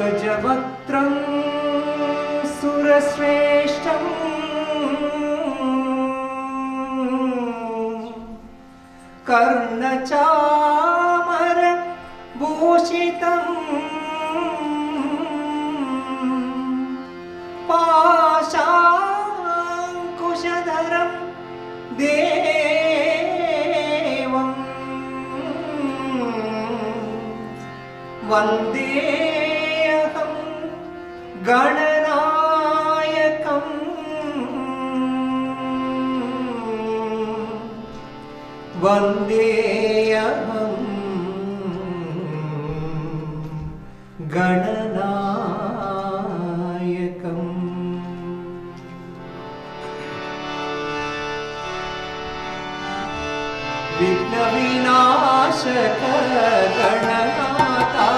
गजवक्त्रं सुरश्रेष्ठं कर्णचामर भूषितं पाशाङ्कुशधरं देवं वन्देऽहं गणनायकं वन्देऽहं गणनायकम्। विघ्नविनाशक Gananatha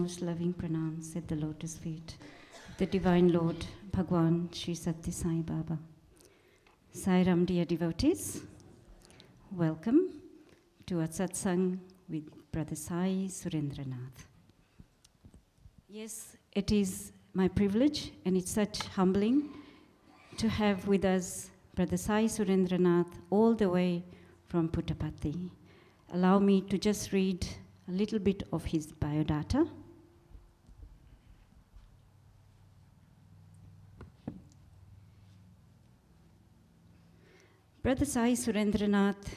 most loving pranams at the lotus feet of the Divine Lord, Bhagwan Sri Sathya Sai Baba. Sai Ram, dear devotees, welcome to a satsang with Brother Sai Surendranath. Yes, it is my privilege and it's such humbling to have with us Brother Sai Surendranath all the way from Puttaparthi. Allow me to just read a little bit of his biodata. Brother Sai Surendranath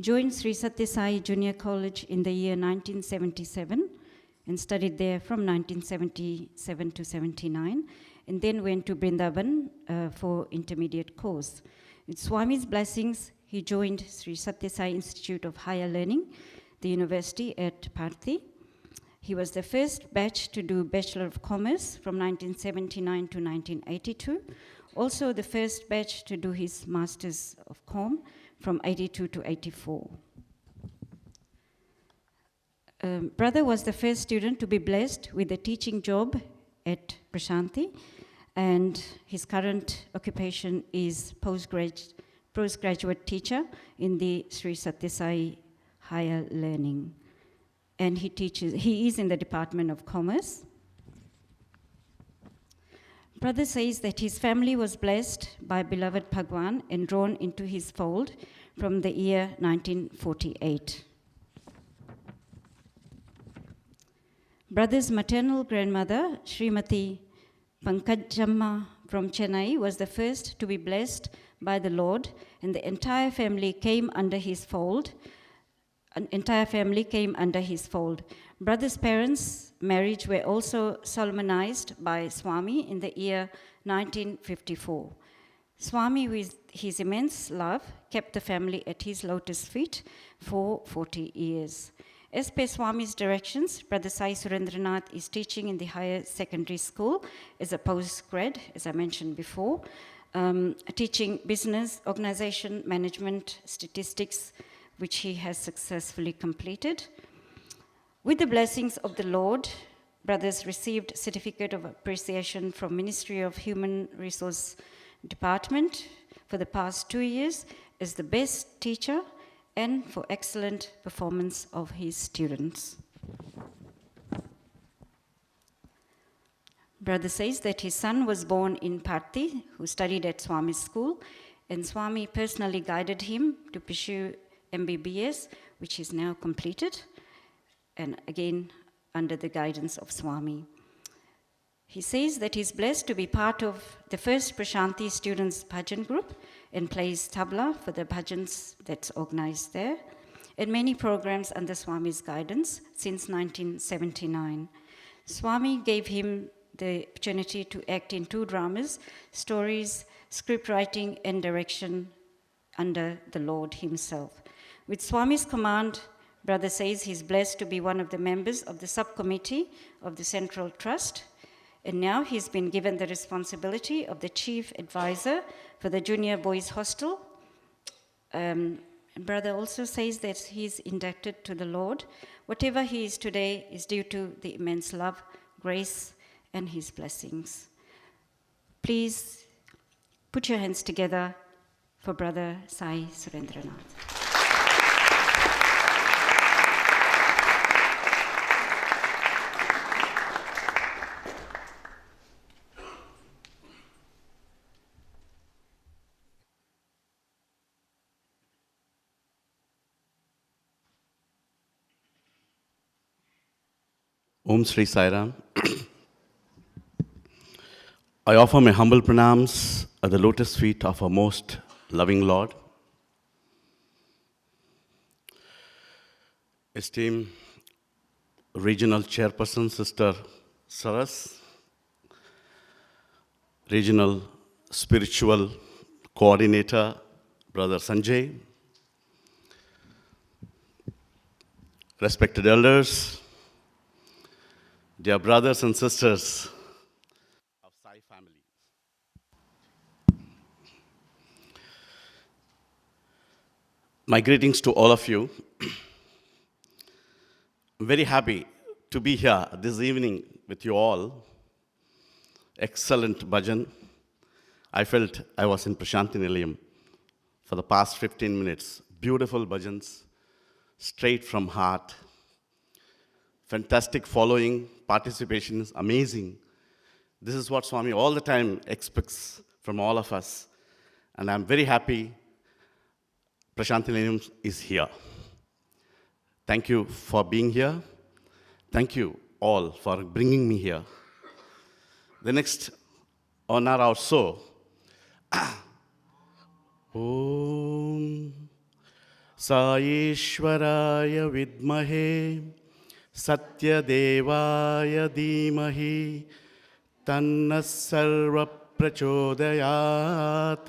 joined Sri Sathya Sai Junior College in the year 1977 and studied there from 1977 to 79, and then went to Vrindavan for intermediate course. With Swami's blessings, he joined Sri Sathya Sai Institute of Higher Learning, the university at Parthi. He was the first batch to do Bachelor of Commerce from 1979 to 1982, also the first batch to do his Masters of Com from 82 to 84. Brother was the first student to be blessed with a teaching job at Prashanthi, and his current occupation is postgraduate teacher in the Sri Sathya Sai Higher Learning. And he is in the Department of Commerce. Brother says that his family was blessed by beloved Bhagwan and drawn into his fold from the year 1948. Brother's maternal grandmother, Srimati Pankajamma from Chennai, was the first to be blessed by the Lord, and the entire family came under his fold. Brother's parents' marriage were also solemnized by Swami in the year 1954. Swami, with his immense love, kept the family at his lotus feet for 40 years. As per Swami's directions, Brother Sai Surendranath is teaching in the higher secondary school as a postgrad, as I mentioned before, teaching business, organization, management, statistics, which he has successfully completed. With the blessings of the Lord, brothers received certificate of appreciation from Ministry of Human Resource Department for the past 2 years as the best teacher and for excellent performance of his students. Brother says that his son was born in Parthi, who studied at Swami's school, and Swami personally guided him to pursue MBBS, which is now completed, and again under the guidance of Swami. He says that he's blessed to be part of the first Prashanthi Students Bhajan Group and plays tabla for the bhajans that's organized there, and many programs under Swami's guidance since 1979. Swami gave him the opportunity to act in 2 dramas, stories, script writing, and direction under the Lord himself. With Swami's command, Brother says he's blessed to be one of the members of the subcommittee of the Central Trust, and now he's been given the responsibility of the chief advisor for the junior boys hostel. Brother also says that he's inducted to the Lord. Whatever he is today is due to the immense love, grace, and his blessings. Please put your hands together for Brother Sai Surendranath. Om Sri Sai Ram. I offer my humble pranams at the lotus feet of our most loving Lord. Esteemed Regional Chairperson, Sister Saras, Regional Spiritual Coordinator, Brother Sanjay, respected elders, dear brothers and sisters of Sai family. My greetings to all of you. I'm very happy to be here this evening with you all. Excellent bhajan. I felt I was in Prashanthi Nilayam for the past 15 minutes. Beautiful bhajans, straight from heart. Fantastic following, participation is amazing. This is what Swami all the time expects from all of us. And I'm very happy Prashanthi Nilayam is here. Thank you for being here. Thank you all for bringing me here. The next honor also. Om Sai Ishwaraya Vidmahe Sathya Devaya Dhimahi Tanna Sarva Prachodayat.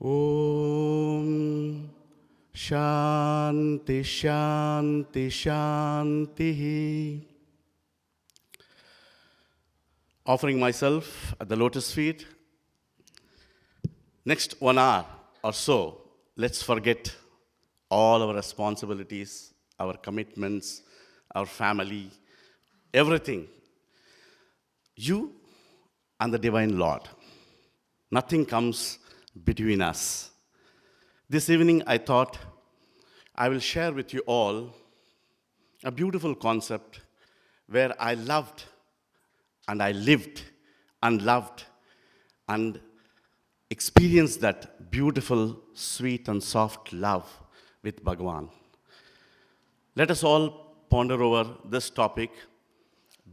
Om Shanti Shanti Shanti. Offering myself at the lotus feet. Next 1 hour or so, let's forget all our responsibilities, our commitments, our family, everything. You and the Divine Lord. Nothing comes between us. This evening I thought I will share with you all a beautiful concept where I loved and I lived and loved and experienced that beautiful, sweet and soft love with Bhagavan. Let us all ponder over this topic.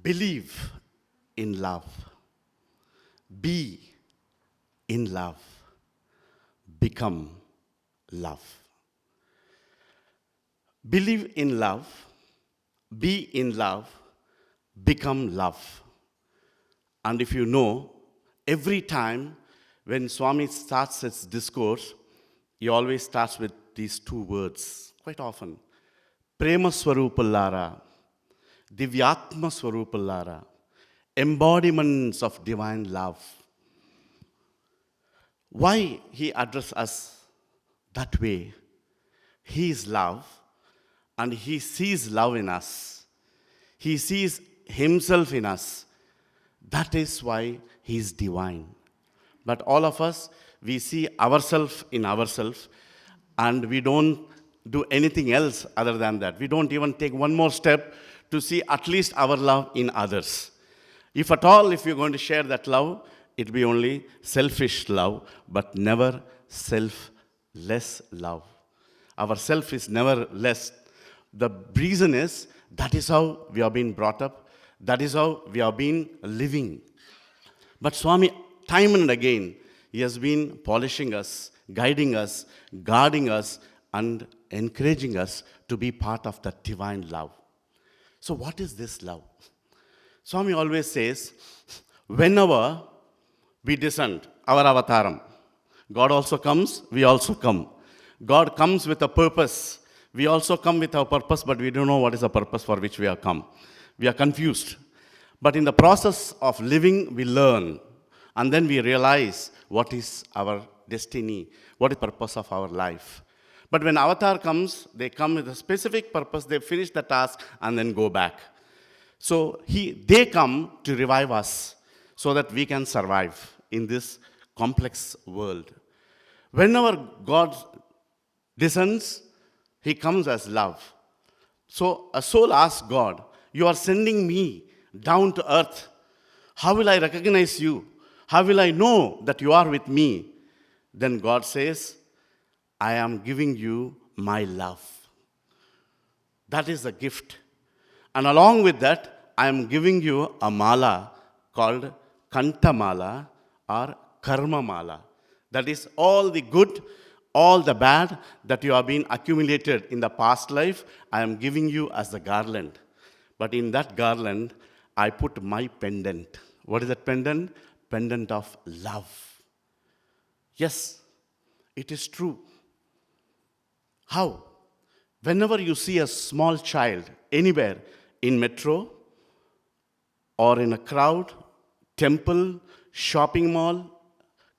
Believe in love. Be in love. Become love. Believe in love. Be in love. Become love. And if you know, every time when Swami starts his discourse, he always starts with these 2 words, quite often. Prema Swarupallara, Divyatma Swarupallara, embodiments of divine love. Why he addresses us that way? He is love, and he sees love in us. He sees himself in us. That is why he is divine. But all of us, we see ourselves in ourselves, and we don't do anything else other than that. We don't even take one more step to see at least our love in others. If at all, if you're going to share that love, it be only selfish love, but never selfless love. Our self is never less. The reason is, that is how we have been brought up. That is how we have been living. But Swami, time and again, he has been polishing us, guiding us, guarding us, and encouraging us to be part of that divine love. So what is this love? Swami always says, whenever we descend, our avataram, God also comes, we also come. God comes with a purpose. We also come with our purpose, but we don't know what is the purpose for which we have come. We are confused. But in the process of living, we learn. And then we realize what is our destiny, what is the purpose of our life. But when avatar comes, they come with a specific purpose, they finish the task and then go back. So they come to revive us so that we can survive in this complex world. Whenever God descends, he comes as love. So a soul asks God, you are sending me down to earth. How will I recognize you? How will I know that you are with me? Then God says, I am giving you my love. That is the gift. And along with that, I am giving you a mala called Kanta Mala or Karma Mala. That is all the good, all the bad that you have been accumulated in the past life, I am giving you as the garland. But in that garland, I put my pendant. What is that pendant? Pendant of love. Yes, it is true. How? Whenever you see a small child anywhere in metro or in a crowd, temple, shopping mall,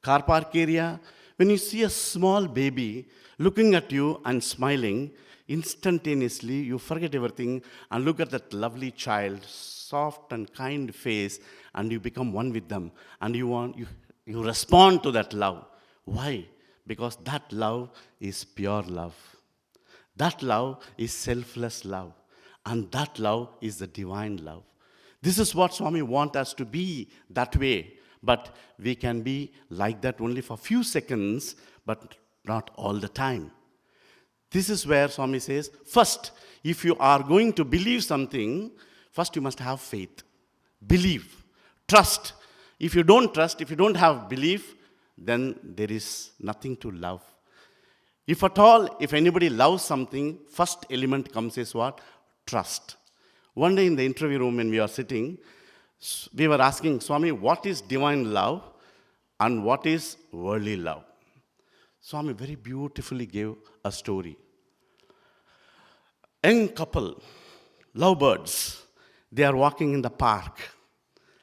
car park area, when you see a small baby looking at you and smiling, Instantaneously, you forget everything and look at that lovely child, soft and kind face, and you become one with them. And you respond to that love. Why? Because that love is pure love. That love is selfless love. And that love is the divine love. This is what Swami wants us to be that way. But we can be like that only for a few seconds, but not all the time. This is where Swami says, first, if you are going to believe something, first you must have faith. Believe. Trust. If you don't trust, if you don't have belief, then there is nothing to love. If at all, if anybody loves something, first element comes is what? Trust. One day in the interview room when we are sitting, we were asking Swami, what is divine love and what is worldly love? Swami very beautifully gave a story. Young couple, lovebirds, they are walking in the park.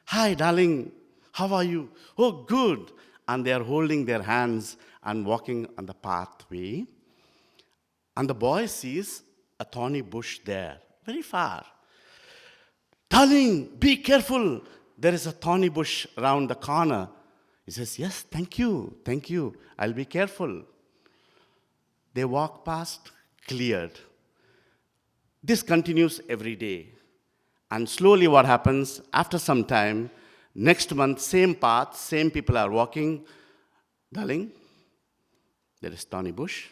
Hi, darling, how are you? Oh, good. And they are holding their hands and walking on the pathway. And the boy sees a thorny bush there, very far. Darling, be careful. There is a thorny bush around the corner. He says, yes, thank you. I'll be careful. They walk past, cleared. This continues every day. And slowly what happens, after some time, next month, same path, same people are walking. Darling, there is thorny bush.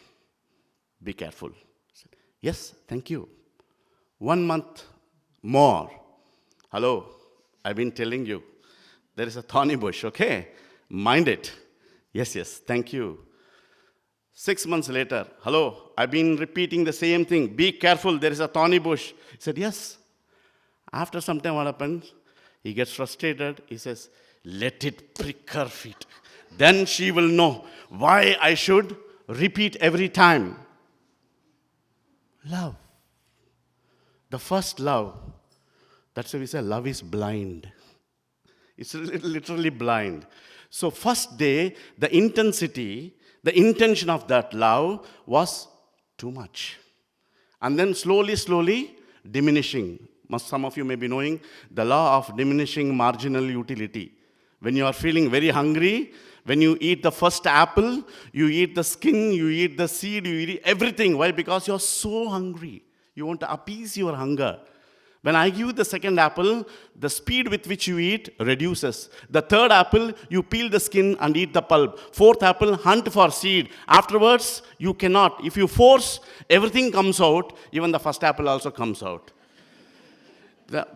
Be careful. Yes, thank you. 1 month more. Hello, I've been telling you, there is a thorny bush, okay? Mind it. Yes, thank you. 6 months later, hello, I've been repeating the same thing. Be careful, there is a thorny bush. He said, yes. After some time, what happens? He gets frustrated. He says, let it prick her feet. Then she will know why I should repeat every time. Love. The first love. That's why we say love is blind. It's literally blind. So first day, the intensity, the intention of that love was too much. And then slowly diminishing. Some of you may be knowing the law of diminishing marginal utility. When you are feeling very hungry, when you eat the first apple, you eat the skin, you eat the seed, you eat everything. Why? Because you are so hungry. You want to appease your hunger. When I give you the second apple, the speed with which you eat reduces. The third apple, you peel the skin and eat the pulp. Fourth apple, hunt for seed. Afterwards, you cannot. If you force, everything comes out. Even the first apple also comes out.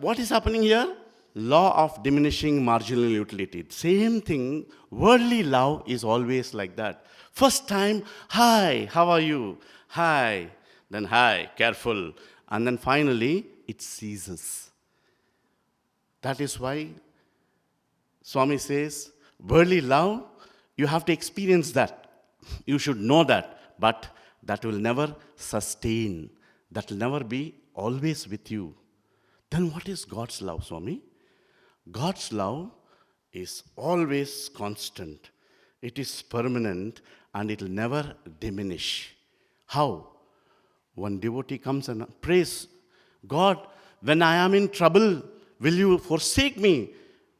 What is happening here? Law of diminishing marginal utility. Same thing, worldly love is always like that. First time, hi, how are you? Hi. Then hi, careful. And then finally, it ceases. That is why Swami says, worldly love, you have to experience that. You should know that. But that will never sustain. That will never be always with you. Then what is God's love, Swami? God's love is always constant. It is permanent and it will never diminish. How? One devotee comes and prays, God, when I am in trouble, will you forsake me?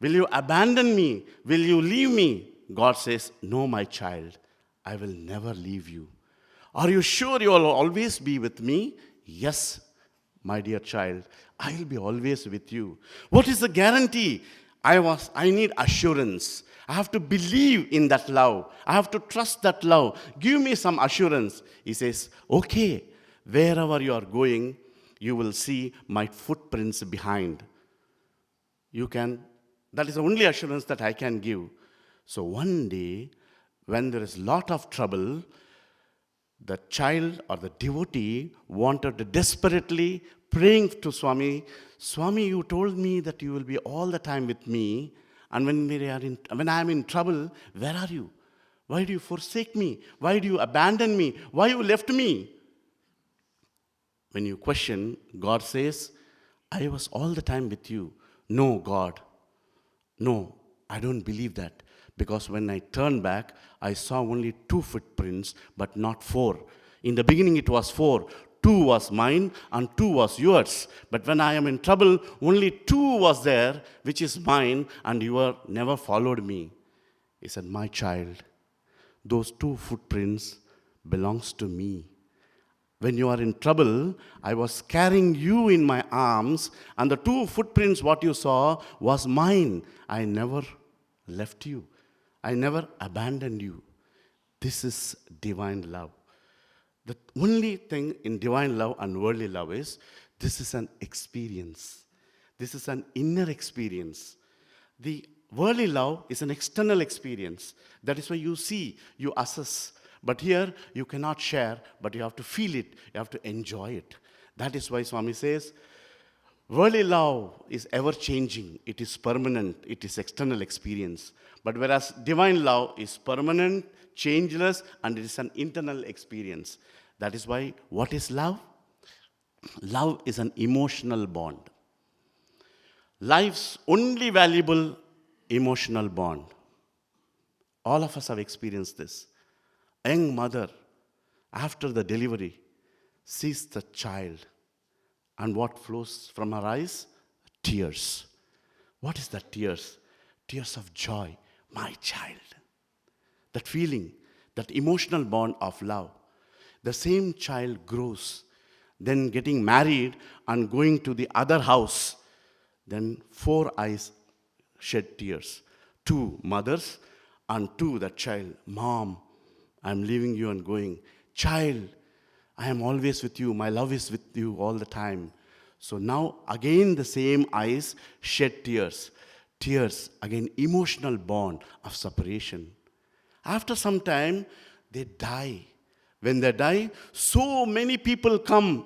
Will you abandon me? Will you leave me? God says, no, my child, I will never leave you. Are you sure you will always be with me? Yes, my dear child, I will be always with you. What is the guarantee? I need assurance. I have to believe in that love. I have to trust that love. Give me some assurance. He says, okay, wherever you are going, you will see my footprints behind. That is the only assurance that I can give. So one day, when there is lot of trouble, the child or the devotee wanted to desperately praying to Swami, Swami, you told me that you will be all the time with me, and when I am in trouble, where are you? Why do you forsake me? Why do you abandon me? Why you left me? When you question, God says, I was all the time with you. No, God. No, I don't believe that. Because when I turned back, I saw only 2 footprints, but not 4. In the beginning it was 4. 2 was mine and 2 was yours. But when I am in trouble, only 2 was there, which is mine, and you are never followed me. He said, my child, those 2 footprints belongs to me. When you are in trouble, I was carrying you in my arms, and the 2 footprints, what you saw, was mine. I never left you. I never abandoned you. This is divine love. The only thing in divine love and worldly love is, this is an experience. This is an inner experience. The worldly love is an external experience. That is why you see, you assess. But here, you cannot share, but you have to feel it. You have to enjoy it. That is why Swami says, worldly love is ever-changing. It is permanent. It is external experience. But whereas divine love is permanent, changeless, and it is an internal experience. That is why, what is love? Love is an emotional bond. Life's only valuable emotional bond. All of us have experienced this. A young mother, after the delivery, sees the child, and what flows from her eyes? Tears. What is that tears? Tears of joy. My child. That feeling, that emotional bond of love. The same child grows, then getting married and going to the other house. Then 4 eyes shed tears. 2 mothers and 2 that child. Mom, I'm leaving you and going. Child, I am always with you. My love is with you all the time. So now again the same eyes shed tears. Tears, again emotional bond of separation. After some time, they die. When they die, so many people come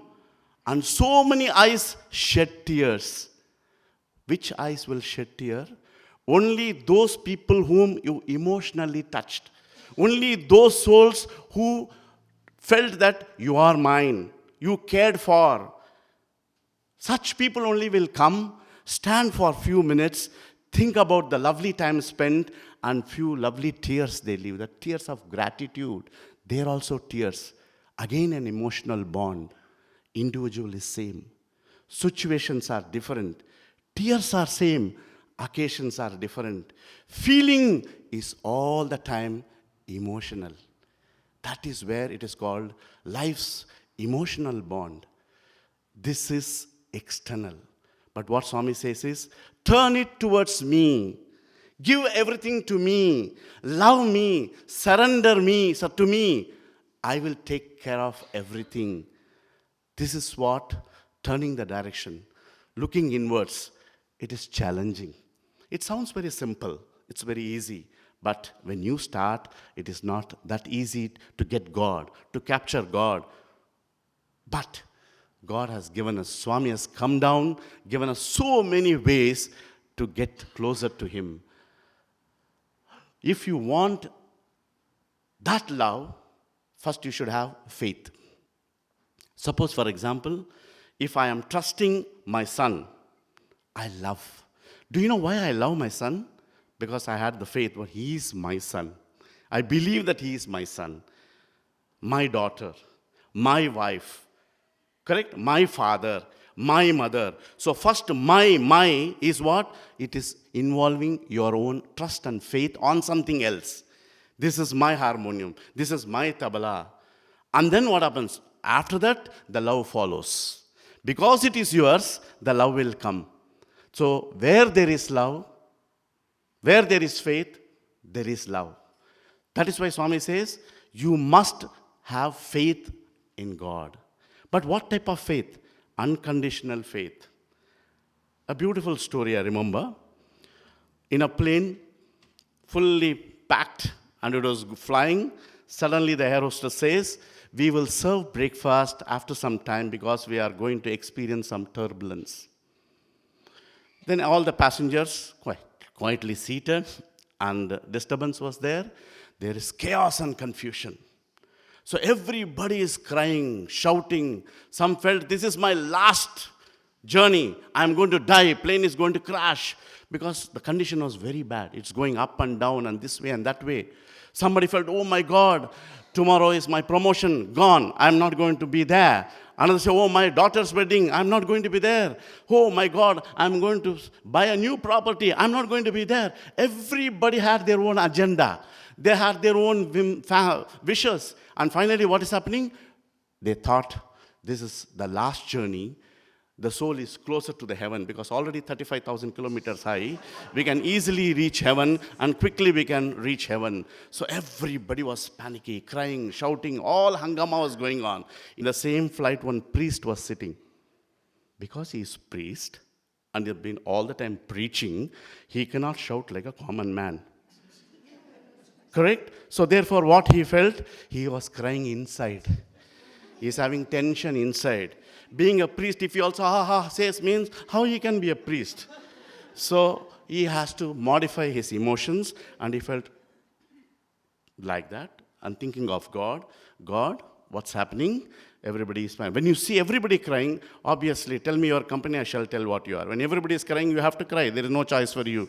and so many eyes shed tears. Which eyes will shed tear? Only those people whom you emotionally touched. Only those souls who felt that you are mine, you cared for. Such people only will come, stand for a few minutes, think about the lovely time spent, and few lovely tears they leave. The tears of gratitude. They are also tears. Again an emotional bond. Individual is same. Situations are different. Tears are same. Occasions are different. Feeling is all the time emotional. That is where it is called life's emotional bond. This is external. But what Swami says is, turn it towards me. Give everything to me. Love me. Surrender me to me. I will take care of everything. This is what turning the direction. Looking inwards. It is challenging. It sounds very simple. It's very easy. But when you start, it is not that easy to get God, to capture God. But God has given us, Swami has come down, given us so many ways to get closer to Him. If you want that love, first you should have faith. Suppose, for example, if I am trusting my son, I love. Do you know why I love my son? Because I had the faith, well, he is my son. I believe that he is my son, my daughter, my wife, correct? My father, my mother. So first, my is what? It is involving your own trust and faith on something else. This is my harmonium. This is my tabla. And then what happens? After that, the love follows. Because it is yours, the love will come. So where there is love, where there is faith, there is love. That is why Swami says, you must have faith in God. But what type of faith? Unconditional faith. A beautiful story I remember. In a plane, fully packed, and it was flying, suddenly the air hostess says, we will serve breakfast after some time because we are going to experience some turbulence. Then all the passengers quietly seated, and disturbance was there. There is chaos and confusion. So everybody is crying, shouting. Some felt, this is my last journey. I'm going to die. Plane is going to crash. Because the condition was very bad. It's going up and down and this way and that way. Somebody felt, oh my God, tomorrow is my promotion gone. I'm not going to be there. Another say, oh, my daughter's wedding, I'm not going to be there. Oh, my God, I'm going to buy a new property, I'm not going to be there. Everybody had their own agenda. They had their own wishes. And finally, what is happening? They thought, this is the last journey. The soul is closer to the heaven because already 35,000 kilometers high. We can easily reach heaven and quickly we can reach heaven. So everybody was panicky, crying, shouting, all hangama was going on. In the same flight, one priest was sitting. Because he is priest and he's been all the time preaching, he cannot shout like a common man. Correct? So therefore what he felt? He was crying inside. He's having tension inside. Being a priest, if he also says means, how he can be a priest? So he has to modify his emotions, and he felt like that, and thinking of God. God, what's happening? Everybody is fine. When you see everybody crying, obviously, tell me your company, I shall tell what you are. When everybody is crying, you have to cry. There is no choice for you.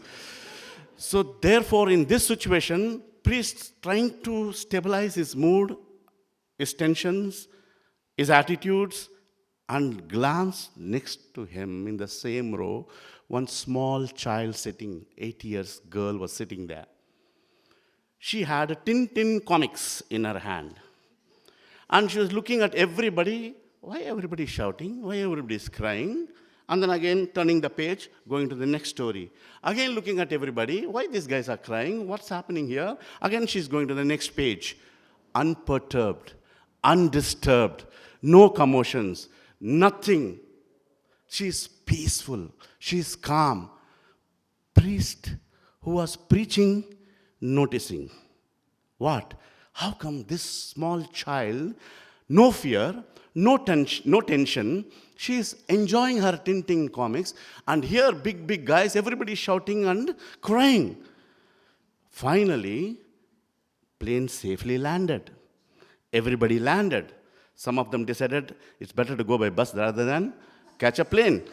So therefore, in this situation, priest trying to stabilize his mood, his tensions, his attitudes, and glance next to him in the same row, one small child sitting, 8 years girl was sitting there. She had a Tintin comics in her hand. And she was looking at everybody. Why everybody is shouting? Why everybody is crying? And then again turning the page, going to the next story. Again looking at everybody. Why these guys are crying? What's happening here? Again she's going to the next page. Unperturbed, undisturbed, no commotions. Nothing. She's peaceful. She's calm. Priest who was preaching, noticing. What? How come this small child, no fear, no tension, she's enjoying her Tintin comics, and here big guys, everybody shouting and crying. Finally, plane safely landed. Everybody landed. Some of them decided it's better to go by bus rather than catch a plane,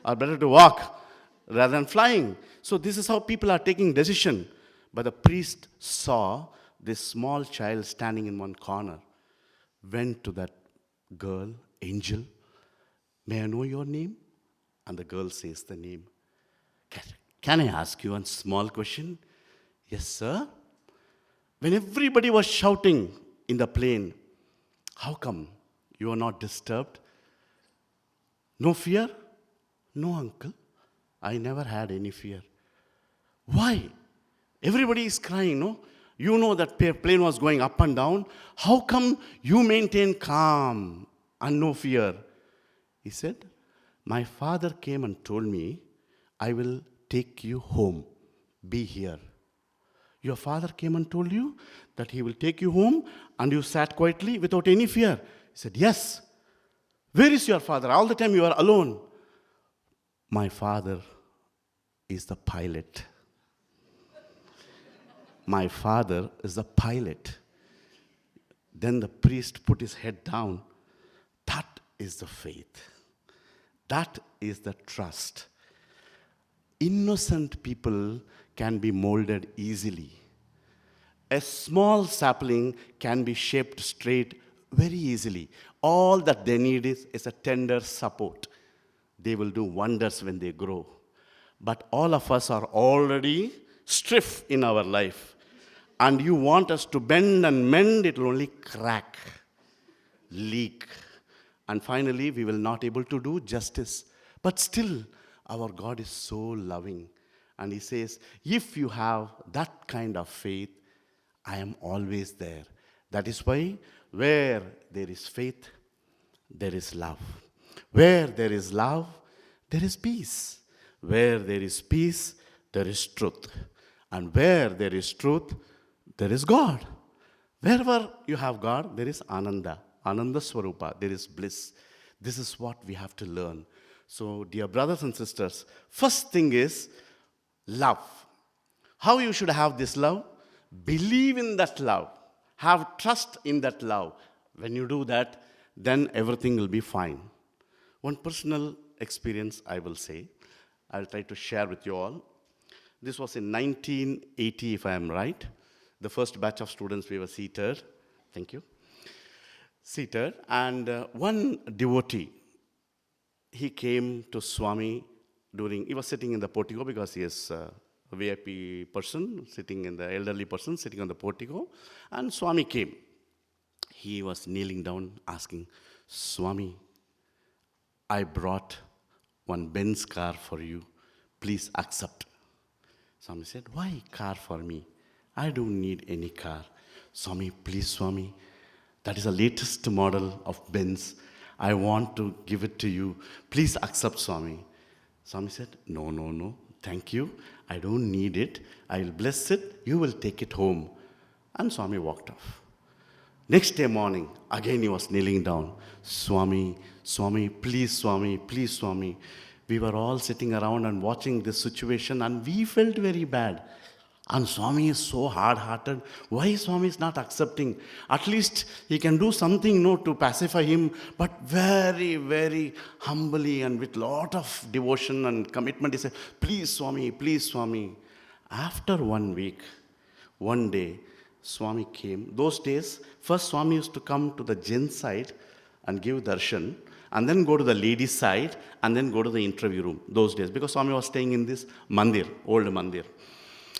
or better to walk rather than flying. So this is how people are taking decision. But the priest saw this small child standing in one corner, went to that girl, angel, may I know your name? And the girl says the name. Can I ask you one small question? Yes, sir. When everybody was shouting in the plane, how come you are not disturbed? No fear? No, uncle. I never had any fear. Why? Everybody is crying, no? You know that plane was going up and down. How come you maintain calm and no fear? He said, my father came and told me, I will take you home. Be here. Your father came and told you that he will take you home, and you sat quietly without any fear. He said, yes. Where is your father? All the time you are alone. My father is the pilot. My father is the pilot. Then the priest put his head down. That is the faith. That is the trust. Innocent people can be molded easily. A small sapling can be shaped straight very easily. All that they need is a tender support. They will do wonders when they grow. But all of us are already stiff in our life. And you want us to bend and mend, it will only crack, leak. And finally, we will not able to do justice. But still, our God is so loving. And he says, if you have that kind of faith, I am always there. That is why, where there is faith, there is love. Where there is love, there is peace. Where there is peace, there is truth. And where there is truth, there is God. Wherever you have God, there is Ananda. Ananda Swarupa, there is bliss. This is what we have to learn. So, dear brothers and sisters, first thing is love. How you should have this love? Believe in that love. Have trust in that love. When you do that, then everything will be fine. One personal experience I will say, I'll try to share with you all. This was in 1980, if I am right. The first batch of students, we were seated. Thank you. seated, and one devotee, he came to Swami he was sitting in the portico because he is a VIP person, elderly person sitting on the portico, and Swami came. He was kneeling down asking, Swami, I brought one Benz car for you. Please accept. Swami said, why car for me? I don't need any car. Swami, please, Swami, that is the latest model of Benz. I want to give it to you. Please accept, Swami. Swami said, no, thank you. I don't need it. I will bless it. You will take it home. And Swami walked off. Next day morning, again he was kneeling down. Swami, please, Swami. We were all sitting around and watching this situation, and we felt very bad. And Swami is so hard-hearted. Why Swami is not accepting? At least he can do something, to pacify him. But very, very humbly and with lot of devotion and commitment, he said, please, Swami. After 1 week, one day, Swami came. Those days, first Swami used to come to the gents side and give darshan, and then go to the ladies side, and then go to the interview room. Those days, because Swami was staying in this mandir, old mandir.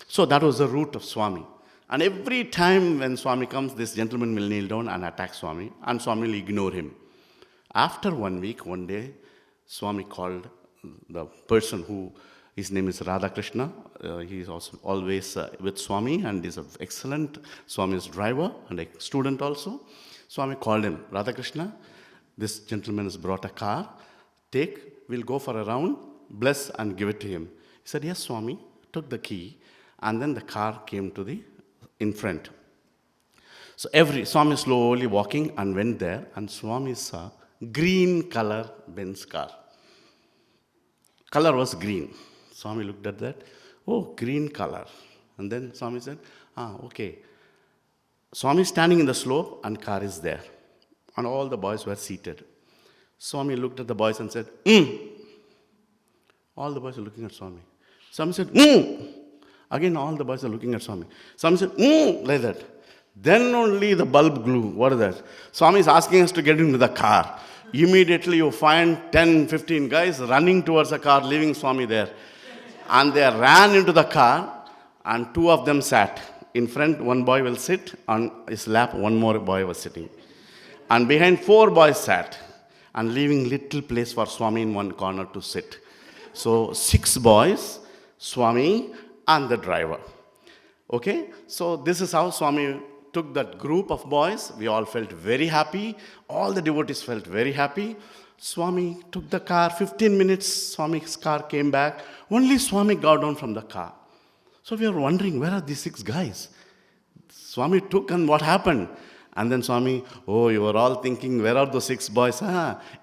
So that was the route of Swami. And every time when Swami comes, this gentleman will kneel down and attack Swami, and Swami will ignore him. After 1 week, one day, Swami called the person his name is Radha Krishna. He is also always with Swami, and is an excellent Swami's driver and a student also. Swami called him, Radha Krishna, this gentleman has brought a car. We'll go for a round, bless and give it to him. He said, yes, Swami. Took the key. And then the car came in front. So Swami slowly walking and went there, and Swami saw green color Benz car. Color was green. Swami looked at that. Oh, green color. And then Swami said, okay. Swami is standing in the slope and car is there. And all the boys were seated. Swami looked at the boys and said, All the boys are looking at Swami. Swami said, Again, all the boys are looking at Swami. Swami said, like that. Then only the bulb blew. What is that? Swami is asking us to get into the car. Immediately you find 10, 15 guys running towards the car, leaving Swami there. And they ran into the car, and 2 of them sat. In front, 1 boy will sit. On his lap, 1 more boy was sitting. And behind, 4 boys sat, and leaving little place for Swami in one corner to sit. So 6 boys, Swami, and the driver. Okay? So this is how Swami took that group of boys. We all felt very happy. All the devotees felt very happy. Swami took the car. 15 minutes, Swami's car came back. Only Swami got down from the car. So we are wondering, where are these 6 guys? Swami took, and what happened? And then Swami, you were all thinking, where are those 6 boys?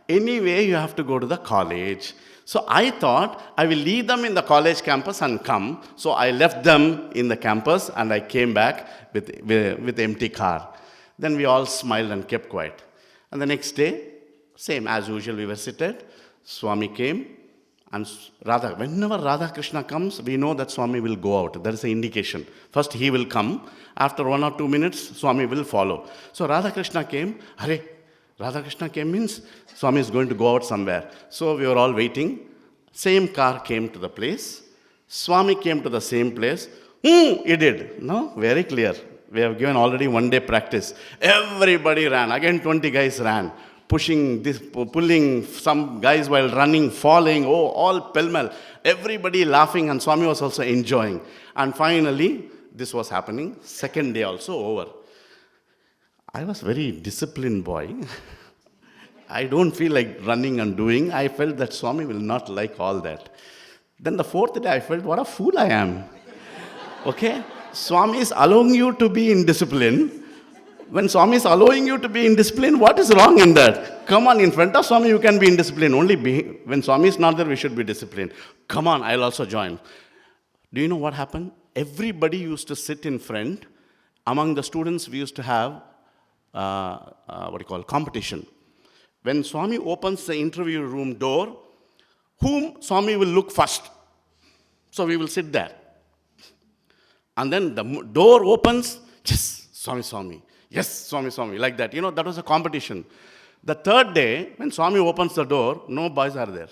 Anyway, you have to go to the college. So I thought I will leave them in the college campus and come. So I left them in the campus, and I came back with empty car. Then we all smiled and kept quiet. And the next day, same as usual, we were seated. Swami came, and whenever Radha Krishna comes, we know that Swami will go out. There is an indication. First he will come. After 1 or 2 minutes, Swami will follow. So Radha Krishna came. Radha Krishna came means Swami is going to go out somewhere. So we were all waiting. Same car came to the place. Swami came to the same place. He did. No, very clear. We have given already 1 day practice. Everybody ran. Again 20 guys ran. Pulling some guys while running, falling. All pell-mell. Everybody laughing, and Swami was also enjoying. And finally, this was happening. 2nd day also over. I was very disciplined boy. I don't feel like running and doing. I felt that Swami will not like all that. Then the 4th day, I felt, what a fool I am. Okay? Swami is allowing you to be in discipline. When Swami is allowing you to be in discipline, what is wrong in that? Come on, in front of Swami, you can be in discipline. Only when Swami is not there, we should be disciplined. Come on, I'll also join. Do you know what happened? Everybody used to sit in front. Among the students, we used to have competition. When Swami opens the interview room door, whom Swami will look first. So we will sit there. And then the door opens, yes, Swami. Yes, Swami, Swami, like that. That was a competition. The third day, when Swami opens the door, no boys are there.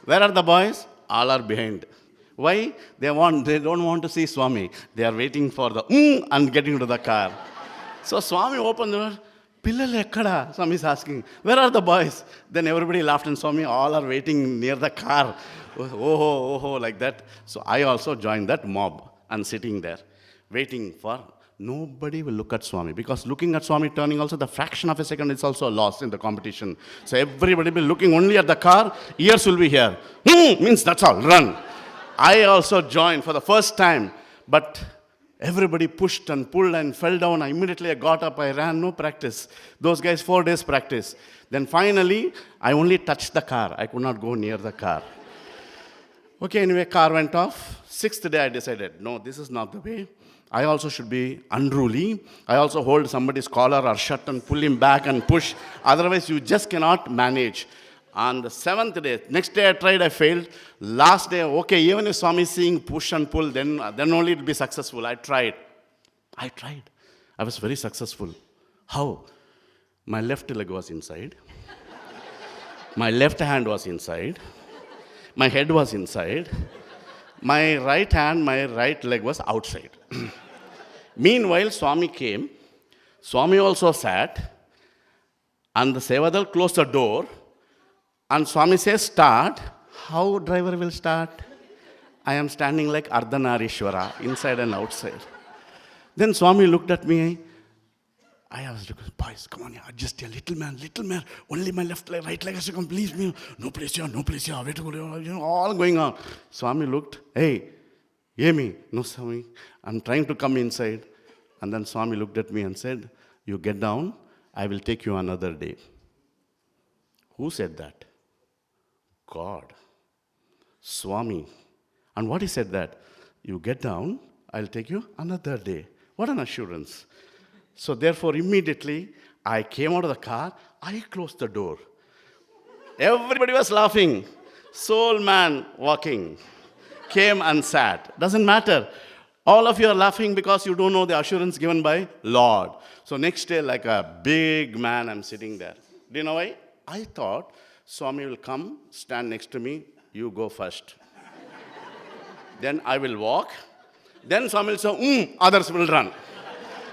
Where are the boys? All are behind. Why? They don't want to see Swami. They are waiting for the and getting into the car. So Swami opened the door. Pillalu ekkada? Swami is asking. Where are the boys? Then everybody laughed and Swami, all are waiting near the car. Oh, like that. So I also joined that mob and sitting there, waiting for. Nobody will look at Swami, because looking at Swami turning also the fraction of a second is also a loss in the competition. So everybody will be looking only at the car, ears will be here. Means that's all, run. I also joined for the first time, but everybody pushed and pulled and fell down. Immediately I got up, I ran, no practice. Those guys, 4 days practice. Then finally, I only touched the car. I could not go near the car. Okay, anyway, car went off. 6th day I decided, no, this is not the way. I also should be unruly. I also hold somebody's collar or shirt and pull him back and push. Otherwise, you just cannot manage. On the 7th day, next day I tried, I failed. Last day, okay, even if Swami is seeing push and pull, then only it will be successful. I tried. I was very successful. How? My left leg was inside. My left hand was inside. My head was inside. My right hand, my right leg was outside. Meanwhile, Swami came. Swami also sat. And the Sevadal closed the door. And Swami says, start. How driver will start? I am standing like Ardhanarishwara, inside and outside. Then Swami looked at me. I was like, boys, come on here, adjust here, little man, only my left leg, right leg has to come, please, me. No place here, wait to go, all going on. Swami looked, hey, hear me. No, Swami, I'm trying to come inside. And then Swami looked at me and said, you get down, I will take you another day. Who said that? God. Swami. And what he said that? You get down, I'll take you another day. What an assurance. So therefore, immediately, I came out of the car, I closed the door. Everybody was laughing. Soul man walking. Came and sat. Doesn't matter. All of you are laughing because you don't know the assurance given by Lord. So next day, like a big man, I'm sitting there. Do you know why? I thought Swami will come, stand next to me, you go first. Then I will walk. Then Swami will say, others will run.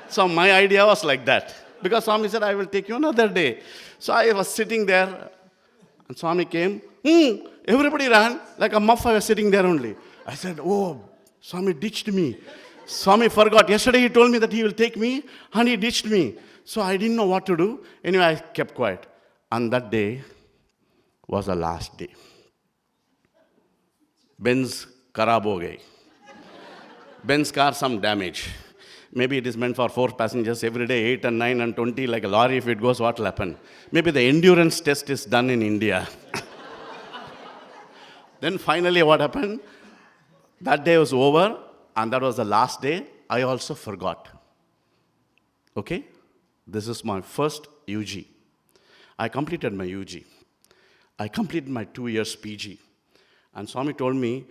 So my idea was like that. Because Swami said, I will take you another day. So I was sitting there, and Swami came. Everybody ran, like a muff, I was sitting there only. I said, oh, Swami ditched me. Swami forgot. Yesterday he told me that he will take me, and he ditched me. So I didn't know what to do. Anyway, I kept quiet. And that day was the last day. Benz Kharab ho gayi. Benz car, some damage. Maybe it is meant for 4 passengers every day, 8 and 9 and 20, like a lorry. If it goes, what will happen? Maybe the endurance test is done in India. Then finally what happened? That day was over, and that was the last day. I also forgot. Okay? This is my first UG. I completed my UG. I completed my 2 years PG. And Swami told me,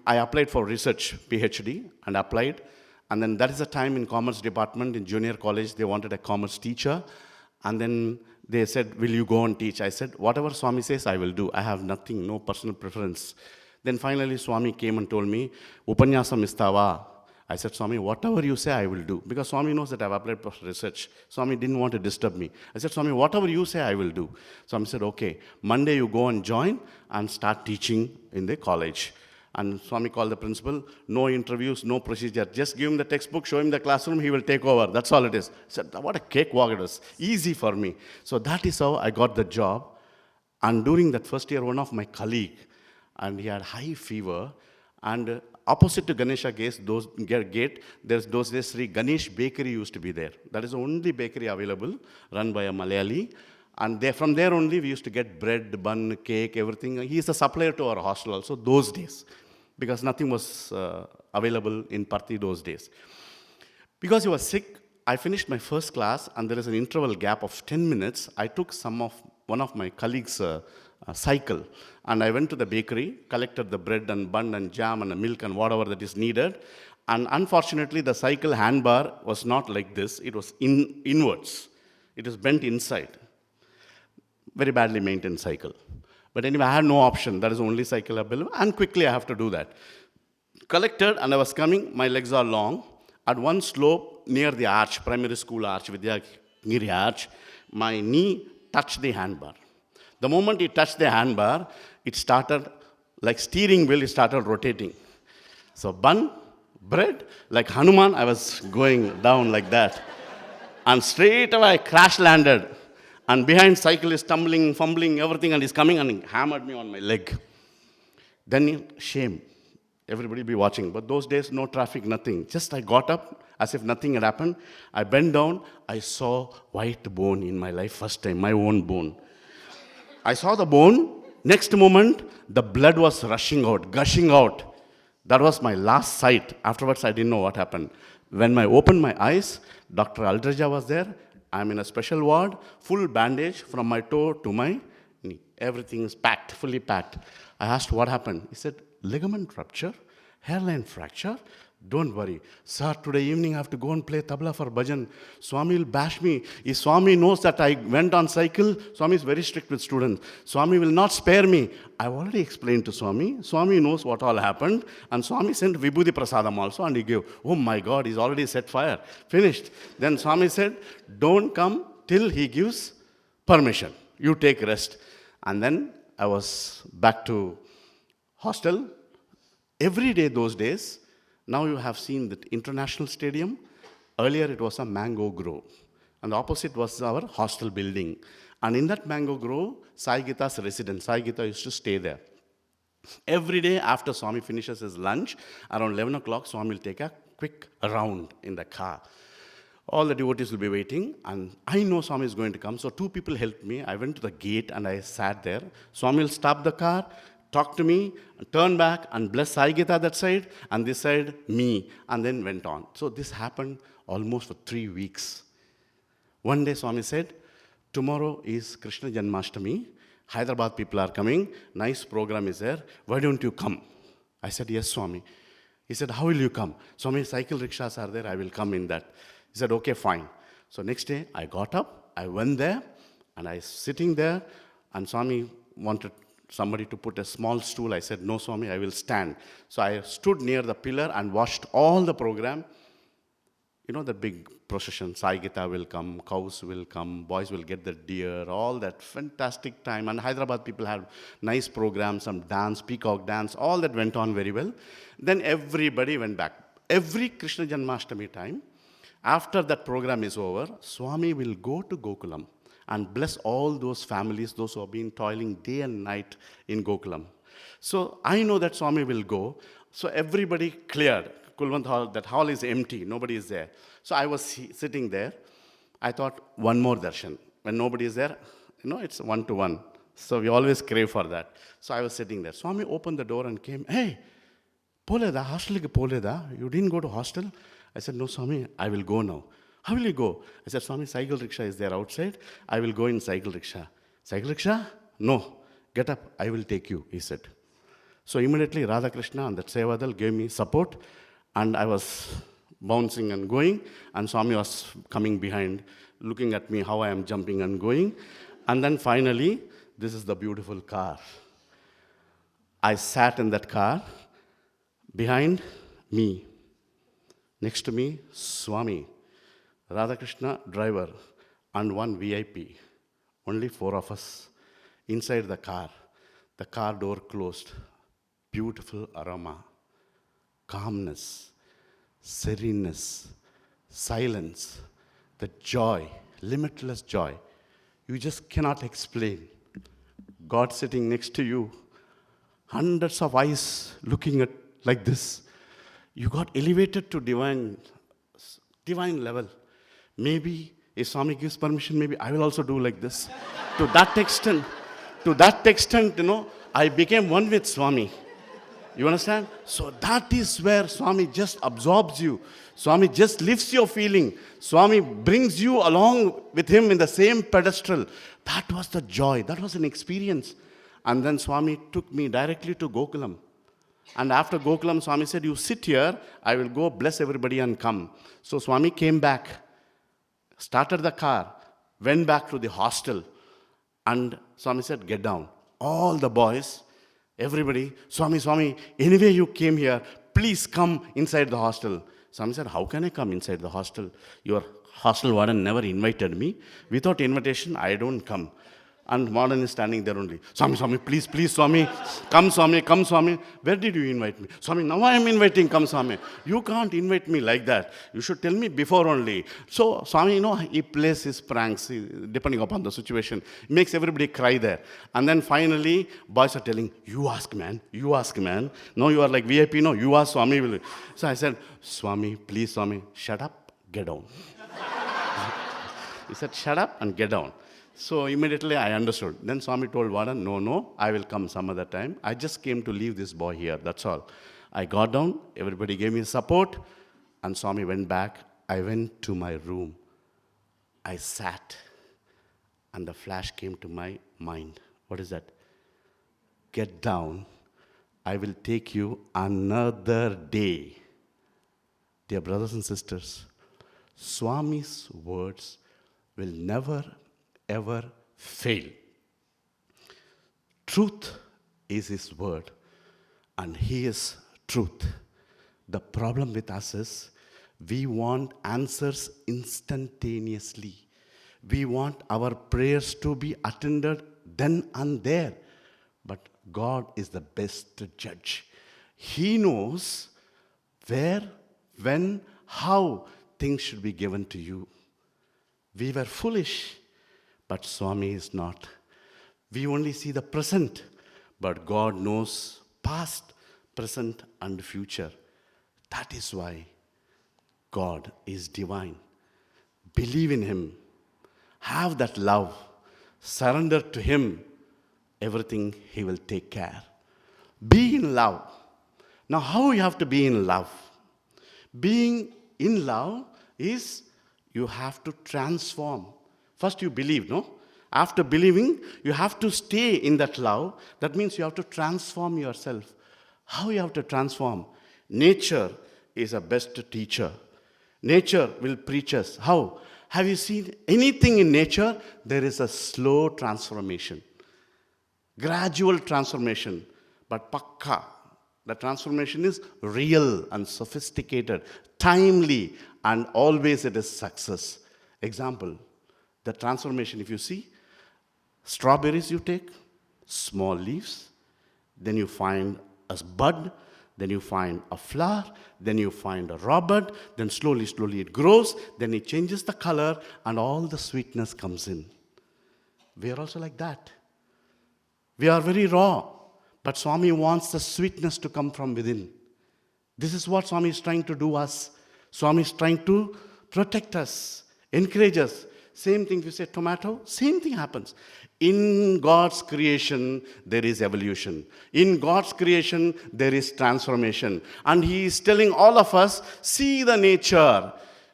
I applied for research, PhD, and applied. And then that is the time in commerce department, in junior college, they wanted a commerce teacher. And then they said, will you go and teach? I said, whatever Swami says, I will do. I have nothing, no personal preference. Then finally, Swami came and told me, Upanyasam istava. I said, Swami, whatever you say, I will do. Because Swami knows that I've applied for research. Swami didn't want to disturb me. I said, Swami, whatever you say, I will do. Swami said, okay, Monday you go and join and start teaching in the college. And Swami called the principal, no interviews, no procedure. Just give him the textbook, show him the classroom, he will take over. That's all it is. I said, what a cakewalk it is. Easy for me. So that is how I got the job. And during that first year, one of my colleague, and he had high fever, and opposite to Ganesha gate, there's those days Sri Ganesh Bakery used to be there. That is the only bakery available, run by a Malayali. And from there only, we used to get bread, bun, cake, everything. He is a supplier to our hostel also, those days. Because nothing was available in Parthi those days. Because he was sick, I finished my first class, and there is an interval gap of 10 minutes. I took one of my colleagues' cycle, and I went to the bakery, collected the bread and bun and jam and the milk and whatever that is needed, And unfortunately, the cycle handbar was not like this. It was inwards. It was bent inside. Very badly maintained cycle. But anyway, I had no option. That is the only cycle available. And quickly, I have to do that. Collected, and I was coming. My legs are long. At one slope near the arch, primary school arch, Vidyagiri arch, my knee touched the handbar. The moment it touched the handbar, it started, like steering wheel, it started rotating. So bun, bread, like Hanuman, I was going down like that. And straight away, I crash landed. And behind, cycle is tumbling, fumbling, everything, and he's coming and he hammered me on my leg. Then shame. Everybody be watching. But those days, no traffic, nothing. Just I got up as if nothing had happened. I bent down. I saw white bone in my life first time, my own bone. I saw the bone. Next moment, the blood was rushing out, gushing out. That was my last sight. Afterwards, I didn't know what happened. When I opened my eyes, Dr. Aldreja was there. I'm in a special ward, full bandage from my toe to my knee. Everything is packed, fully packed. I asked what happened. He said, ligament rupture, hairline fracture. Don't worry. Sir, today evening I have to go and play tabla for bhajan. Swami will bash me. If Swami knows that I went on cycle, Swami is very strict with students. Swami will not spare me. I've already explained to Swami. Swami knows what all happened. And Swami sent Vibhuti Prasadam also and he gave. Oh my God, he's already set fire. Finished. Then Swami said, don't come till he gives permission. You take rest. And then I was back to hostel. Every day those days, now you have seen the international stadium. Earlier it was a mango grove. And the opposite was our hostel building. And in that mango grove, Sai Gita's residence, Sai Gita used to stay there. Every day after Swami finishes his lunch, around 11 o'clock, Swami will take a quick round in the car. All the devotees will be waiting, and I know Swami is going to come. So two people helped me. I went to the gate and I sat there. Swami will stop the car, talk to me, turn back and bless Sai Gita that side, and this side, me, and then went on. So this happened almost for 3 weeks. One day Swami said, tomorrow is Krishna Janmashtami. Hyderabad people are coming. Nice program is there. Why don't you come? I said, yes, Swami. He said, how will you come? Swami, cycle rickshaws are there. I will come in that. He said, okay, fine. So next day, I got up. I went there, and I was sitting there, and Swami wanted somebody to put a small stool. I said, no, Swami, I will stand. So I stood near the pillar and watched all the program. You know, the big procession, Sai Gita will come, cows will come, boys will get the deer, all that fantastic time. And Hyderabad people had nice programs, some dance, peacock dance, all that went on very well. Then everybody went back. Every Krishna Janmashtami time, after that program is over, Swami will go to Gokulam and bless all those families, those who have been toiling day and night in Gokulam. So I know that Swami will go. So everybody cleared. Kulwant Hall, that hall is empty. Nobody is there. So I was sitting there. I thought, one more darshan. When nobody is there, it's one-to-one. So we always crave for that. So I was sitting there. Swami opened the door and came, hey, poleda, hostel ke poleda? You didn't go to hostel? I said, no, Swami, I will go now. How will you go? I said, Swami, cycle rickshaw is there outside. I will go in cycle rickshaw. Cycle rickshaw? No. Get up. I will take you, he said. So immediately Radha Krishna and that Sevadal gave me support. And I was bouncing and going. And Swami was coming behind, looking at me how I am jumping and going. And then finally, this is the beautiful car. I sat in that car. Behind me. Next to me, Swami. Radhakrishna, driver, and one VIP. Only 4 of us inside the car. The car door closed. Beautiful aroma, calmness, sereneness, silence, the joy, limitless joy. You just cannot explain. God sitting next to you, hundreds of eyes looking at like this. You got elevated to divine level. Maybe if Swami gives permission, maybe I will also do like this. To that extent, I became one with Swami. You understand? So that is where Swami just absorbs you. Swami just lifts your feeling. Swami brings you along with him in the same pedestal. That was the joy. That was an experience. And then Swami took me directly to Gokulam. And after Gokulam, Swami said, you sit here, I will go bless everybody and come. So Swami came back, started the car, went back to the hostel, and Swami said, get down. All the boys, everybody, Swami, anyway you came here, please come inside the hostel. Swami said, how can I come inside the hostel? Your hostel warden never invited me. Without invitation, I don't come. And warden is standing there only. Swami, please, Swami. Come, Swami. Where did you invite me? Swami, now I am inviting, come, Swami. You can't invite me like that. You should tell me before only. So, Swami, he plays his pranks, depending upon the situation. He makes everybody cry there. And then finally, boys are telling, you ask, man. No, you are like VIP, no, you ask, Swami. So I said, Swami, please, Swami, shut up, get down. He said, shut up and get down. So immediately I understood. Then Swami told Warden, no, I will come some other time. I just came to leave this boy here, that's all. I got down, everybody gave me support, and Swami went back. I went to my room. I sat, and the flash came to my mind. What is that? Get down. I will take you another day. Dear brothers and sisters, Swami's words will never ever fail. Truth is his word, and he is truth. The problem with us is we want answers instantaneously. We want our prayers to be attended then and there. But God is the best judge. He knows where, when, how things should be given to you. We were foolish, but Swami is not. We only see the present, but God knows past, present, and future. That is why God is divine. Believe in Him. Have that love. Surrender to Him. Everything He will take care. Be in love. Now, how you have to be in love? Being in love is you have to transform. First you believe, no? After believing, you have to stay in that love. That means you have to transform yourself. How you have to transform? Nature is a best teacher. Nature will preach us. How? Have you seen anything in nature? There is a slow transformation. Gradual transformation. But pakka. The transformation is real and sophisticated, timely, and always it is success. Example. The transformation, if you see, strawberries you take, small leaves, then you find a bud, then you find a flower, then you find a raw bud, then slowly it grows, then it changes the color, and all the sweetness comes in. We are also like that. We are very raw, but Swami wants the sweetness to come from within. This is what Swami is trying to do us. Swami is trying to protect us, encourage us. Same thing, if you say tomato, same thing happens. In God's creation, there is evolution. In God's creation, there is transformation. And He is telling all of us, see the nature.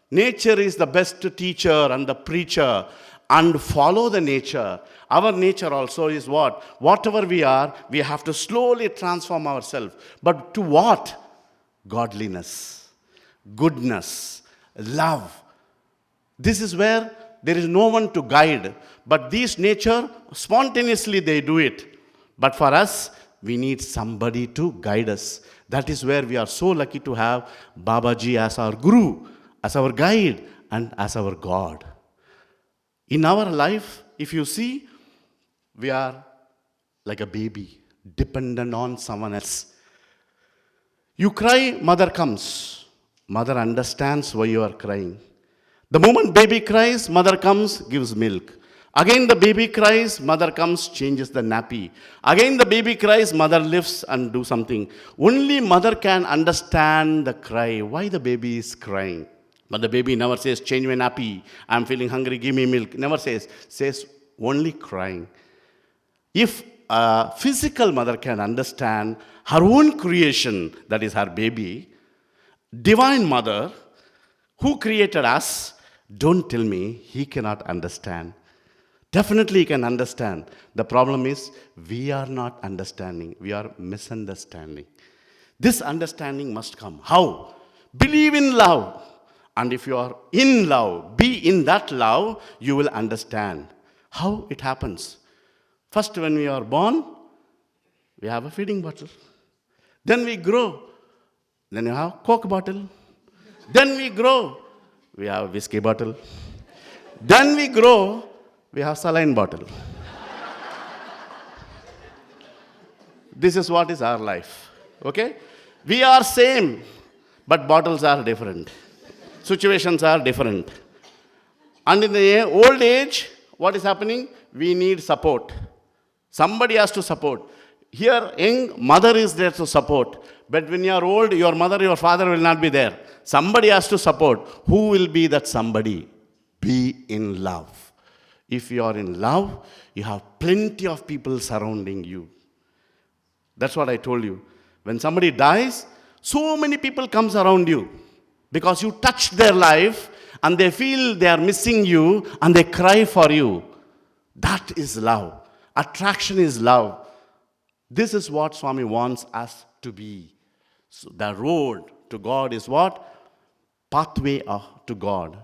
Nature is the best teacher and the preacher. And follow the nature. Our nature also is what? Whatever we are, we have to slowly transform ourselves. But to what? Godliness, goodness, love. This is where there is no one to guide. But these nature, spontaneously they do it. But for us, we need somebody to guide us. That is where we are so lucky to have Babaji as our guru, as our guide, and as our God. In our life, if you see, we are like a baby, dependent on someone else. You cry, mother comes. Mother understands why you are crying. The moment baby cries, mother comes, gives milk. Again the baby cries, mother comes, changes the nappy. Again the baby cries, mother lifts and do something. Only mother can understand the cry, why the baby is crying. But the baby never says, change my nappy, I'm feeling hungry, give me milk. Never says only crying. If a physical mother can understand her own creation, that is her baby, divine mother, who created us, don't tell me He cannot understand. Definitely He can understand. The problem is we are not understanding. We are misunderstanding. This understanding must come. How? Believe in love. And if you are in love, be in that love, you will understand how it happens. First, when we are born, we have a feeding bottle. Then we grow. Then you have Coke bottle. Then we grow. We have a whiskey bottle. Then we grow. We have saline bottle. This is what is our life. Okay? We are same, but bottles are different. Situations are different. And in the old age, what is happening? We need support. Somebody has to support. Here, young mother is there to support. But when you are old, your mother, your father will not be there. Somebody has to support. Who will be that somebody? Be in love. If you are in love, you have plenty of people surrounding you. That's what I told you. When somebody dies, so many people comes around you because you touched their life and they feel they are missing you and they cry for you. That is love. Attraction is love. This is what Swami wants us to be. So the road to God is what? Pathway to God.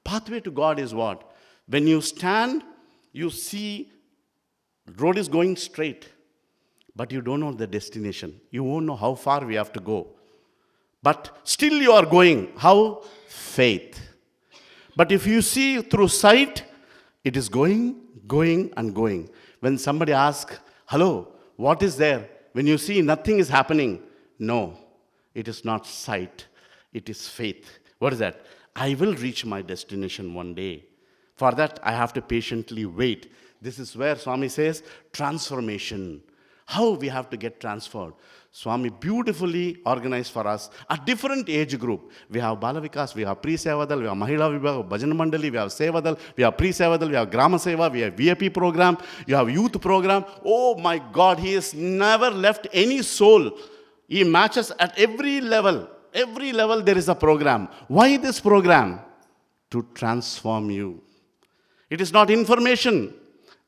Pathway to God is what? When you stand, you see road is going straight, but you don't know the destination. You won't know how far we have to go. But still you are going. How? Faith. But if you see through sight, it is going, going and going. When somebody asks, hello, what is there? When you see nothing is happening, no, it is not sight. It is faith. What is that? I will reach my destination one day. For that, I have to patiently wait. This is where Swami says, transformation. How we have to get transformed. Swami beautifully organized for us a different age group. We have Balavikas, we have Pre-Sevadal, we have Mahila Vibhaga, Bhajan Mandali, we have Sevadal, we have Pre-Sevadal, we have Grama Seva, we have VIP program, you have youth program. Oh my God, he has never left any soul. He matches at every level. Every level there is a program. Why this program? To transform you. It is not information,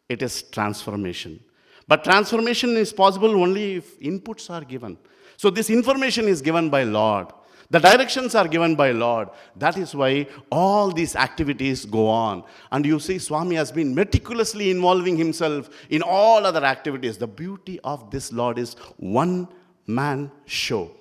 it is transformation. But transformation is possible only if inputs are given. So this information is given by Lord. The directions are given by Lord. That is why all these activities go on. And you see, Swami has been meticulously involving himself in all other activities. The beauty of this Lord is one-man show.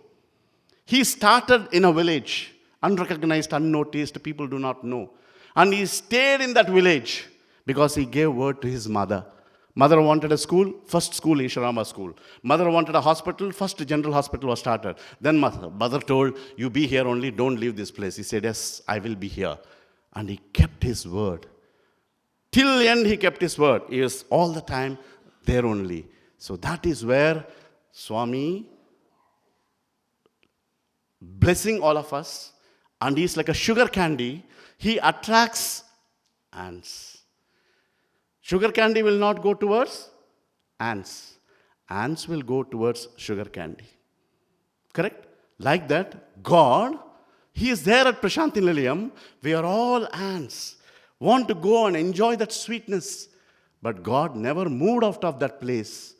He started in a village, unrecognized, unnoticed, people do not know. And he stayed in that village because he gave word to his mother. Mother wanted a school, first school, Isharama school. Mother wanted a hospital, first general hospital was started. Then mother told, you be here only, don't leave this place. He said, yes, I will be here. And he kept his word. Till the end, he kept his word. He was all the time there only. So that is where Swami blessing all of us. And he's like a sugar candy. He attracts ants. Sugar candy will not go towards ants. Ants will go towards sugar candy. Correct? Like that, God, He is there at Prashanthi Nilayam. We are all ants. Want to go and enjoy that sweetness. But God never moved out of that place.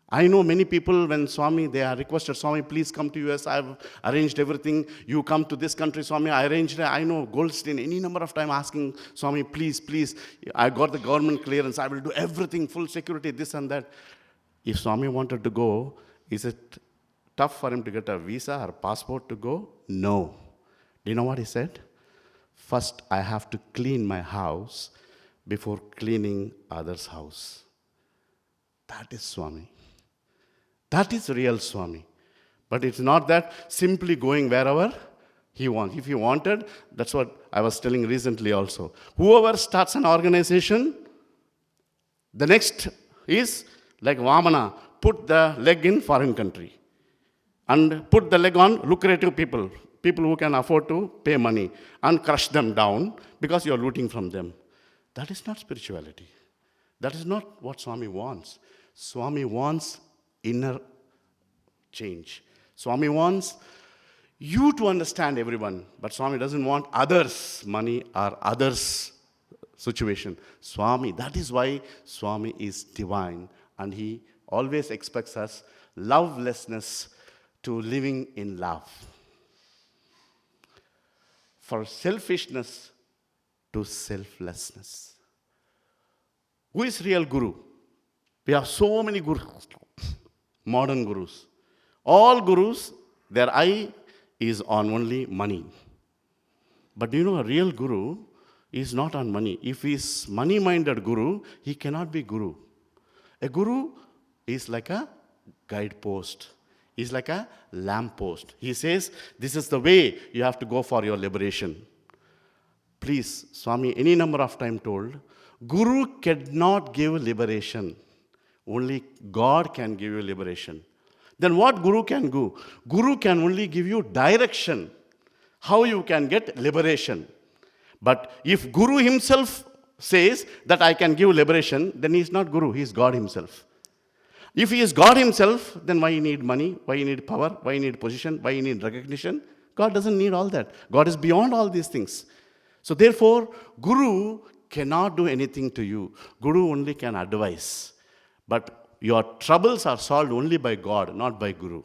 I know many people when Swami, they are requested, Swami, please come to US. I've arranged everything. You come to this country, Swami. I arranged it. I know Goldstein, any number of time asking, Swami, please, please. I got the government clearance. I will do everything, full security, this and that. If Swami wanted to go, is it tough for him to get a visa or passport to go? No. Do you know what he said? First, I have to clean my house before cleaning others' house. That is Swami. That is real Swami. But it's not that simply going wherever he wants. If he wanted, that's what I was telling recently also. Whoever starts an organization, the next is like Vamana, put the leg in foreign country. And put the leg on lucrative people, people who can afford to pay money, and crush them down because you're looting from them. That is not spirituality. That is not what Swami wants. Swami wants inner change. Swami wants you to understand everyone, but Swami doesn't want others' money or others' situation. Swami, that is why Swami is divine, and he always expects us lovelessness to living in love. For selfishness to selflessness. Who is real guru? We have so many gurus, modern gurus. All gurus, their eye is on only money. But do you know a real guru is not on money. If he is money-minded guru, he cannot be guru. A guru is like a guidepost. He's like a lamppost. He says, this is the way you have to go for your liberation. Please, Swami, any number of times told, Guru cannot give liberation. Only God can give you liberation. Then what Guru can do? Guru can only give you direction, how you can get liberation. But if Guru himself says that I can give liberation, then he is not Guru, he is God himself. If he is God himself, then why you need money, why you need power, why you need position, why you need recognition? God doesn't need all that. God is beyond all these things. So therefore, Guru cannot do anything to you. Guru only can advise. But your troubles are solved only by God, not by Guru.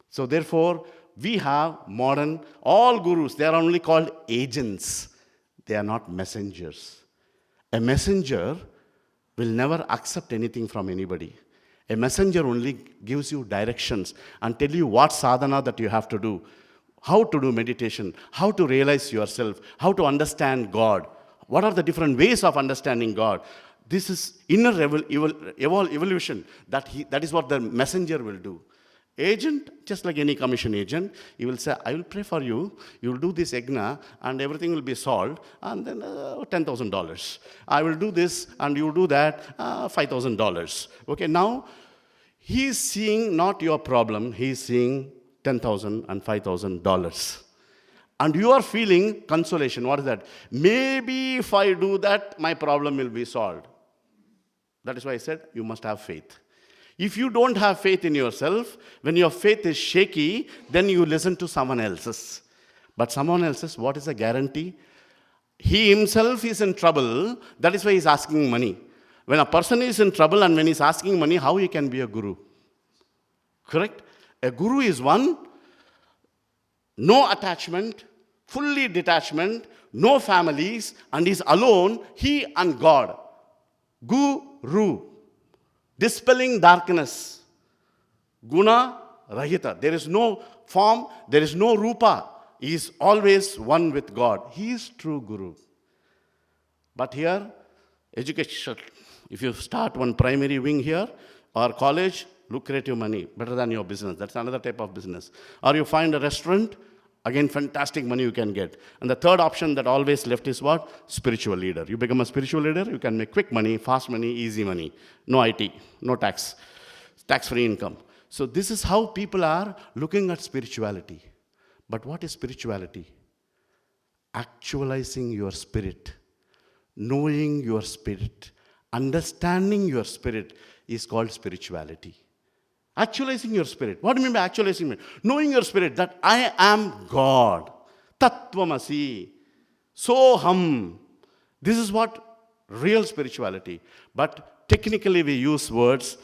So therefore, we have modern, all gurus, they are only called agents. They are not messengers. A messenger will never accept anything from anybody. A messenger only gives you directions and tell you what sadhana that you have to do, how to do meditation, how to realize yourself, how to understand God, what are the different ways of understanding God. This is inner evolution. That is what the messenger will do. Agent, just like any commission agent, he will say, I will pray for you, you will do this yajna, and everything will be solved, and then $10,000. I will do this, and you will do that, $5,000. Okay, now, he is seeing not your problem, he is seeing $10,000 and $5,000. And you are feeling consolation. What is that? Maybe if I do that, my problem will be solved. That is why I said, you must have faith. If you don't have faith in yourself, when your faith is shaky, then you listen to someone else's. But someone else's, what is the guarantee? He himself is in trouble, that is why he is asking money. When a person is in trouble and when he is asking money, how he can be a guru? Correct? A guru is one, no attachment, fully detachment, no families, and is alone, he and God. Guru. Dispelling darkness. Guna Rahita. There is no form, there is no rupa. He is always one with God. He is true Guru. But here, education. If you start one primary wing here, or college, lucrative money, better than your business. That's another type of business. Or you find a restaurant, again, fantastic money you can get. And the third option that always left is what? Spiritual leader. You become a spiritual leader, you can make quick money, fast money, easy money. No IT, no tax, tax-free income. So this is how people are looking at spirituality. But what is spirituality? Actualizing your spirit, knowing your spirit, understanding your spirit is called spirituality. Actualizing your spirit. What do you mean by actualizing it? Knowing your spirit, that I am God. Tattvamasi. Soham. This is what real spirituality. But technically we use words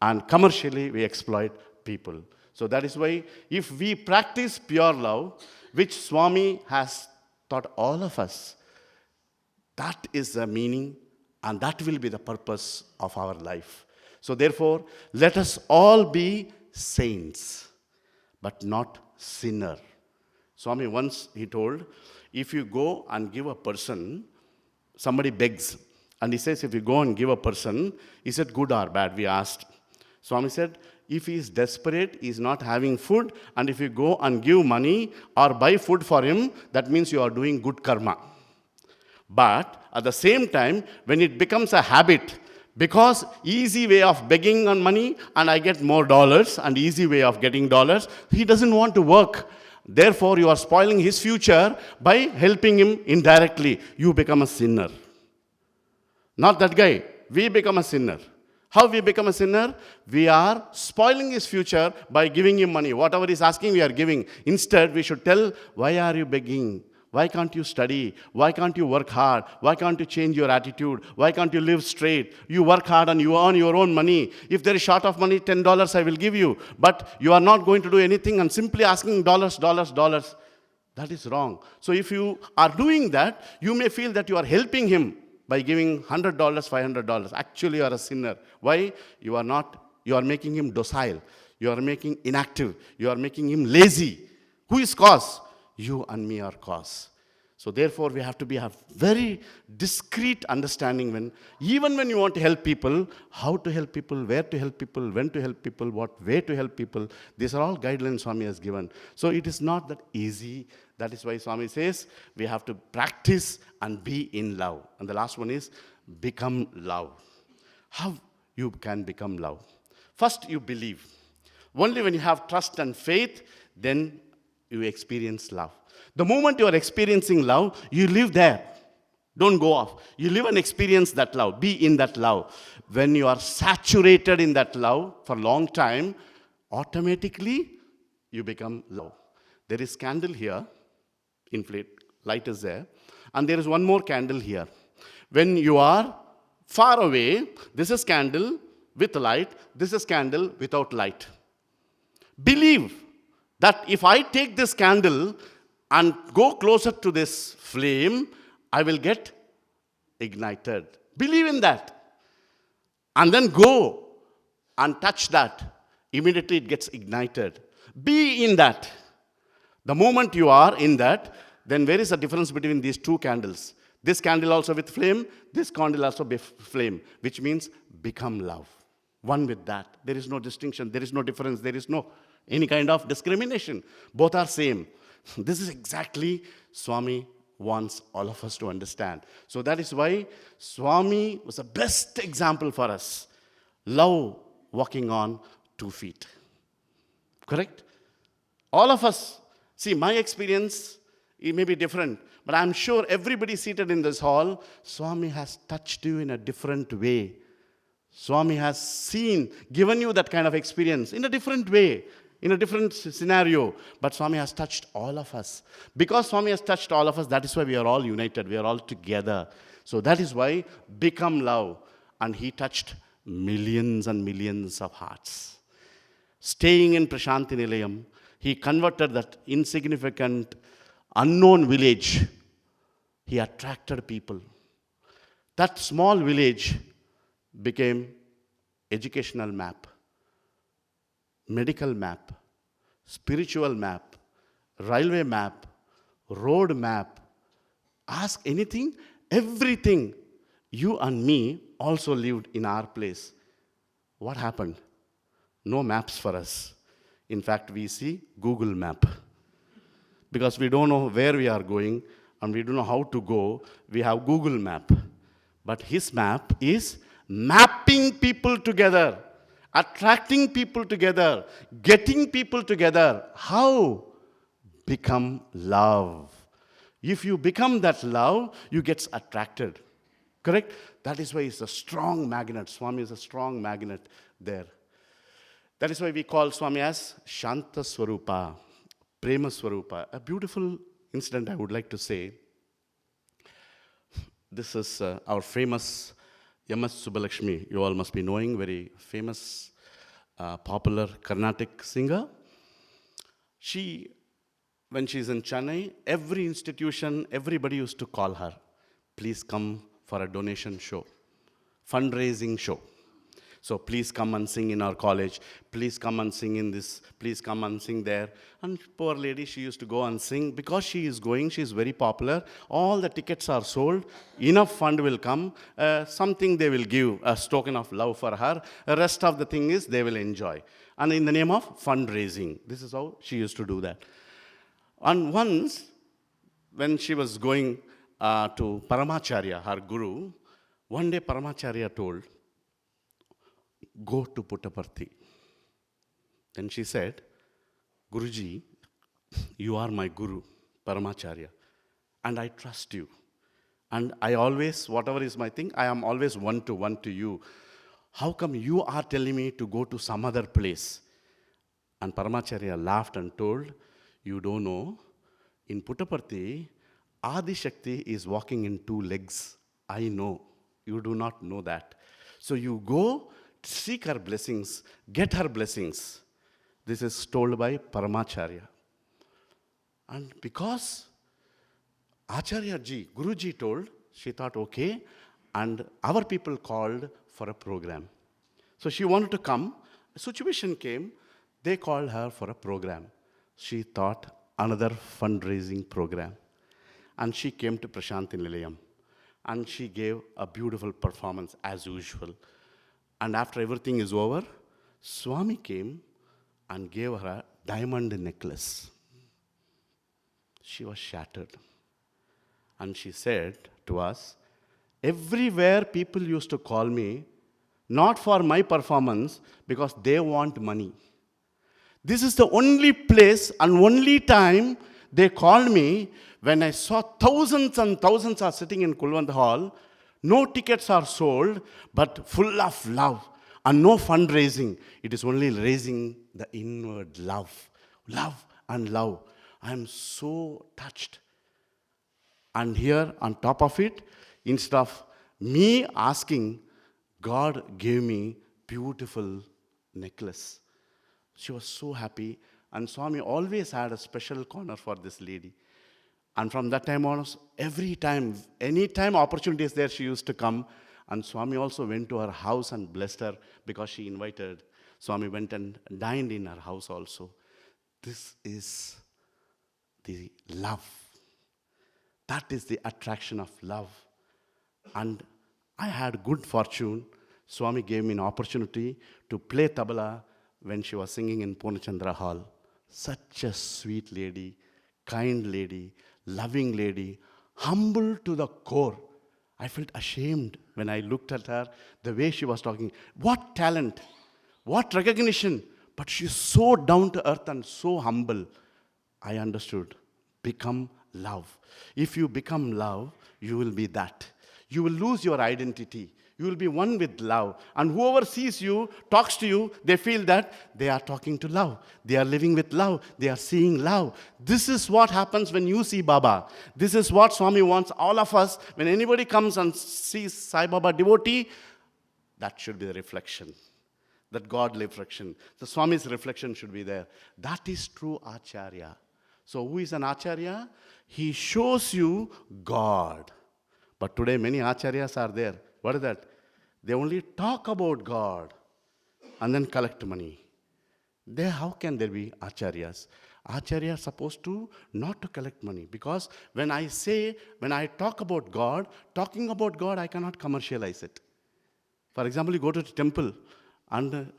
and commercially we exploit people. So that is why if we practice pure love, which Swami has taught all of us, that is the meaning and that will be the purpose of our life. So therefore, let us all be saints, but not sinner. Swami once, he told, if you go and give a person, somebody begs, and he says, if you go and give a person, is it good or bad? We asked. Swami said, if he is desperate, he is not having food, and if you go and give money or buy food for him, that means you are doing good karma. But at the same time, when it becomes a habit, because easy way of begging on money and I get more dollars and easy way of getting dollars, he doesn't want to work. Therefore, you are spoiling his future by helping him indirectly. You become a sinner. Not that guy. We become a sinner. How we become a sinner? We are spoiling his future by giving him money. Whatever he's asking, we are giving. Instead, we should tell, why are you begging? Why can't you study? Why can't you work hard? Why can't you change your attitude? Why can't you live straight? You work hard and you earn your own money. If there is short of money, $10 I will give you. But you are not going to do anything and simply asking dollars. That is wrong. So if you are doing that, you may feel that you are helping him by giving $100, $500. Actually, you are a sinner. Why? You are making him docile. You are making inactive. You are making him lazy. Who is cause? You and me are cause. So therefore, we have to have very discreet understanding even when you want to help people, how to help people, where to help people, when to help people, what way to help people. These are all guidelines Swami has given. So it is not that easy. That is why Swami says we have to practice and be in love. And the last one is become love. How you can become love? First, you believe. Only when you have trust and faith, then you experience love. The moment you are experiencing love, you live there. Don't go off. You live and experience that love. Be in that love. When you are saturated in that love for a long time, automatically you become love. There is candle here, inflate, light is there, and there is one more candle here. When you are far away, this is candle with light, this is candle without light. Believe that if I take this candle and go closer to this flame, I will get ignited. Believe in that. And then go and touch that. Immediately it gets ignited. Be in that. The moment you are in that, then where is the difference between these two candles? This candle also with flame, this candle also with flame, which means become love. One with that. There is no distinction, there is no difference, there is no any kind of discrimination. Both are same. This is exactly Swami wants all of us to understand. So that is why Swami was the best example for us. Love walking on 2 feet. Correct? All of us, see, my experience, it may be different, but I'm sure everybody seated in this hall, Swami has touched you in a different way. Swami has seen, given you that kind of experience in a different way, in a different scenario. But Swami has touched all of us. Because Swami has touched all of us, that is why we are all united, we are all together. So that is why become love. And he touched millions and millions of hearts. Staying in Prashanthi Nilayam, he converted that insignificant, unknown village. He attracted people. That small village became educational map, medical map, spiritual map, railway map, road map. Ask anything, everything. You and me also lived in our place. What happened? No maps for us. In fact, we see Google map. Because we don't know where we are going and we don't know how to go, we have Google map. But his map is mapping people together, attracting people together, getting people together. How? Become love. If you become that love, you get attracted. Correct? That is why it's a strong magnet. Swami is a strong magnet there. That is why we call Swami as Shanta Swarupa, Prema Swarupa. A beautiful incident I would like to say. This is our famous M.S. Subbulakshmi. You all must be knowing, very famous, popular Carnatic singer. When she's in Chennai, every institution, everybody used to call her. Please come for a donation show, fundraising show. So please come and sing in our college. Please come and sing in this. Please come and sing there. And poor lady, she used to go and sing. Because she is going, she is very popular. All the tickets are sold. Enough fund will come. Something they will give as token of love for her. The rest of the thing is they will enjoy. And in the name of fundraising. This is how she used to do that. And once, when she was going to Paramacharya, her guru, one day Paramacharya told, go to Puttaparthi. Then she said, Guruji, you are my guru, Paramacharya, and I trust you. And I always, whatever is my thing, I am always one to you. How come you are telling me to go to some other place? And Paramacharya laughed and told, you don't know, in Puttaparthi, Adi Shakti is walking in 2 legs. I know. You do not know that. So you go, seek her blessings, get her blessings. This is told by Paramacharya. And because Acharya ji, Guruji told, she thought, okay, and our people called for a program. So she wanted to come. A situation came, they called her for a program. She thought another fundraising program. And she came to Prashanthi Nilayam. And she gave a beautiful performance as usual. And after everything is over, Swami came and gave her a diamond necklace. She was shattered. And she said to us, everywhere people used to call me, not for my performance, because they want money. This is the only place and only time they called me when I saw thousands and thousands are sitting in Kulwant Hall. No tickets are sold, but full of love and no fundraising. It is only raising the inward love. Love and love. I am so touched. And here on top of it, instead of me asking, God gave me beautiful necklace. She was so happy. And Swami always had a special corner for this lady. And from that time on, every time, anytime opportunity is there, she used to come. And Swami also went to her house and blessed her because she invited. Swami went and dined in her house also. This is the love. That is the attraction of love. And I had good fortune. Swami gave me an opportunity to play tabla when she was singing in Purnachandra Hall. Such a sweet lady, kind lady, loving lady, humble to the core. I felt ashamed when I looked at her, the way she was talking. What talent, what recognition, but she's so down to earth and so humble. I understood. Become love. If you become love, you will be that. You will lose your identity. You will be one with love. And whoever sees you, talks to you, they feel that they are talking to love. They are living with love. They are seeing love. This is what happens when you see Baba. This is what Swami wants all of us. When anybody comes and sees Sai Baba devotee, that should be the reflection. That God reflection. The Swami's reflection should be there. That is true Acharya. So who is an Acharya? He shows you God. But today many Acharyas are there. What is that? They only talk about God and then collect money. How can there be Acharyas? Acharya is supposed to not to collect money. Because when I talk about God, talking about God, I cannot commercialize it. For example, you go to the temple and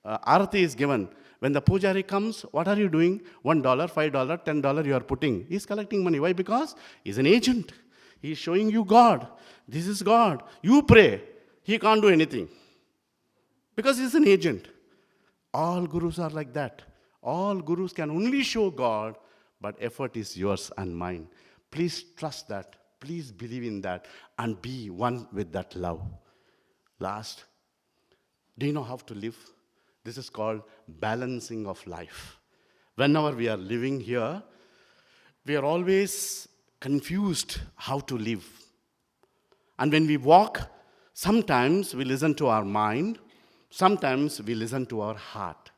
Arati is given. When the pujari comes, what are you doing? $1, $5, $10 you are putting. He is collecting money. Why? Because he is an agent. He is showing you God. This is God. You pray. He can't do anything. Because he is an agent. All gurus are like that. All gurus can only show God, but effort is yours and mine. Please trust that. Please believe in that. And be one with that love. Last, do you know how to live? This is called balancing of life. Whenever we are living here, we are always confused how to live. And when we walk, sometimes we listen to our mind, sometimes we listen to our heart.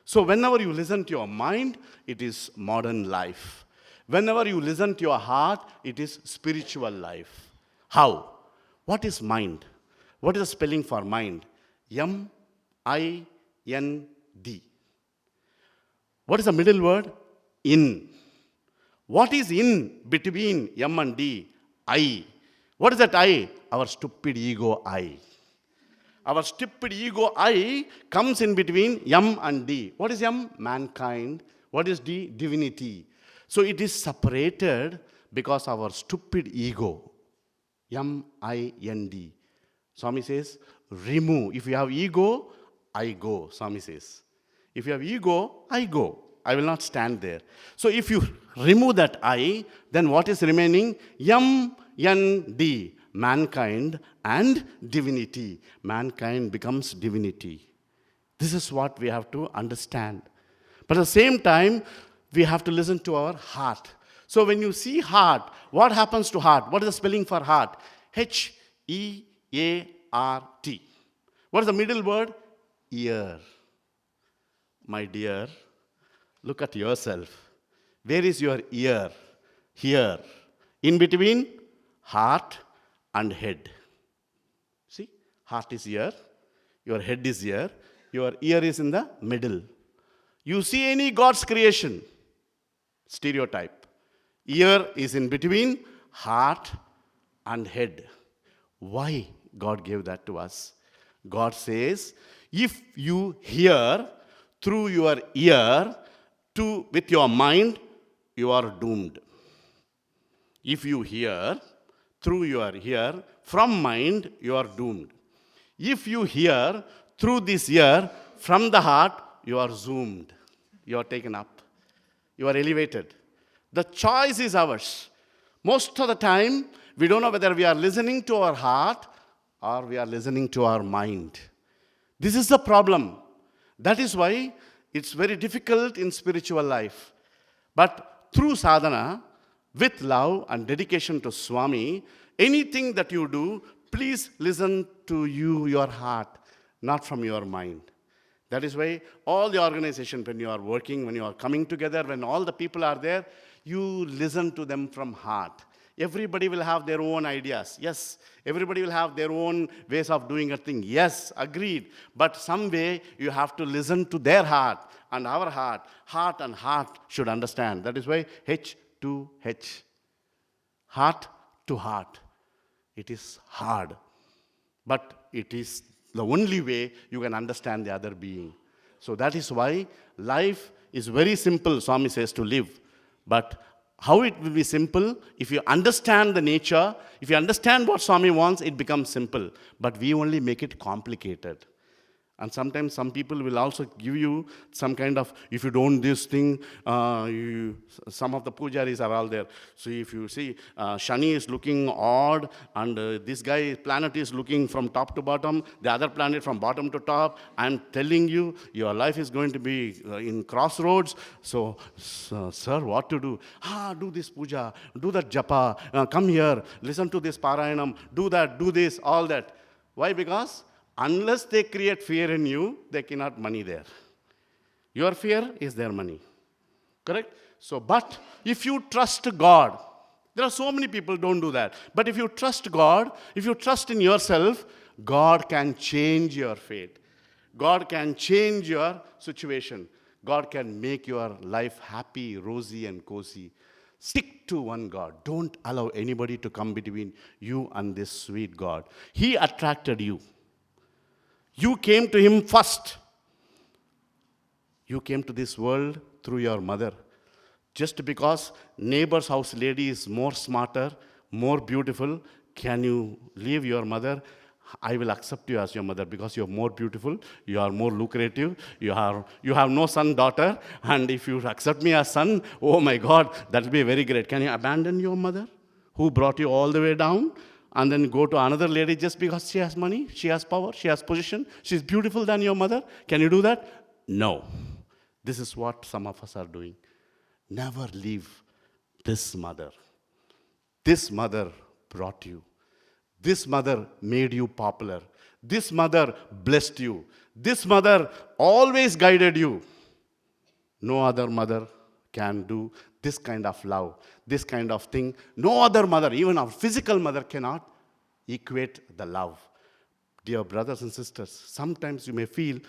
So whenever you listen to your mind, it is modern life. Whenever you listen to your heart, it is spiritual life. How? What is mind? What is the spelling for mind? M-I-N-D. What is the middle word? In. What is in between M and D? I. What is that I? Our stupid ego I. Our stupid ego I comes in between M and D. What is M? Mankind. What is D? Divinity. So it is separated because our stupid ego. M-I-N-D. Swami says, remove. If you have ego, I go, Swami says. If you have ego, I go. I will not stand there. So if you remove that I, then what is remaining? M-N-D. Mankind and divinity. Mankind becomes divinity. This is what we have to understand. But at the same time, we have to listen to our heart. So when you see heart, what happens to heart? What is the spelling for heart? H-E-A-R-T. What is the middle word? Ear. My dear, look at yourself. Where is your ear? Here. In between heart and head. See, heart is here, your head is here, your ear is in the middle. You see any God's creation, stereotype. Ear is in between heart and head. Why God gave that to us? God says, if you hear through your ear with your mind, you are doomed. If you hear through your ear from mind, you are doomed. If you hear through this ear from the heart, you are zoomed. You are taken up. You are elevated. The choice is ours. Most of the time, we don't know whether we are listening to our heart or we are listening to our mind. This is the problem. That is why it's very difficult in spiritual life. But through sadhana, with love and dedication to Swami, anything that you do, please listen to your heart, not from your mind. That is why all the organization, when you are working, when you are coming together, when all the people are there, you listen to them from heart. Everybody will have their own ideas. Yes, everybody will have their own ways of doing a thing. Yes, agreed. But some way you have to listen to their heart and our heart. Heart and heart should understand. That is why H to H. Heart to heart. It is hard. But it is the only way you can understand the other being. So that is why life is very simple, Swami says, to live. But how it will be simple? If you understand the nature, if you understand what Swami wants, it becomes simple. But we only make it complicated. And sometimes some people will also give you some kind of, if you don't this thing, some of the pujaris are all there. So if you see, Shani is looking odd, and this planet is looking from top to bottom, the other planet from bottom to top. I'm telling you, your life is going to be in crossroads. So, sir, what to do? Do this puja, do that japa, come here, listen to this parayanam, do that, do this, all that. Why? Because unless they create fear in you, they cannot money there. Your fear is their money. Correct? So, but if you trust God, there are so many people don't do that. But if you trust God, if you trust in yourself, God can change your fate. God can change your situation. God can make your life happy, rosy, and cozy. Stick to one God. Don't allow anybody to come between you and this sweet God. He attracted you. You came to Him first. You came to this world through your mother. Just because neighbor's house lady is more smarter, more beautiful, can you leave your mother? I will accept you as your mother because you're more beautiful, you are more lucrative, you have no son, daughter, and if you accept me as son, oh my God, that will be very great. Can you abandon your mother who brought you all the way down? And then go to another lady just because she has money, she has power, she has position, she's beautiful than your mother. Can you do that? No. This is what some of us are doing. Never leave this mother. This mother brought you. This mother made you popular. This mother blessed you. This mother always guided you. No other mother can do this kind of love, this kind of thing. No other mother, even our physical mother, cannot equate the love. Dear brothers and sisters, sometimes you may feel,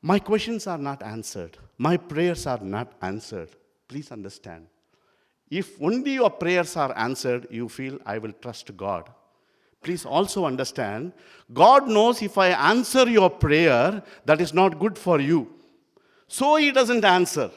my questions are not answered. My prayers are not answered. Please understand. If only your prayers are answered, you feel, I will trust God. Please also understand, God knows if I answer your prayer, that is not good for you. So He doesn't answer.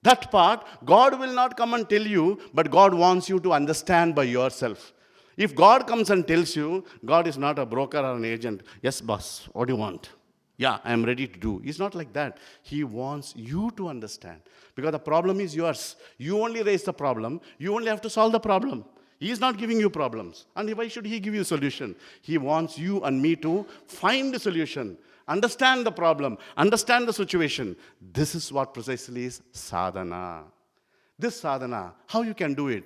That part, God will not come and tell you, but God wants you to understand by yourself. If God comes and tells you, God is not a broker or an agent. Yes, boss, what do you want? Yeah, I am ready to do. It's not like that. He wants you to understand. Because the problem is yours. You only raise the problem. You only have to solve the problem. He is not giving you problems. And why should He give you a solution? He wants you and me to find the solution. Understand the problem. Understand the situation. This is what precisely is sadhana. This sadhana, how you can do it?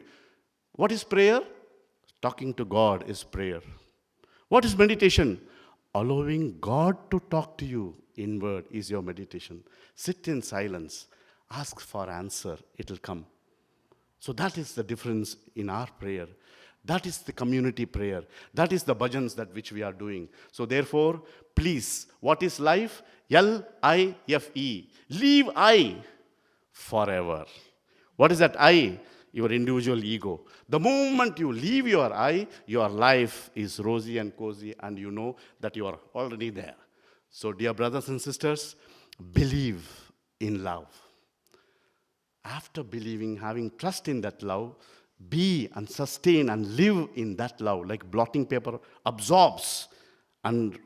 What is prayer? Talking to God is prayer. What is meditation? Allowing God to talk to you inward is your meditation. Sit in silence. Ask for answer. It will come. So that is the difference in our prayer. That is the community prayer. That is the bhajans that which we are doing. So therefore, please, what is life? L-I-F-E. Leave I forever. What is that I? Your individual ego. The moment you leave your I, your life is rosy and cozy, and you know that you are already there. So dear brothers and sisters, believe in love. After believing, having trust in that love, be and sustain and live in that love, like blotting paper absorbs and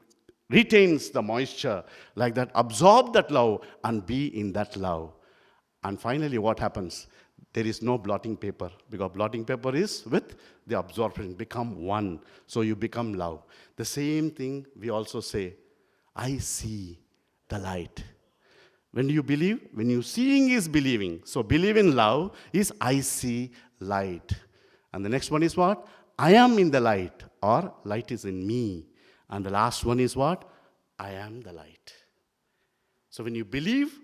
retains the moisture, like that, absorb that love and be in that love. And finally, what happens? There is no blotting paper, because blotting paper is with the absorption, become one. So you become love. The same thing we also say, I see the light. When you believe, when you seeing is believing. So believe in love is I see light. And the next one is what? I am in the light, or light is in me. And the last one is what? I am the light. So when you believe,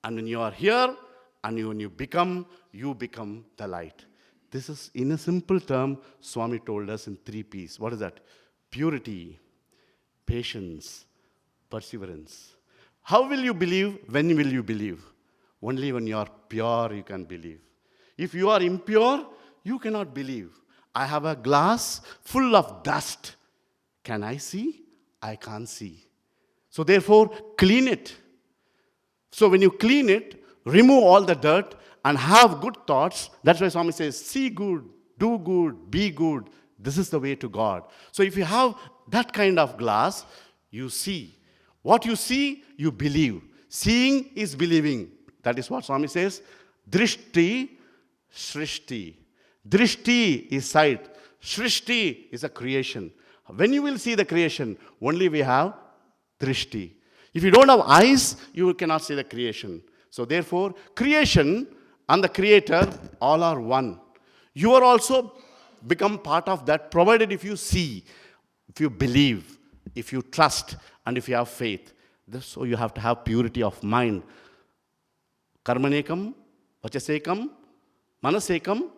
and when you are here, and when you become the light. This is, in a simple term, Swami told us in 3 P's. What is that? Purity, patience, perseverance. How will you believe? When will you believe? Only when you are pure, you can believe. If you are impure, you cannot believe. I have a glass full of dust. Can I see? I can't see. So therefore, clean it. So when you clean it, remove all the dirt and have good thoughts. That's why Swami says, see good, do good, be good. This is the way to God. So if you have that kind of glass, you see. What you see, you believe. Seeing is believing. That is what Swami says. Drishti, Shrishti. Drishti is sight. Shrishti is a creation. When you will see the creation, only we have Drishti. If you don't have eyes, you cannot see the creation. So therefore, creation and the creator, all are one. You are also become part of that, provided if you see, if you believe, if you trust, and if you have faith. So you have to have purity of mind. Karmanekam, vachasekam, manasekam,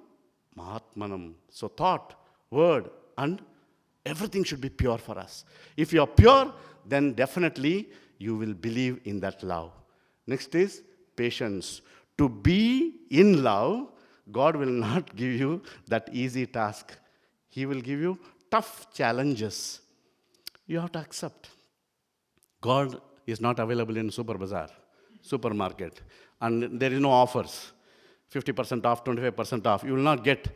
mahatmanam. So thought, word, and everything should be pure for us. If you are pure, then definitely you will believe in that love. Next is patience. To be in love, God will not give you that easy task. He will give you tough challenges. You have to accept. God is not available in supermarket, and there is no offers. 50% off, 25% off. You will not get.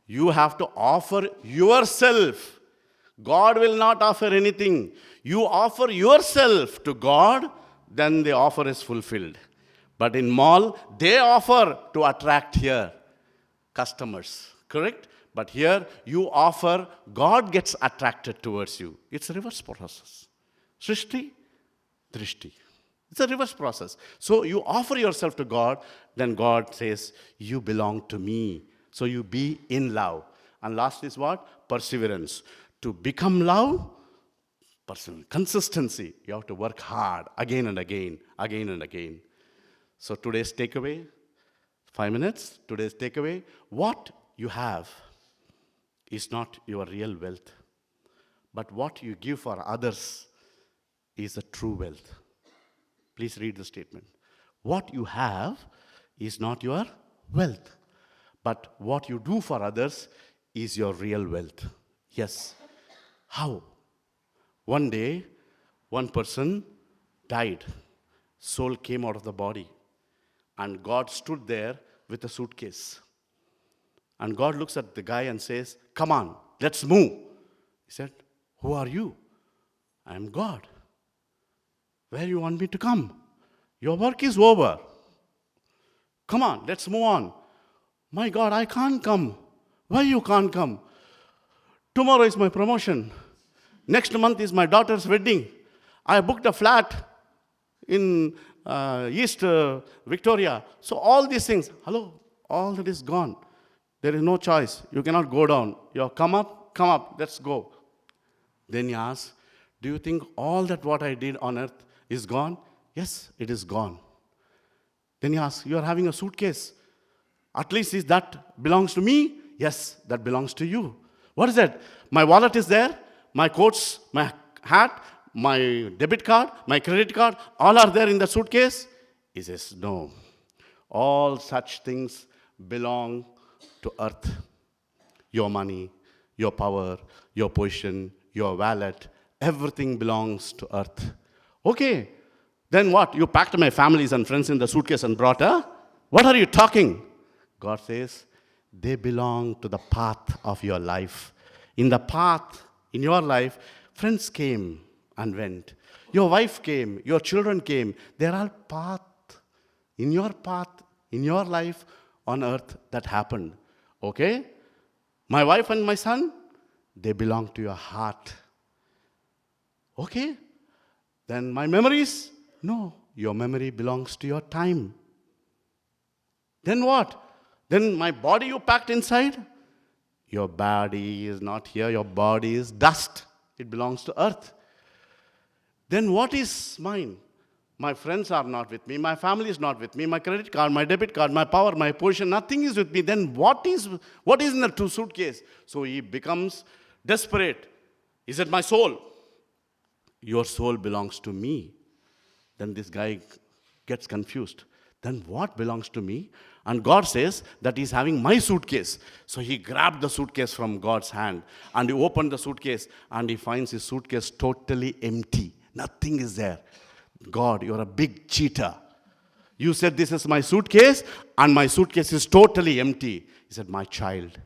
You have to offer yourself. God will not offer anything. You offer yourself to God, then the offer is fulfilled. But in mall, they offer to attract here customers, correct? But here, you offer, God gets attracted towards you. It's a reverse process. Srishti, Drishti. It's a reverse process. So you offer yourself to God, then God says, you belong to me. So you be in love. And last is what? Perseverance. To become love, consistency. You have to work hard again and again, again and again. So today's takeaway, 5 minutes, today's takeaway, what you have is not your real wealth, but what you give for others is a true wealth. Please read the statement. What you have is not your wealth, but what you do for others is your real wealth. Yes. How? One day, one person died. Soul came out of the body. And God stood there with a suitcase. And God looks at the guy and says, come on, let's move. He said, who are you? I am God. Where you want me to come? Your work is over. Come on, let's move on. My God, I can't come. Why you can't come? Tomorrow is my promotion. Next month is my daughter's wedding. I booked a flat in East Victoria. So all these things, hello, All that is gone. There is no choice. You cannot go down. You come up, let's go. Then he asks, do you think all that what I did on earth is gone? Yes, it is gone. Then he asks, you are having a suitcase. At least is that belongs to me? Yes, that belongs to you. What is that? My wallet is there, my coats, my hat, my debit card, my credit card, all are there in the suitcase? He says, no. All such things belong to earth. Your money, your power, your position, your wallet, everything belongs to earth. Okay, then what? You packed my families and friends in the suitcase and brought her? What are you talking? God says, they belong to the path of your life. In the path, in your life, friends came and went. Your wife came, your children came. They're all path, in your life on earth that happened. Okay? My wife and my son, they belong to your heart. Okay? Then my memories? No, your memory belongs to your time. Then what? Then my body you packed inside? Your body is not here, your body is dust. It belongs to earth. Then what is mine? My friends are not with me, my family is not with me, my credit card, my debit card, my power, my position, nothing is with me. Then what is in the suitcase? So he becomes desperate. He said, my soul. Your soul belongs to me. Then this guy gets confused. Then what belongs to me? And God says that he's having my suitcase. So he grabbed the suitcase from God's hand and he opened the suitcase and he finds his suitcase totally empty. Nothing is there. God, you're a big cheater. You said this is my suitcase and my suitcase is totally empty. He said, my child,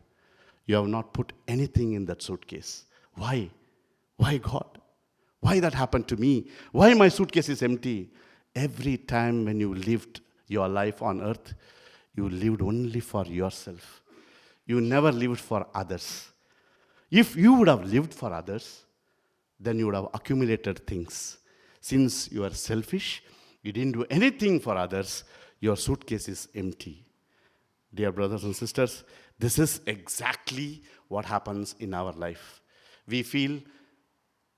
you have not put anything in that suitcase. Why? Why, God? Why that happened to me? Why my suitcase is empty? Every time when you lived your life on earth, you lived only for yourself. You never lived for others. If you would have lived for others, then you would have accumulated things. Since you are selfish, you didn't do anything for others, your suitcase is empty. Dear brothers and sisters, this is exactly what happens in our life. We feel,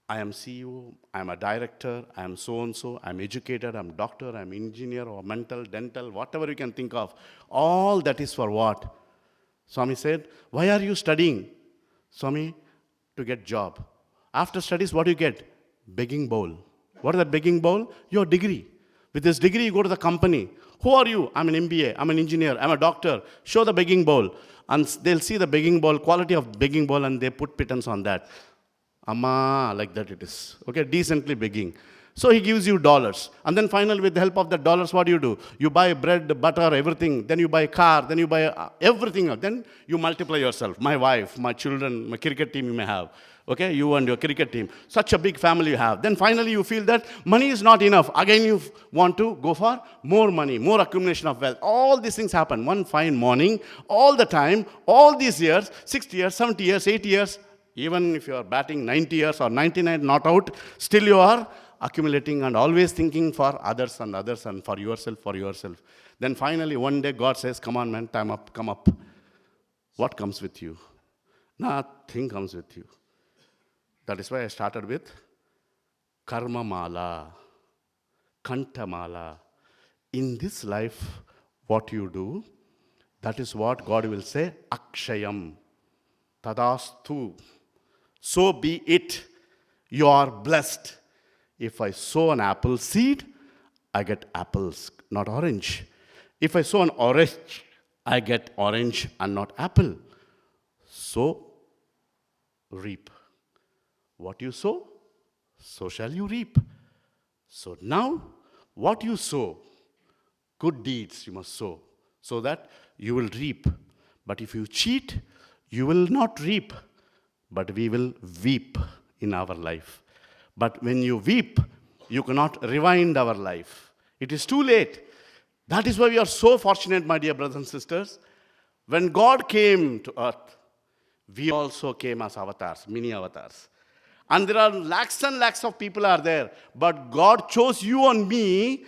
I am CEO, I am a director, I am so-and-so, I am educated, I am doctor, I am engineer, or mental, dental, whatever you can think of. All that is for what? Swami said, why are you studying? Swami, to get job. After studies, what do you get? Begging bowl. What is that begging bowl? Your degree. With this degree, you go to the company. Who are you? I'm an MBA, I'm an engineer, I'm a doctor. Show the begging bowl. And they'll see the begging bowl, quality of begging bowl, and they put pittance on that. Amma, like that it is. Okay, decently begging. So he gives you dollars. And then finally, with the help of the dollars, what do? You buy bread, butter, everything. Then you buy a car. Then you buy everything. Then you multiply yourself. My wife, my children, my cricket team you may have. Okay, you and your cricket team. Such a big family you have. Then finally you feel that money is not enough. Again you want to go for more money, more accumulation of wealth. All these things happen. One fine morning, all the time, all these years, 60 years, 70 years, 80 years, even if you are batting 90 years or 99 not out, still you are accumulating and always thinking for others and for yourself. Then finally one day God says, come on man, time up, come up. What comes with you? Nothing comes with you. That is why I started with Karma Mala, Kanta Mala. In this life, what you do, that is what God will say, Akshayam, Tadastu. So be it. You are blessed. If I sow an apple seed, I get apples, not orange. If I sow an orange, I get orange and not apple. So reap. What you sow, so shall you reap. So now, what you sow, good deeds you must sow, so that you will reap. But if you cheat, you will not reap, but we will weep in our life. But when you weep, you cannot rewind our life. It is too late. That is why we are so fortunate, my dear brothers and sisters. When God came to earth, we also came as avatars, mini avatars. And there are lakhs and lakhs of people are there. But God chose you and me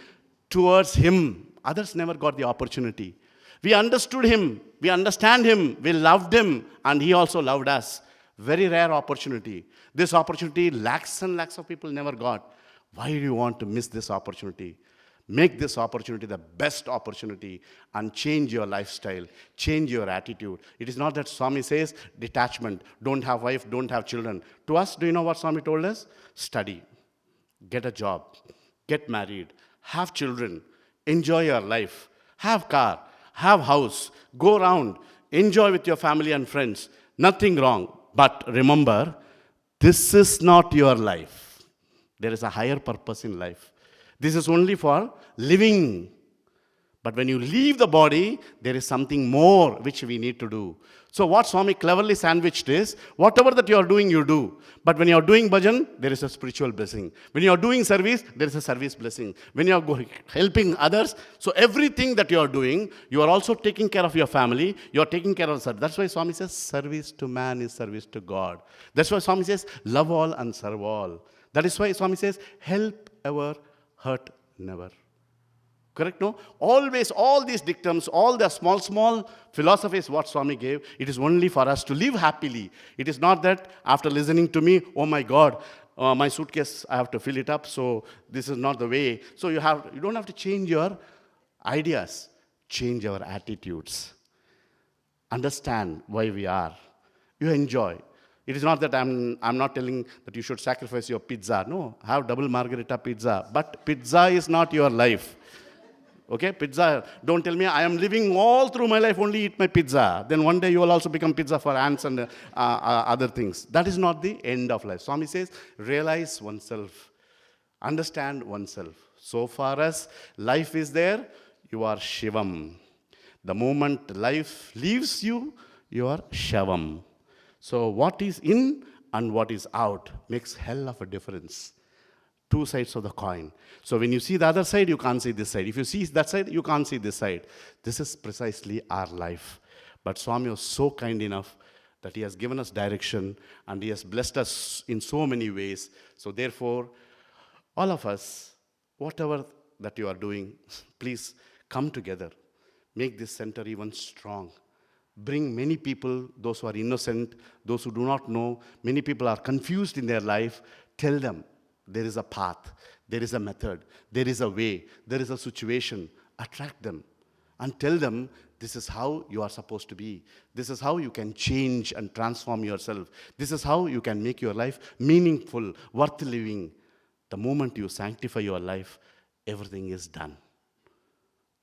towards Him. Others never got the opportunity. We understood him, we understand him, we loved him, and he also loved us. Very rare opportunity. This opportunity, lakhs and lakhs of people never got. Why do you want to miss this opportunity? Make this opportunity the best opportunity and change your lifestyle, change your attitude. It is not that Swami says detachment, don't have wife, don't have children. To us, do you know what Swami told us? Study, get a job, get married, have children, enjoy your life, have car, have house, go around, enjoy with your family and friends. Nothing wrong. But remember, this is not your life. There is a higher purpose in life. This is only for living. But when you leave the body, there is something more which we need to do. So what Swami cleverly sandwiched is, whatever that you are doing, you do. But when you are doing bhajan, there is a spiritual blessing. When you are doing service, there is a service blessing. When you are helping others, so everything that you are doing, you are also taking care of your family, you are taking care of service. That's why Swami says, service to man is service to God. That's why Swami says, love all and serve all. That is why Swami says, help ever, hurt never. Correct, no? Always, all these dictums, all the small philosophies what Swami gave, it is only for us to live happily. It is not that after listening to me, oh my God, my suitcase, I have to fill it up, so this is not the way. So you don't have to change your ideas, change our attitudes. Understand why we are. You enjoy. It is not that I'm not telling that you should sacrifice your pizza. No, have double margherita pizza. But pizza is not your life. Okay, pizza, don't tell me I am living all through my life only eat my pizza. Then one day you will also become pizza for ants and other things. That is not the end of life. Swami says, realize oneself, understand oneself. So far as life is there, you are Shivam. The moment life leaves you, you are Shavam. So what is in and what is out makes hell of a difference. Two sides of the coin. So when you see the other side, you can't see this side. If you see that side, you can't see this side. This is precisely our life. But Swami was so kind enough that he has given us direction and he has blessed us in so many ways. So therefore, all of us, whatever that you are doing, please come together. Make this center even strong. Bring many people, those who are innocent, those who do not know. Many people are confused in their life. Tell them. There is a path, there is a method, there is a way, there is a situation. Attract them and tell them this is how you are supposed to be. This is how you can change and transform yourself. This is how you can make your life meaningful, worth living. The moment you sanctify your life, everything is done.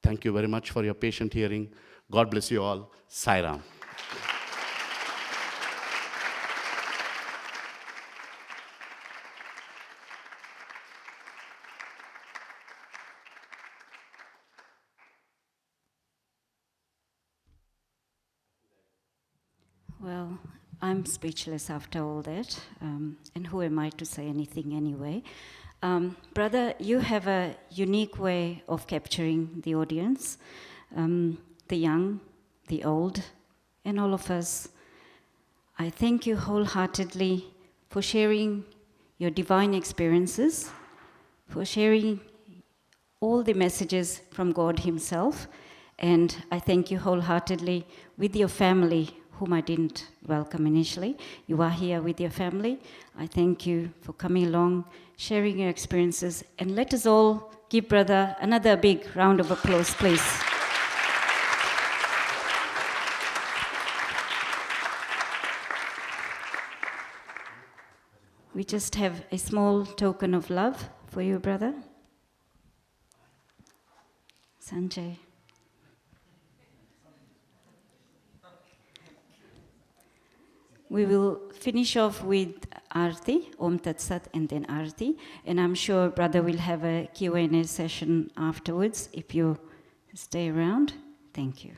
Thank you very much for your patient hearing. God bless you all. Sai Ram. Well, I'm speechless after all that, and who am I to say anything anyway? Brother, you have a unique way of capturing the audience, the young, the old, and all of us. I thank you wholeheartedly for sharing your divine experiences, for sharing all the messages from God Himself, and I thank you wholeheartedly with your family, whom I didn't welcome initially. You are here with your family. I thank you for coming along, sharing your experiences, and let us all give Brother another big round of applause, please. We just have a small token of love for you, Brother. Sanjay. We will finish off with Aarti, Om Tat Sat, and then Aarti. And I'm sure Brother will have a Q&A session afterwards if you stay around. Thank you.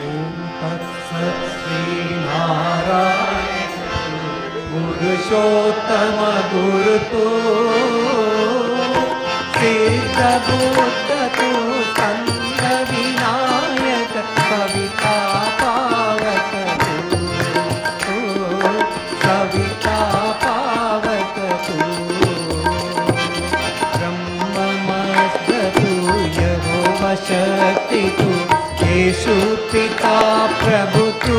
Om Tat Sat Shri Narayana Purushottama Guru Siddha Buddha Sangha Vinayaka Kavita Pavaka Kavita Pavaka पति तू, येषु पिता प्रभु तू,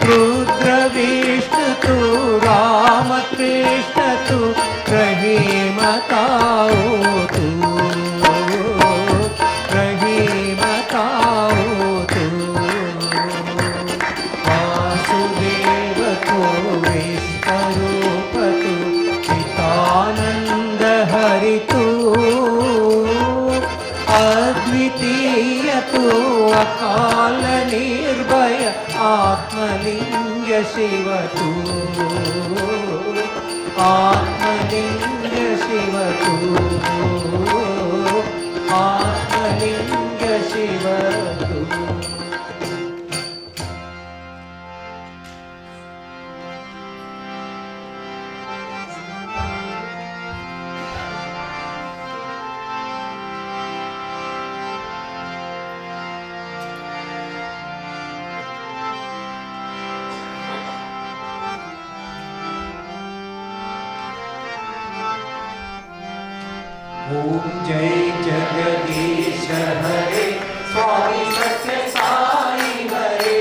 रुद्र विष्णु तू, राम कृष्ण तू, रहीम ताऊ तू, रहीम ताऊ तू, वासुदेव को विश्वरूप तू, चिदानंद हरि तू, अद्वितीय तू, अकाल निर्भय आत्मलिंग शिव तू, आत्मलिंग शिव तू, आत्मलिंग शिव तू। ओम जय जगदीश हरे, स्वामी सत्य साई हरे।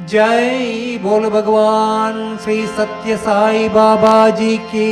जय बोल भगवान श्री सत्य साई बाबा जी की।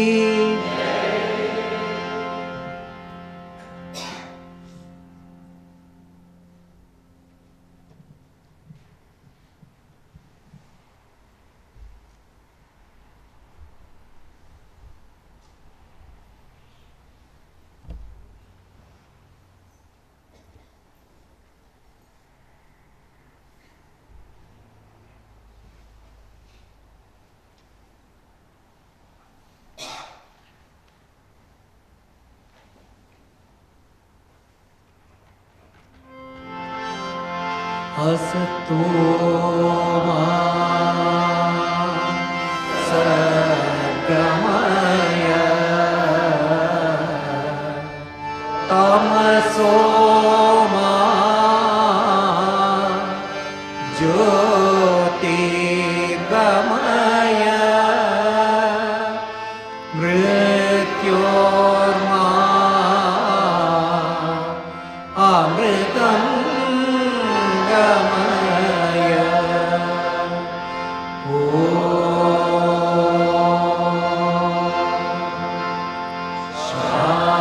असतो मा सद्गमय तमसो मा ज्योतिर्गमय मृत्योर्मा अमृतं गमय ॐ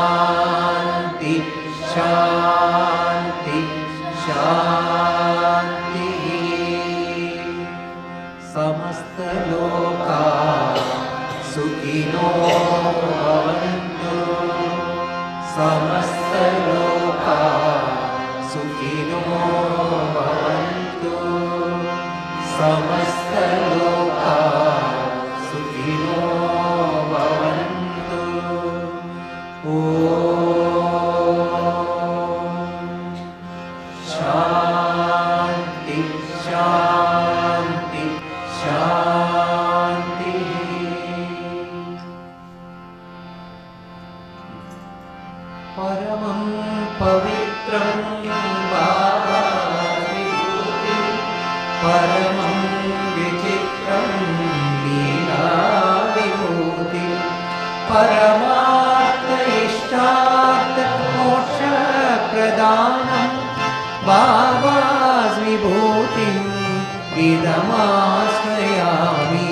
शान्ति शान्ति शान्तिः समस्तलोका सुखिनो भवन्तु समस्तलोका सुखिनो भवन्तु समस्तलोका सुखिनो भवन्तु ॐ शान्ति शान्ति शान्तिः परमं पवित्रं बाबाविभूतिं परमं विचित्रं लीलाविभूतिं परमार्थ इष्टार्थ मोक्षप्रदानं बाबास् विभूतिम् idamastrayami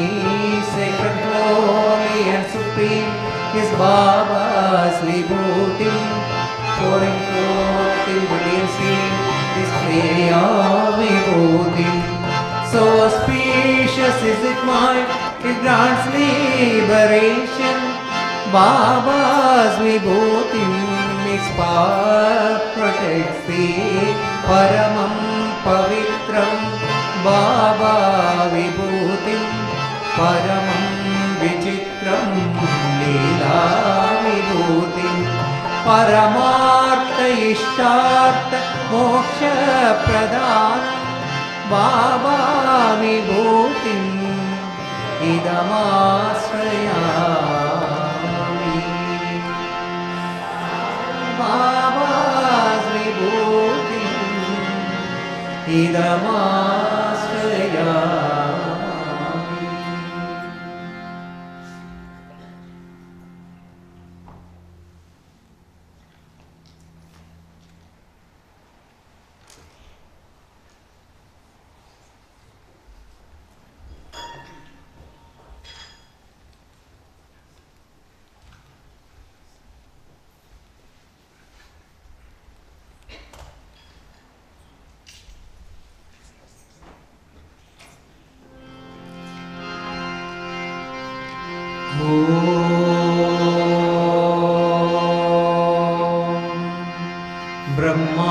sacred holy and supreme is Baba's vibhuti pouring forth in brilliant stream display of vibhuti so auspicious is it mine it grants liberation Baba's vibhuti its power protects thee paramam pavitram Baba vibhutim paramam vichitram leela vibhutim paramartha ishtartha moksha pradhanam Baba vibhutim idamasrayami Baba's vibhutim idamasrayami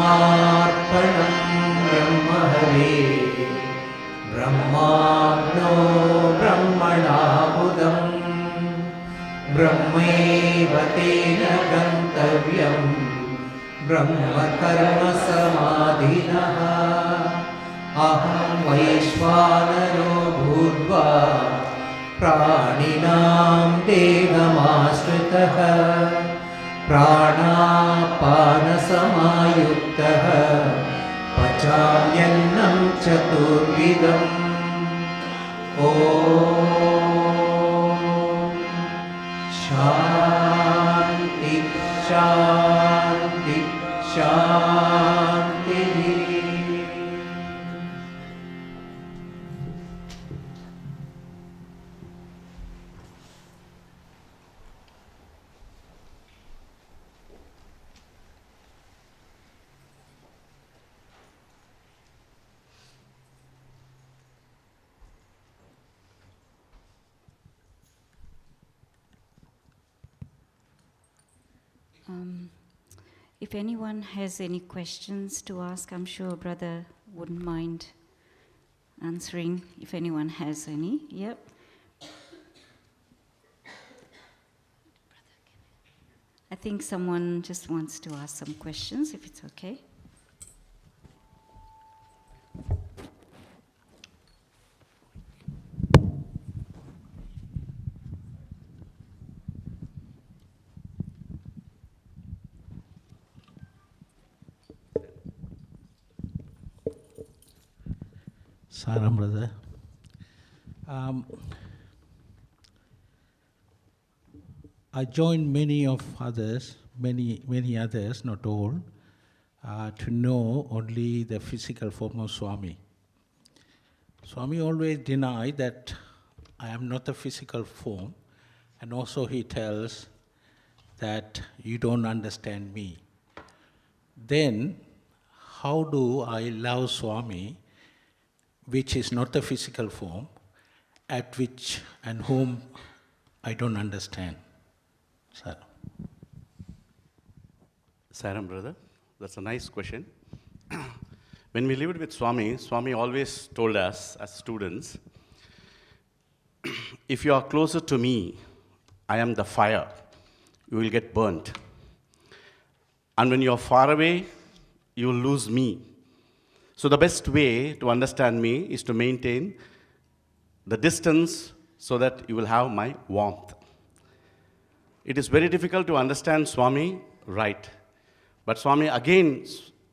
ब्रह्मार्पणं ब्रह्महवे ब्रह्माग्नो ब्रह्मणाहुतं ब्रह्मैव तेन गन्तव्यं ब्रह्मकर्मसमाधिनः अहं वैश्वानरो भूत्वा प्राणिनां देहमाश्रितः प्राणापानसमायुक्तः पचाम्यन्नं चतुर्विधम् ॐ शान्ति शान्ति शान्तिः If anyone has any questions to ask, I'm sure Brother wouldn't mind answering if anyone has any. Yep. I think someone just wants to ask some questions, if it's okay. Saram, brother. I joined many others, not all, to know only the physical form of Swami. Swami always denied that I am not the physical form, and also he tells that you don't understand me. Then, how do I love Swami, which is not the physical form, at which and whom I don't understand? Sir. Saram, brother, that's a nice question. When we lived with Swami, Swami always told us as students, if you are closer to me, I am the fire, you will get burnt. And when you are far away, you will lose me. So the best way to understand me is to maintain the distance so that you will have my warmth. It is very difficult to understand Swami, right? But Swami again,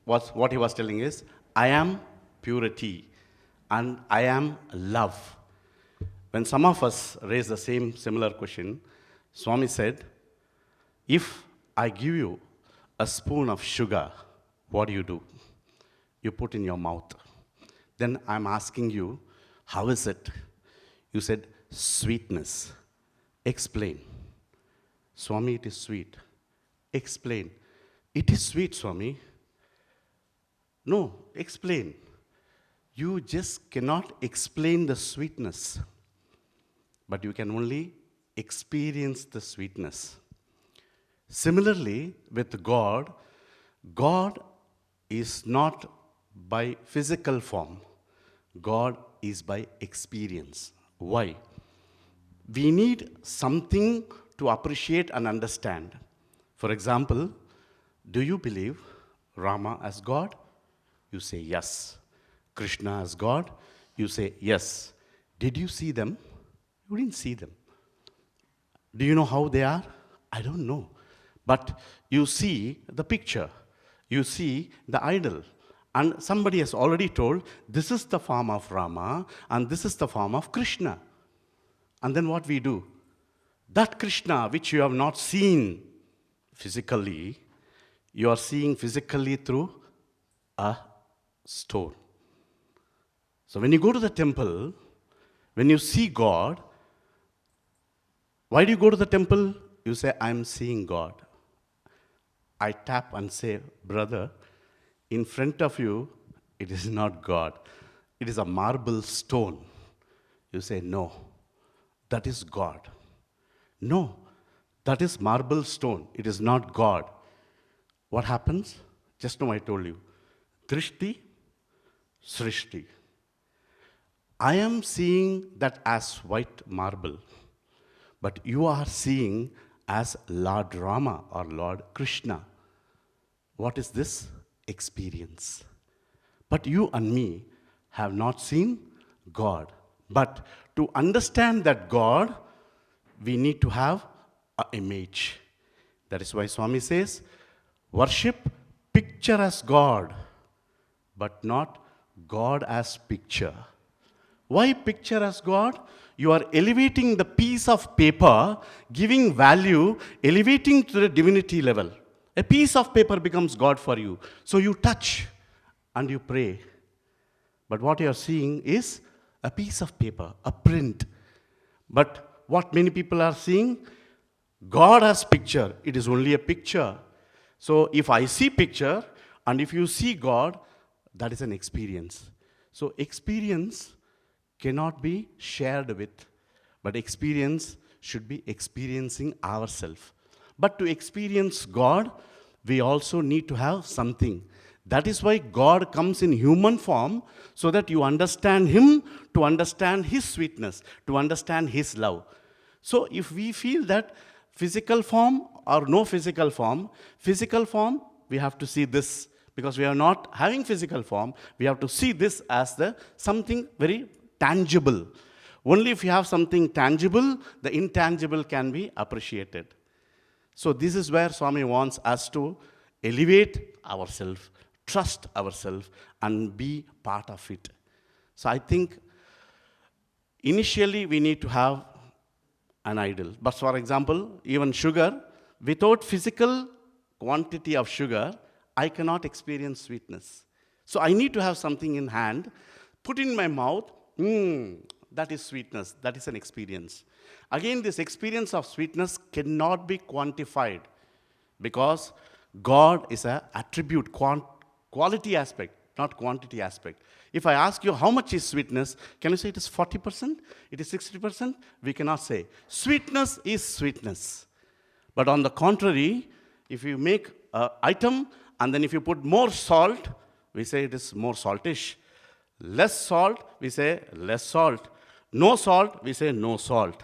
what he was telling is, I am purity and I am love. When some of us raise the similar question, Swami said, if I give you a spoon of sugar, what do? You put in your mouth. Then I'm asking you, how is it? You said, sweetness. Explain. Swami, it is sweet. Explain. It is sweet, Swami. No, explain. You just cannot explain the sweetness, but you can only experience the sweetness. Similarly, with God, God is not by physical form. God is by experience. Why? We need something to appreciate and understand. For example, do you believe Rama as God? You say yes. Krishna as God? You say yes. Did you see them? You didn't see them. Do you know how they are? I don't know. But you see the picture. You see the idol. And somebody has already told, this is the form of Rama and this is the form of Krishna. And then what we do? That Krishna, which you have not seen physically, you are seeing physically through a stone. So when you go to the temple, when you see God, why do you go to the temple? You say, I'm seeing God. I tap and say, brother, in front of you, it is not God. It is a marble stone. You say, no, that is God. No, that is marble stone. It is not God. What happens? Just now I told you. Drishti, Srishti. I am seeing that as white marble, but you are seeing as Lord Rama or Lord Krishna. What is this? Experience. But you and me have not seen God. But to understand that God, we need to have an image. That is why Swami says, worship picture as God, but not God as picture. Why picture as God? You are elevating the piece of paper, giving value, elevating to the divinity level. A piece of paper becomes God for you. So you touch and you pray. But what you are seeing is a piece of paper, a print. But what many people are seeing, God has picture. It is only a picture. So if I see picture and if you see God, that is an experience. So experience cannot be shared with, but experience should be experiencing ourselves. But to experience God, we also need to have something. That is why God comes in human form, so that you understand Him, to understand His sweetness, to understand His love. So if we feel that physical form or no physical form, we have to see this. Because we are not having physical form, we have to see this as something very tangible. Only if you have something tangible, the intangible can be appreciated. So this is where Swami wants us to elevate ourselves, trust ourselves, and be part of it. So I think initially we need to have an idol. But for example, even sugar, without physical quantity of sugar, I cannot experience sweetness. So I need to have something in hand, put in my mouth, that is sweetness, that is an experience. Again, this experience of sweetness cannot be quantified because God is an attribute, quality aspect, not quantity aspect. If I ask you how much is sweetness, can you say it is 40%? It is 60%? We cannot say. Sweetness is sweetness. But on the contrary, if you make an item and then if you put more salt, we say it is more saltish. Less salt, we say less salt. No salt, we say no salt.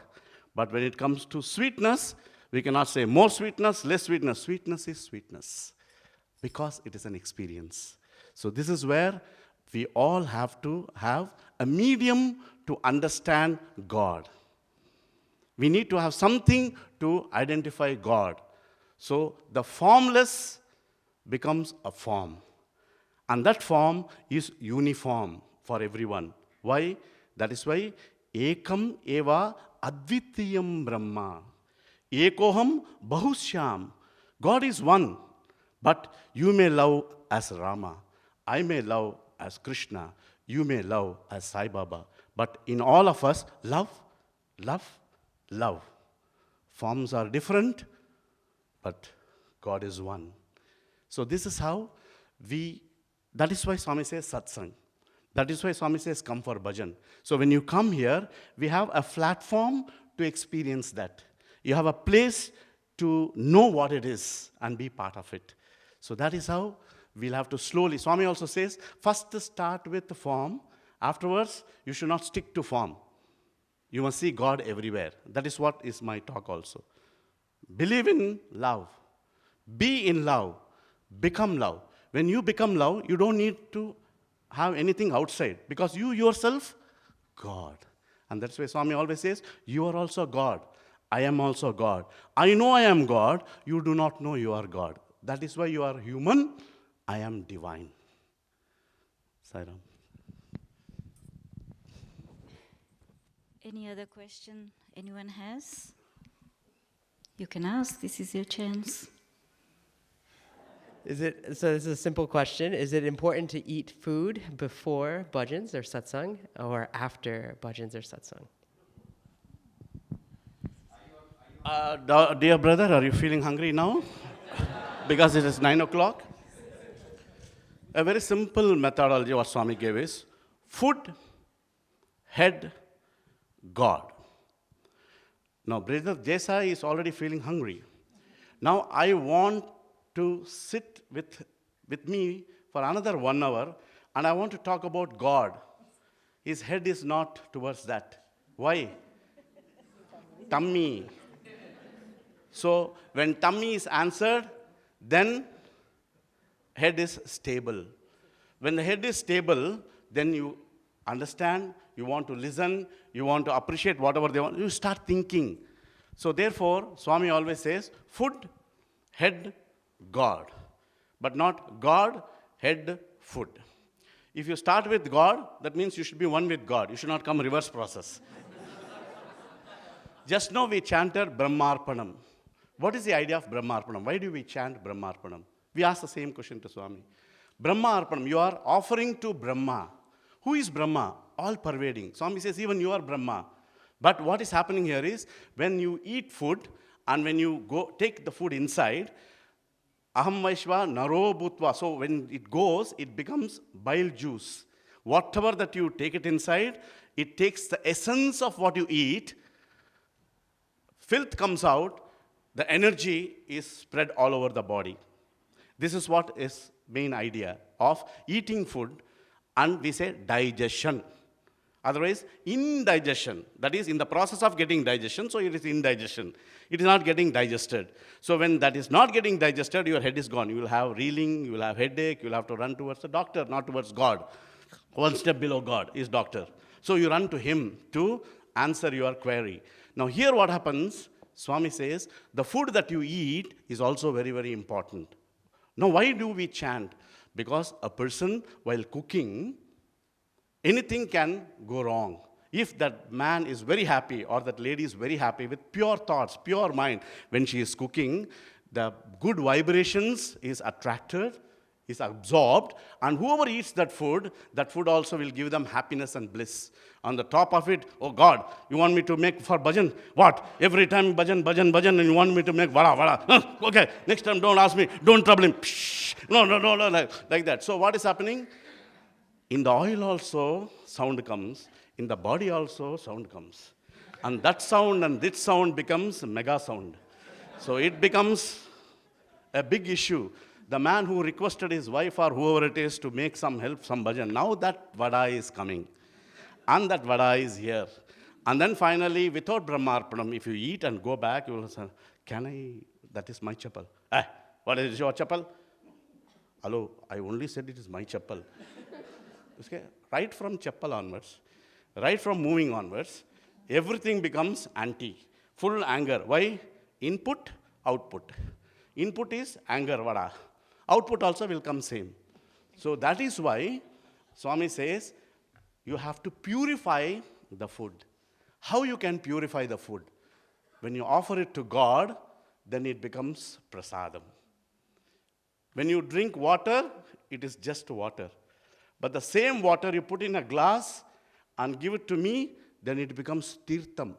But when it comes to sweetness, we cannot say more sweetness, less sweetness. Sweetness is sweetness because it is an experience. So this is where we all have to have a medium to understand God. We need to have something to identify God. So the formless becomes a form. And that form is uniform for everyone. Why? That is why Ekam eva advitiyam brahma. Ekoham bahushyam. God is one. But you may love as Rama. I may love as Krishna. You may love as Sai Baba. But in all of us, love, love, love. Forms are different, but God is one. So this is how that is why Swami says satsang. That is why Swami says come for bhajan. So when you come here, we have a platform to experience that. You have a place to know what it is and be part of it. So that is how we'll have to slowly. Swami also says, first start with the form. Afterwards, you should not stick to form. You must see God everywhere. That is what is my talk also. Believe in love. Be in love. Become love. When you become love, you don't need to have anything outside because you yourself, God. And that's why Swami always says, you are also God. I am also God. I know I am God. You do not know you are God. That is why you are human. I am divine. Sairam. Any other question anyone has? You can ask. This is your chance. So this is a simple question. Is it important to eat food before bhajans or satsang or after bhajans or satsang? Dear brother, are you feeling hungry now? Because it is 9 o'clock. A very simple methodology what Swami gave is food, head, God. Now, brother Desai is already feeling hungry. Now, I want to sit with me for another 1 hour, and I want to talk about God. His head is not towards that. Why? Tummy. So, when tummy is answered, then head is stable. When the head is stable, then you understand, you want to listen, you want to appreciate whatever they want, you start thinking. So therefore, Swami always says, food, head, God. But not God, head, food. If you start with God, that means you should be one with God. You should not come reverse process. Just now we chanted Brahmarpanam. What is the idea of Brahmarpanam? Why do we chant Brahmarpanam? We ask the same question to Swami. Brahmarpanam, you are offering to Brahma. Who is Brahma? All pervading. Swami says, even you are Brahma. But what is happening here is, when you eat food and when you go take the food inside, Aham Vaishva Naro Bhutva. So when it goes, it becomes bile juice. Whatever that you take it inside, it takes the essence of what you eat. Filth comes out. The energy is spread all over the body. This is what is main idea of eating food, and we say digestion. Otherwise, indigestion. That is in the process of getting digestion, so it is indigestion. It is not getting digested. So when that is not getting digested, your head is gone. You will have reeling, you will have headache, you will have to run towards the doctor, not towards God. One step below God is doctor. So you run to him to answer your query. Now here what happens, Swami says, the food that you eat is also very, very important. Now why do we chant? Because a person while cooking anything can go wrong. If that man is very happy or that lady is very happy with pure thoughts, pure mind, when she is cooking, the good vibrations is attracted, is absorbed, and whoever eats that food also will give them happiness and bliss. On the top of it, oh God, you want me to make for bhajan? What? Every time bhajan, bhajan, bhajan, and you want me to make vada, vada. Huh? Okay, next time don't ask me, don't trouble him. Psh. No, like that. So what is happening? In the oil also, sound comes. In the body also, sound comes. And that sound and this sound becomes a mega sound. So it becomes a big issue. The man who requested his wife or whoever it is to make some help, some bhajan, now that vada is coming. And that vada is here. And then finally, without Brahmarpanam, if you eat and go back, you will say, can I, that is my chappal. What is your chappal? Hello, I only said it is my chappal. Okay? Right from chappal onwards, right from moving onwards, everything becomes anti, full anger. Why? Input, output. Input is anger, vada. Output also will come same. So that is why Swami says, you have to purify the food. How you can purify the food? When you offer it to God, then it becomes prasadam. When you drink water, it is just water. But the same water you put in a glass and give it to me, then it becomes tirtham,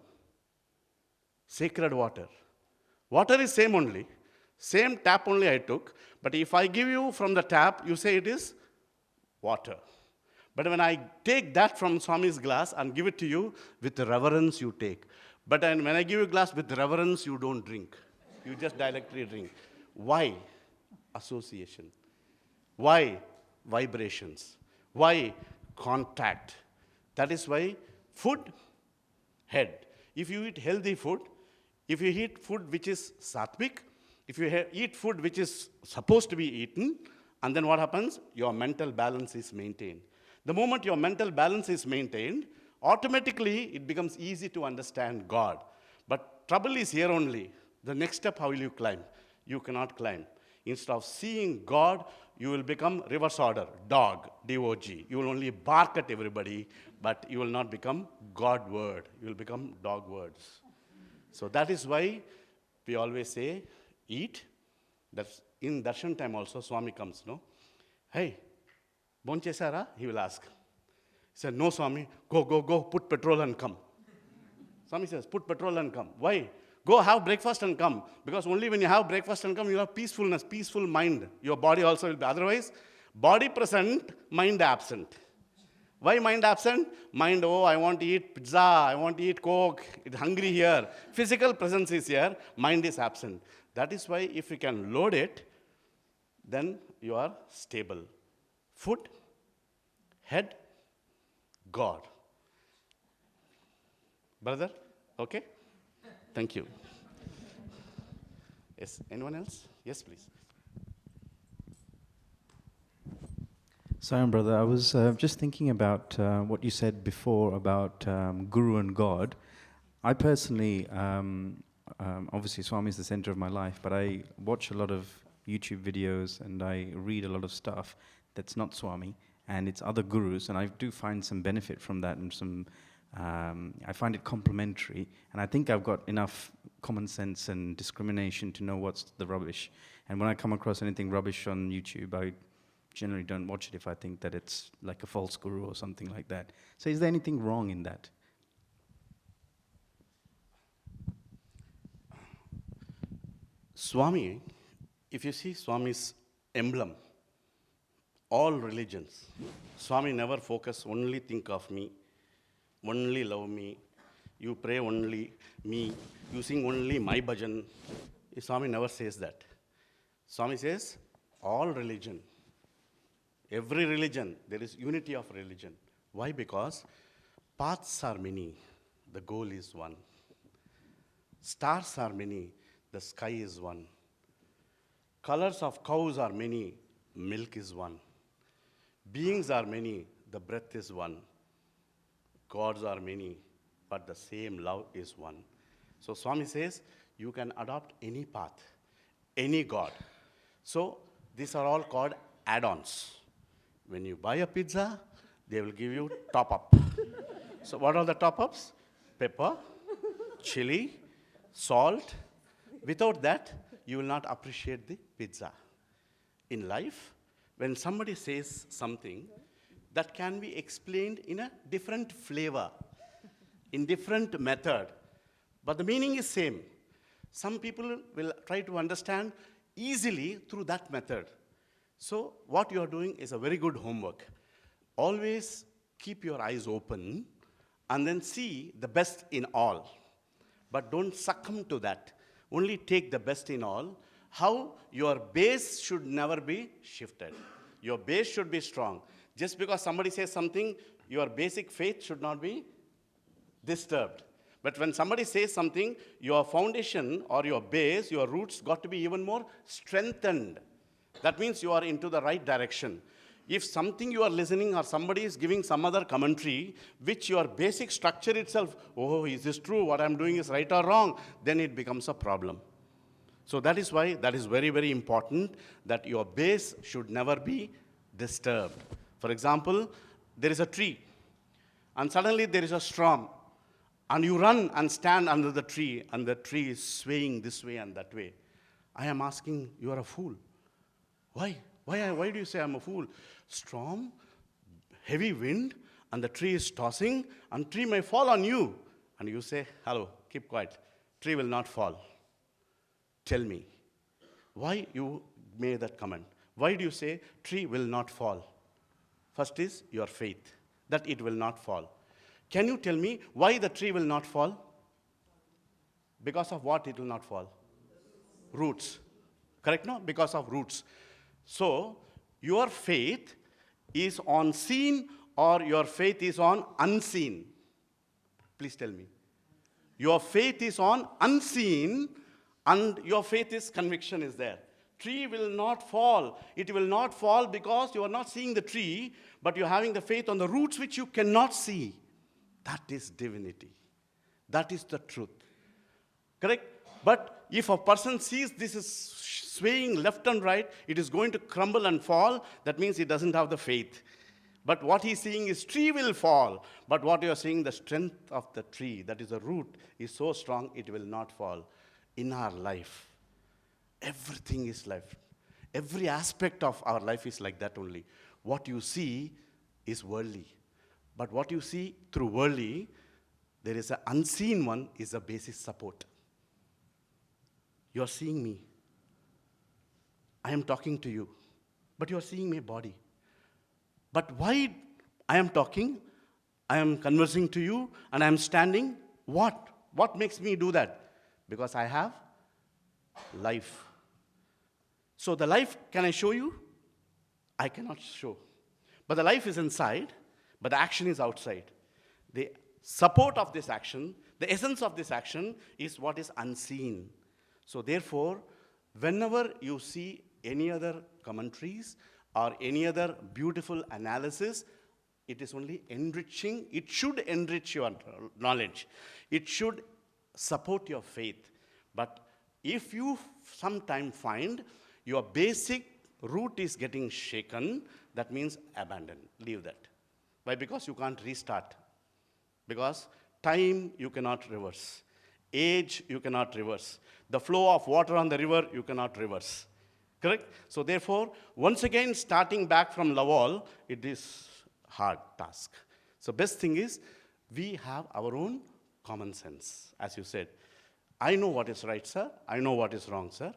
sacred water. Water is same only. Same tap only I took. But if I give you from the tap, you say it is water. But when I take that from Swami's glass and give it to you, with reverence you take. But when I give you a glass with reverence, you don't drink. You just directly drink. Why? Association. Why? Vibrations. Why? Contact. That is why food, head. If you eat healthy food, if you eat food which is sattvic, if you eat food which is supposed to be eaten, and then what happens? Your mental balance is maintained. The moment your mental balance is maintained, automatically it becomes easy to understand God. But trouble is here only. The next step, how will you climb? You cannot climb. Instead of seeing God, you will become reverse order, dog, D-O-G. You will only bark at everybody, but you will not become God word. You will become dog words. So that is why we always say, eat. That's in darshan time also, Swami comes, no? Hey, bonchesara? He will ask. He said, no, Swami, go, put petrol and come. Swami says, put petrol and come. Why? Go have breakfast and come. Because only when you have breakfast and come, you have peacefulness, peaceful mind. Your body also will be. Otherwise, body present, mind absent. Why mind absent? Mind, oh, I want to eat pizza, I want to eat Coke, it's hungry here. Physical presence is here, mind is absent. That is why if you can load it, then you are stable. Food, head, God. Brother, okay? Thank you. Yes, anyone else? Yes, please. Sai brother, I was just thinking about what you said before about Guru and God. I personally, obviously Swami is the center of my life, but I watch a lot of YouTube videos and I read a lot of stuff that's not Swami, and it's other gurus, and I do find some benefit from that, and some, I find it complementary, and I think I've got enough common sense and discrimination to know what's the rubbish. And when I come across anything rubbish on YouTube, I generally don't watch it if I think that it's like a false guru or something like that. So is there anything wrong in that? Swami, if you see Swami's emblem, all religions, Swami never focus, only think of me, only love me, you pray only me, you sing only my bhajan. Swami never says that. Swami says, all religion, every religion, there is unity of religion. Why? Because paths are many, the goal is one. Stars are many, the sky is one. Colors of cows are many, milk is one. Beings are many, the breath is one. Gods are many, but the same love is one. So Swami says, you can adopt any path, any God. So these are all called add-ons. When you buy a pizza, They will give you top up. So what are the top ups? Pepper, chili, salt. Without that, you will not appreciate the pizza. In life, when somebody says something, that can be explained in a different flavor, in different method, but the meaning is same. Some people will try to understand easily through that method. So what you are doing is a very good homework. Always keep your eyes open and then see the best in all. But don't succumb to that. Only take the best in all. How your base should never be shifted. Your base should be strong. Just because somebody says something, your basic faith should not be disturbed. But when somebody says something, your foundation or your base, your roots got to be even more strengthened. That means you are into the right direction. If something you are listening or somebody is giving some other commentary, which your basic structure itself, oh, is this true? What I'm doing is right or wrong? Then it becomes a problem. So that is why that is very, very important that your base should never be disturbed. For example, there is a tree, and suddenly there is a storm, and you run and stand under the tree, and the tree is swaying this way and that way. I am asking, you are a fool. Why? Why do you say I'm a fool? Storm, heavy wind, and the tree is tossing, and tree may fall on you. And you say, hello, keep quiet. Tree will not fall. Tell me, why you made that comment? Why do you say tree will not fall? First is your faith, that it will not fall. Can you tell me why the tree will not fall? Because of what it will not fall? Roots. Correct, no? Because of roots. So, your faith is on seen or your faith is on unseen? Please tell me. Your faith is on unseen and your faith is conviction is there. Tree will not fall. It will not fall because you are not seeing the tree, but you're having the faith on the roots which you cannot see. That is divinity. That is the truth. Correct? But if a person sees this is swaying left and right, it is going to crumble and fall, that means he doesn't have the faith. But what he's seeing is tree will fall. But what you're seeing, the strength of the tree, that is the root, is so strong, it will not fall. In our life, everything is life. Every aspect of our life is like that only. What you see is worldly. But what you see through worldly, there is an unseen one, is a basic support. You are seeing me. I am talking to you. But you are seeing my body. But why I am talking, I am conversing to you, and I am standing? What? What makes me do that? Because I have life. So the life, can I show you? I cannot show. But the life is inside, but the action is outside. The support of this action, the essence of this action is what is unseen. So therefore, whenever you see any other commentaries or any other beautiful analysis, it is only enriching. It should enrich your knowledge. It should support your faith. But if you sometime find your basic root is getting shaken, that means abandon, leave that. Why? Because you can't restart. Because time you cannot reverse. Age you cannot reverse. The flow of water on the river you cannot reverse. Correct? So therefore, once again starting back from Laval, it is hard task. So best thing is, we have our own common sense, as you said. I know what is right, sir. I know what is wrong, sir.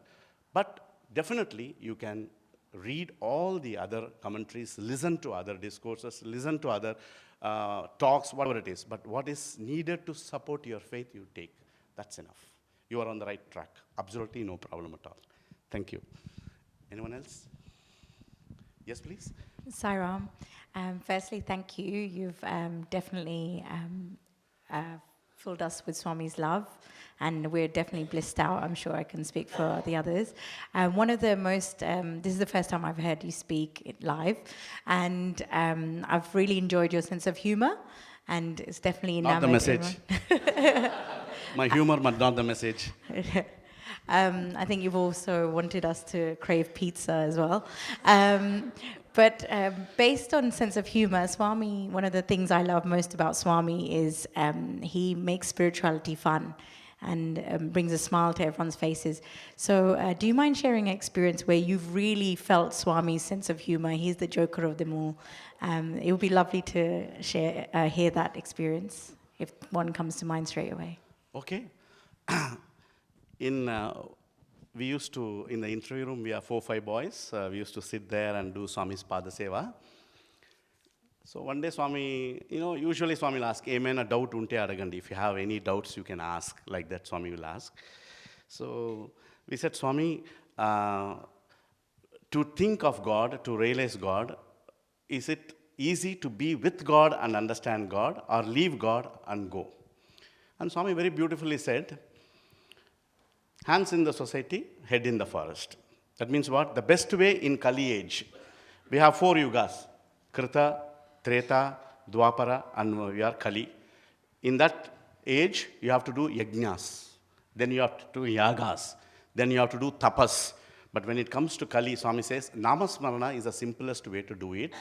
But definitely you can read all the other commentaries, listen to other discourses, listen to other talks, whatever it is. But what is needed to support your faith, you take. That's enough. You are on the right track. Absolutely no problem at all. Thank you. Anyone else? Yes, please. Sai Ram, firstly, thank you. You've definitely filled us with Swami's love, and we're definitely blissed out. I'm sure I can speak for the others. One of the most, this is the first time I've heard you speak live, and I've really enjoyed your sense of humor, and it's definitely not the message. My humor, but not the message. I think you've also wanted us to crave pizza as well. But based on sense of humor, Swami, one of the things I love most about Swami is he makes spirituality fun and brings a smile to everyone's faces. So do you mind sharing an experience where you've really felt Swami's sense of humor? He's the joker of them all. It would be lovely to hear that experience, if one comes to mind straight away. Okay. We used to, in the interview room, we are 4-5 boys. We used to sit there and do Swami's Pada Seva. So one day Swami, usually Swami will ask, Amen, a doubt unte adagandi. If you have any doubts, you can ask. Like that, Swami will ask. So we said, Swami, to think of God, to realize God, is it easy to be with God and understand God, or leave God and go? And Swami very beautifully said, hands in the society, head in the forest. That means what? The best way in Kali age, we have 4 yugas, Krita, Treta, Dwapara, and we are Kali. In that age, you have to do yajnas. Then you have to do yagas. Then you have to do tapas. But when it comes to Kali, Swami says, Namasmarana is the simplest way to do it.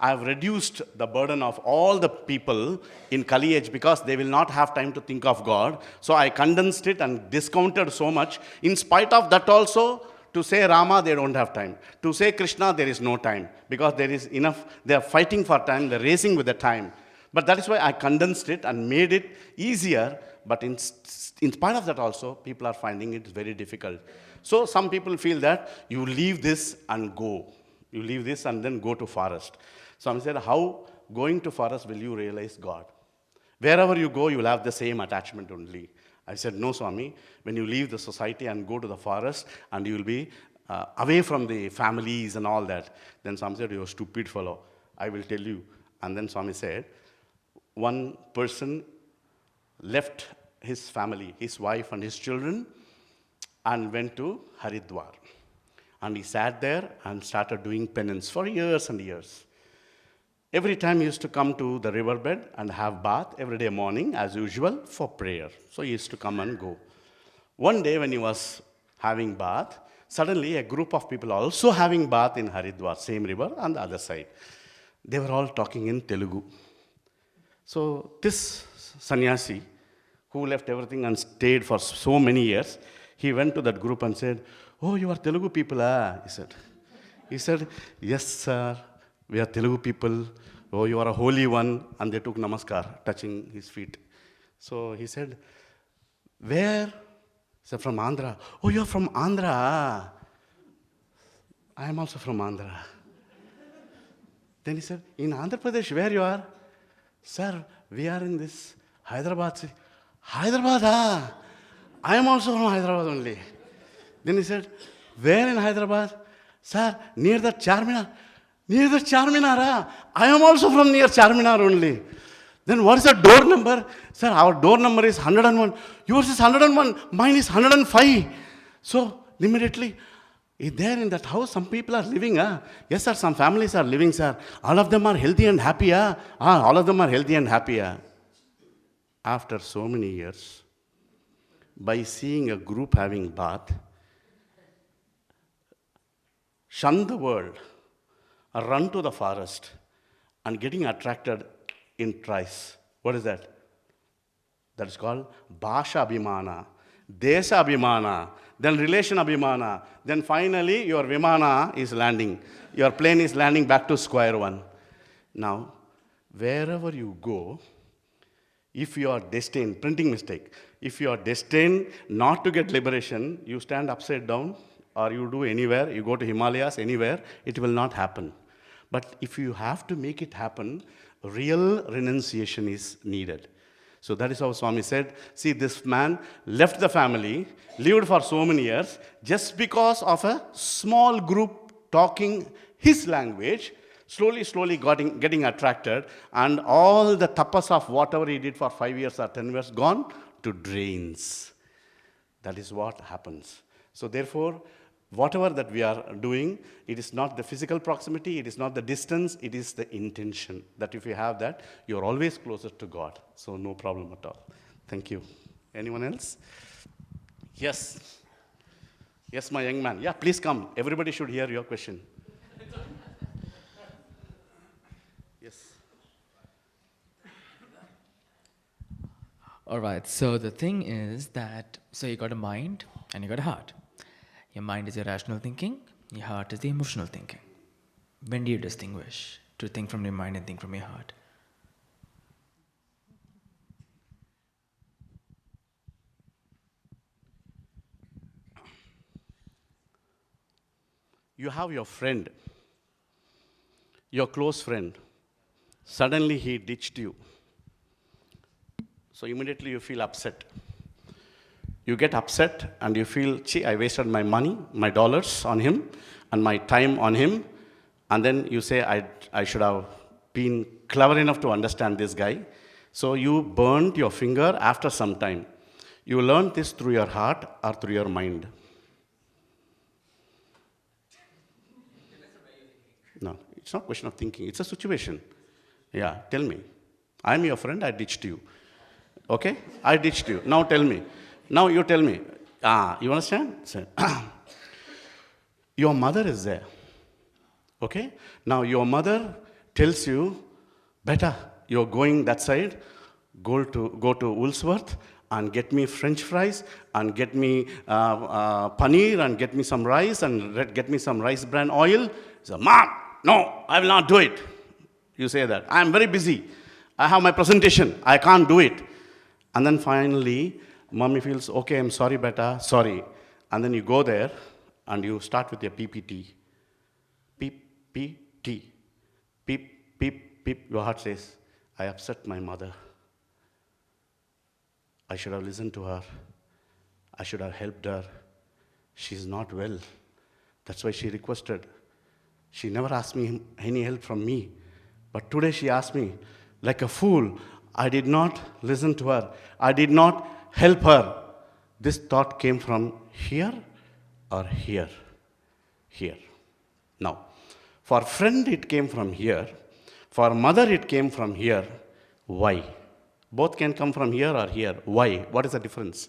I have reduced the burden of all the people in Kali age because they will not have time to think of God. So I condensed it and discounted so much. In spite of that also, to say Rama, they don't have time. To say Krishna, there is no time. Because there is enough, they are fighting for time, they are racing with the time. But that is why I condensed it and made it easier. But in spite of that also, people are finding it very difficult. So some people feel that you leave this and go. You leave this and then go to forest. Swami said, how going to forest will you realize God? Wherever you go, you will have the same attachment only. I said, no, Swami. When you leave the society and go to the forest, and you will be away from the families and all that. Then Swami said, you're a stupid fellow. I will tell you. And then Swami said, one person left his family, his wife and his children, and went to Haridwar. And he sat there and started doing penance for years and years. Every time he used to come to the riverbed and have bath every day morning, as usual, for prayer. So he used to come and go. One day when he was having bath, suddenly a group of people also having bath in Haridwar, same river, on the other side. They were all talking in Telugu. So this sannyasi, who left everything and stayed for so many years, he went to that group and said, oh, you are Telugu people, ah? He said, yes, sir, we are Telugu people. Oh, you are a holy one. And they took namaskar, touching his feet. So he said, where? He said, from Andhra. Oh, you are from Andhra. I am also from Andhra. Then he said, in Andhra Pradesh, where you are? Sir, we are in this Hyderabad city. Hyderabad, ah? I am also from Hyderabad only. Then he said, where in Hyderabad? Sir, near the Charminar. Near the Charminar, I am also from near Charminar only. Then what is the door number? Sir, our door number is 101. Yours is 101. Mine is 105. So immediately, there in that house, some people are living. Yes, sir, some families are living, sir. All of them are healthy and happy. All of them are healthy and happy. After so many years, by seeing a group having bath, shun the world, run to the forest, and getting attracted in trice. What is that? That is called Bhasha Abhimana, Desha Abhimana, then Relation Abhimana, then finally your Vimana is landing. Your plane is landing back to square one. Now, wherever you go, if you are destined, printing mistake, if you are destined not to get liberation, you stand upside down, or you do anywhere, you go to Himalayas, anywhere, it will not happen. But if you have to make it happen, real renunciation is needed. So that is how Swami said, see, this man left the family, lived for so many years, just because of a small group talking his language, slowly getting attracted, and all the tapas of whatever he did for 5 years or 10 years gone to drains. That is what happens. So therefore, whatever that we are doing, it is not the physical proximity, it is not the distance, it is the intention. That if you have that, you are always closer to God. So no problem at all. Thank you. Anyone else? Yes. Yes, my young man. Yeah, please come. Everybody should hear your question. All right, so the thing is that, so you got a mind and you got a heart. Your mind is your rational thinking, your heart is the emotional thinking. When do you distinguish to think from your mind and think from your heart? You have your friend, your close friend. Suddenly he ditched you. So immediately you feel upset. You get upset and you feel, gee, I wasted my money, my dollars on him, and my time on him. And then you say, I should have been clever enough to understand this guy. So you burned your finger after some time. You learned this through your heart or through your mind? No, it's not a question of thinking. It's a situation. Yeah, tell me. I'm your friend, I ditched you. Okay? I ditched you. Now tell me. Now you tell me. You understand? Say, your mother is there. Okay? Now your mother tells you, better, you're going that side, go to Woolsworth and get me French fries and get me paneer and get me some rice and get me some rice bran oil. So, Mom, no, I will not do it. You say that. I am very busy. I have my presentation. I can't do it. And then finally, mommy feels, okay, I'm sorry, beta, sorry. And then you go there and you start with your PPT. PPT. Peep, peep, peep. Your heart says, I upset my mother. I should have listened to her. I should have helped her. She's not well. That's why she requested. She never asked me any help from me. But today she asked me, like a fool, I did not listen to her. I did not help her. This thought came from here or here? Here. Now, for friend it came from here. For mother it came from here. Why? Both can come from here or here. Why? What is the difference?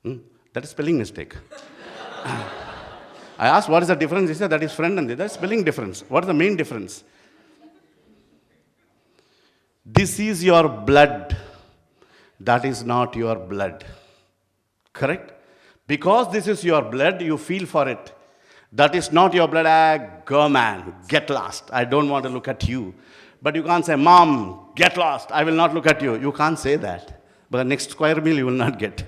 That is spelling mistake. I asked what is the difference. He said that is friend and that is spelling difference. What is the main difference? This is your blood. That is not your blood. Correct? Because this is your blood, you feel for it. That is not your blood. Go man, get lost. I don't want to look at you. But you can't say, Mom, get lost. I will not look at you. You can't say that. But the next square meal you will not get.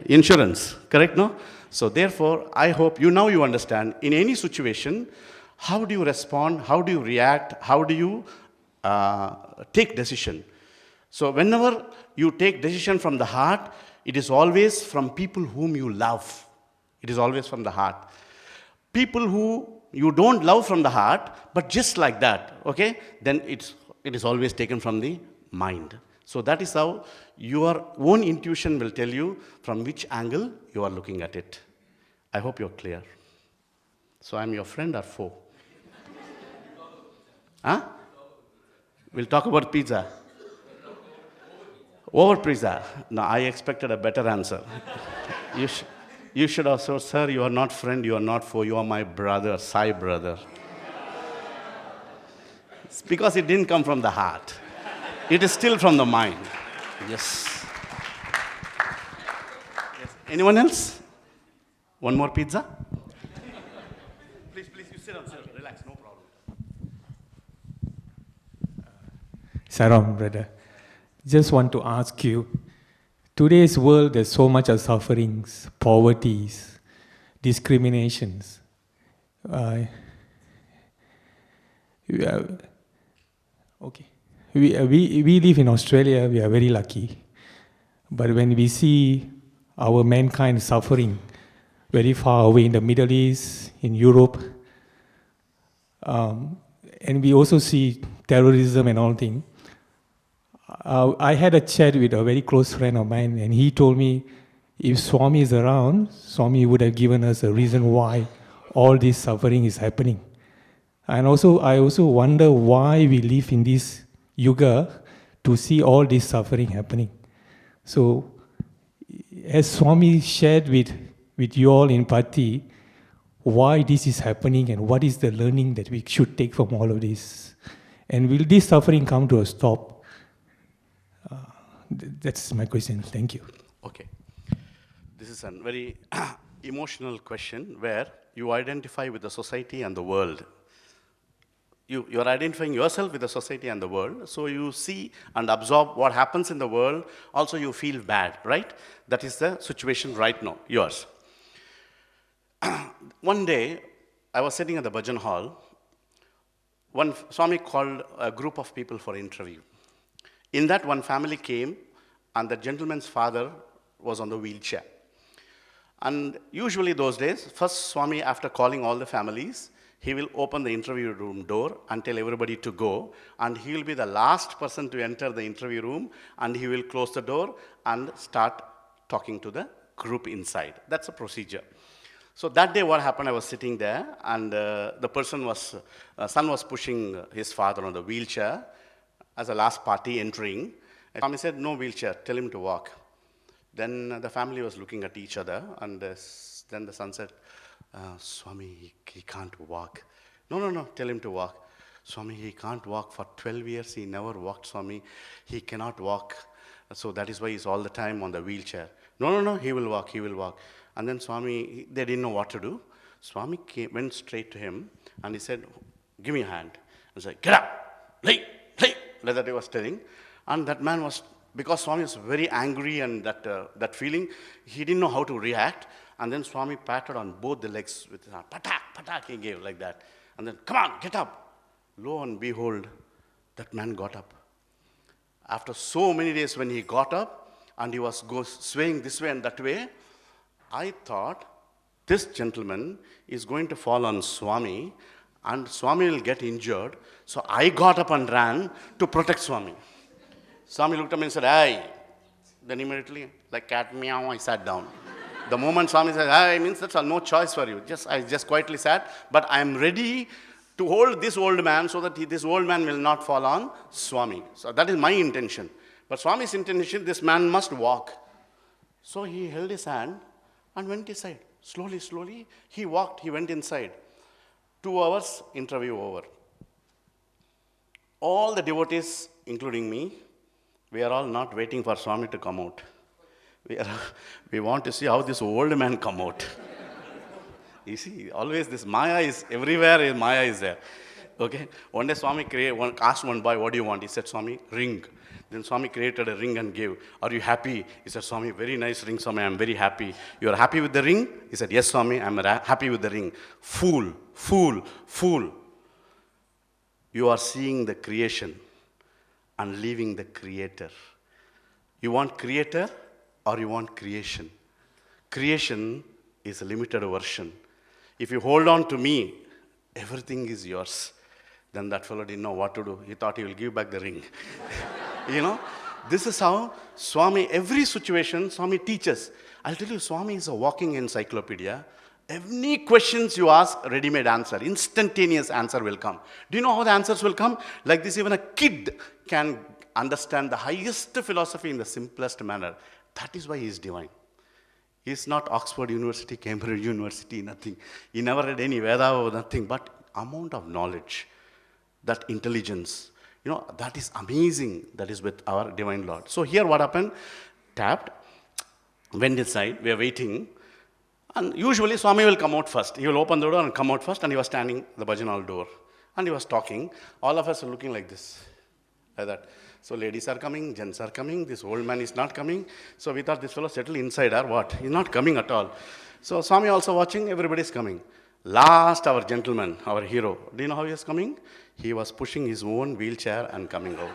Insurance, correct, no? So therefore, I hope you understand, in any situation, how do you respond, how do you react, how do you take decision. So whenever you take decision from the heart, it is always from people whom you love. It is always from the heart. People who you don't love from the heart, but just like that, okay, then it is always taken from the mind. So that is how your own intuition will tell you from which angle you are looking at it. I hope you're clear. So I'm your friend or foe? Huh? We'll talk about pizza. Over pizza. No, I expected a better answer. You should have said, sir, you are not friend, you are not foe, you are my brother, Sai brother. It's because it didn't come from the heart. It is still from the mind. Yes. Anyone else? One more pizza? Please, you sit down, relax, no problem. Saram, brother. Just want to ask you, today's world, there's so much of sufferings, poverties, discriminations. We live in Australia, we are very lucky. But when we see our mankind suffering very far away in the Middle East, in Europe, and we also see terrorism and all things, I had a chat with a very close friend of mine, and he told me if Swami is around, Swami would have given us a reason why all this suffering is happening. And I also wonder why we live in this yuga to see all this suffering happening. So, as Swami shared with you all in Patti, why this is happening and what is the learning that we should take from all of this? And will this suffering come to a stop? That's my question. Thank you. Okay. This is a very emotional question where you identify with the society and the world. You are identifying yourself with the society and the world, so you see and absorb what happens in the world. Also, you feel bad, right? That is the situation right now, yours. One day, I was sitting at the Bhajan hall. One Swami called a group of people for interview. In that, one family came, and the gentleman's father was on the wheelchair. And usually those days, first Swami, after calling all the families, he will open the interview room door and tell everybody to go, and he will be the last person to enter the interview room, and he will close the door and start talking to the group inside. That's a procedure. So that day what happened, I was sitting there, and the son was pushing his father on the wheelchair as a last party entering. And Swami said, no wheelchair, tell him to walk. Then the family was looking at each other, and then the son said, Swami, he can't walk. No, tell him to walk. Swami, he can't walk. For 12 years, he never walked, Swami. He cannot walk. So that is why he's all the time on the wheelchair. No, he will walk. And then Swami, they didn't know what to do. Swami went straight to him, and he said, give me a hand. And said, get up, lay, like that he was telling. And that man was, because Swami was very angry and that feeling, he didn't know how to react. And then Swami patted on both the legs with his hand. Patak, he gave like that. And then, come on, get up. Lo and behold, that man got up. After so many days when he got up and he was swaying this way and that way, I thought this gentleman is going to fall on Swami and Swami will get injured. So I got up and ran to protect Swami. Swami looked at me and said, hey. Then immediately, like cat meow, I sat down. The moment Swami said, hey, means that's no choice for you. I just quietly sat, but I am ready to hold this old man so that this old man will not fall on Swami. So that is my intention. But Swami's intention, this man must walk. So he held his hand and went inside. Slowly, he walked, he went inside. 2 hours, interview over. All the devotees, including me, we are all not waiting for Swami to come out. We want to see how this old man come out. You see, always this Maya is everywhere, Maya is there. Okay? One day Swami asked one boy, what do you want? He said, Swami, ring. Then Swami created a ring and gave. Are you happy? He said, Swami, very nice ring, Swami, I'm very happy. You are happy with the ring? He said, yes, Swami, I'm happy with the ring. Fool. You are seeing the creation and leaving the creator. You want creator or you want creation? Creation is a limited version. If you hold on to me, everything is yours. Then that fellow didn't know what to do. He thought he will give back the ring. You know, this is how Swami, every situation, Swami teaches. I'll tell you, Swami is a walking encyclopedia. Any questions you ask, ready-made answer, instantaneous answer will come. Do you know how the answers will come? Like this, even a kid can understand the highest philosophy in the simplest manner. That is why he is divine. He is not Oxford University, Cambridge University, nothing. He never read any Veda or nothing, but amount of knowledge, that intelligence, you know, that is amazing. That is with our Divine Lord. So here what happened? Tapped, went inside, we are waiting. And usually Swami will come out first. He will open the door and come out first, and he was standing at the Bhajan hall door. And he was talking. All of us are looking like this, like that. So ladies are coming, gents are coming, this old man is not coming. So we thought this fellow settled inside or what? He's not coming at all. So Swami also watching, everybody is coming. Last, our gentleman, our hero, do you know how he was coming? He was pushing his own wheelchair and coming out.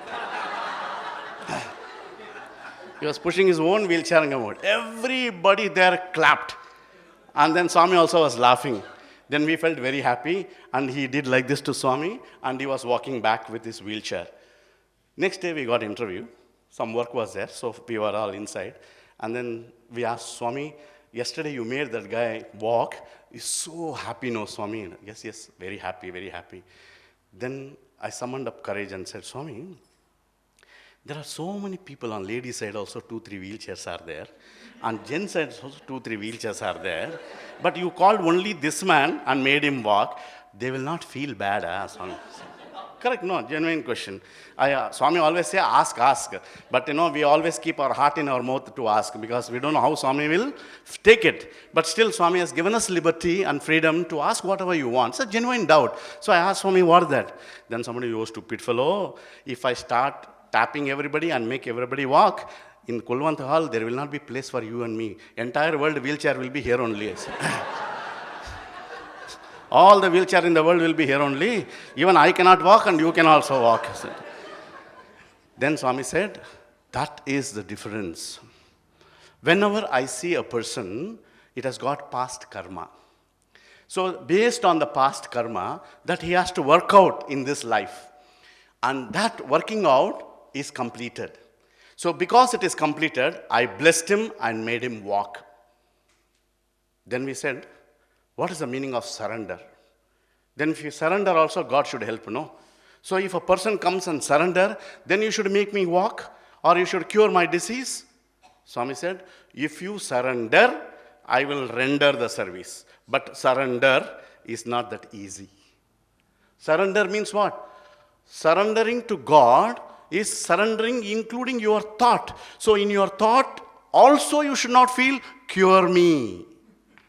He was pushing his own wheelchair and coming out. Everybody there clapped. And then Swami also was laughing. Then we felt very happy, and he did like this to Swami, and he was walking back with his wheelchair. Next day we got interview. Some work was there, so we were all inside. And then we asked Swami, yesterday you made that guy walk. He's so happy now, Swami. Yes, very happy, very happy. Then I summoned up courage and said, Swami, there are so many people on ladies' side also 2-3 wheelchairs are there. On gents' side also 2-3 wheelchairs are there. But you called only this man and made him walk. They will not feel bad, Swami. Correct, no, genuine question. Swami always say, ask, ask. But we always keep our heart in our mouth to ask because we don't know how Swami will take it. But still, Swami has given us liberty and freedom to ask whatever you want. It's a genuine doubt. So I asked Swami, what is that? Then somebody, oh, stupid fellow, if I start tapping everybody and make everybody walk, in Kulwant Hall, there will not be place for you and me. Entire world wheelchair will be here only. All the wheelchair in the world will be here only. Even I cannot walk and you can also walk. Then Swami said, that is the difference. Whenever I see a person, it has got past karma. So based on the past karma, that he has to work out in this life. And that working out is completed. So because it is completed, I blessed him and made him walk. Then we said, what is the meaning of surrender? Then if you surrender also, God should help, no? So if a person comes and surrender, then you should make me walk or you should cure my disease. Swami said, if you surrender, I will render the service. But surrender is not that easy. Surrender means what? Surrendering to God is surrendering including your thought. So in your thought, also you should not feel, cure me.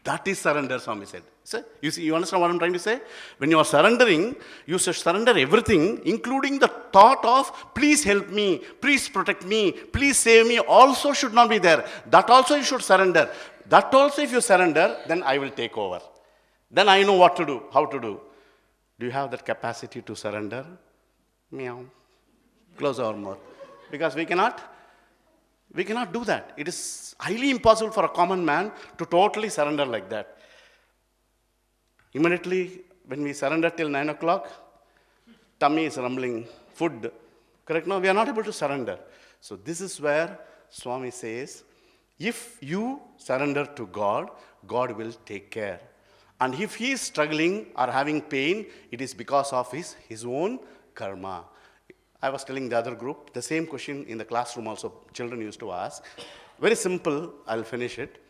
That is surrender, Swami said. So, you understand what I'm trying to say? When you are surrendering, you should surrender everything, including the thought of, please help me, please protect me, please save me, also should not be there. That also you should surrender. That also if you surrender, then I will take over. Then I know what to do, how to do. Do you have that capacity to surrender? Meow. Close our mouth. Because we cannot do that. It is highly impossible for a common man to totally surrender like that. Immediately, when we surrender till 9 o'clock, tummy is rumbling, food. Correct? No, we are not able to surrender. So this is where Swami says, if you surrender to God, God will take care. And if he is struggling or having pain, it is because of his own karma. I was telling the other group, the same question in the classroom also, children used to ask. Very simple, I'll finish it.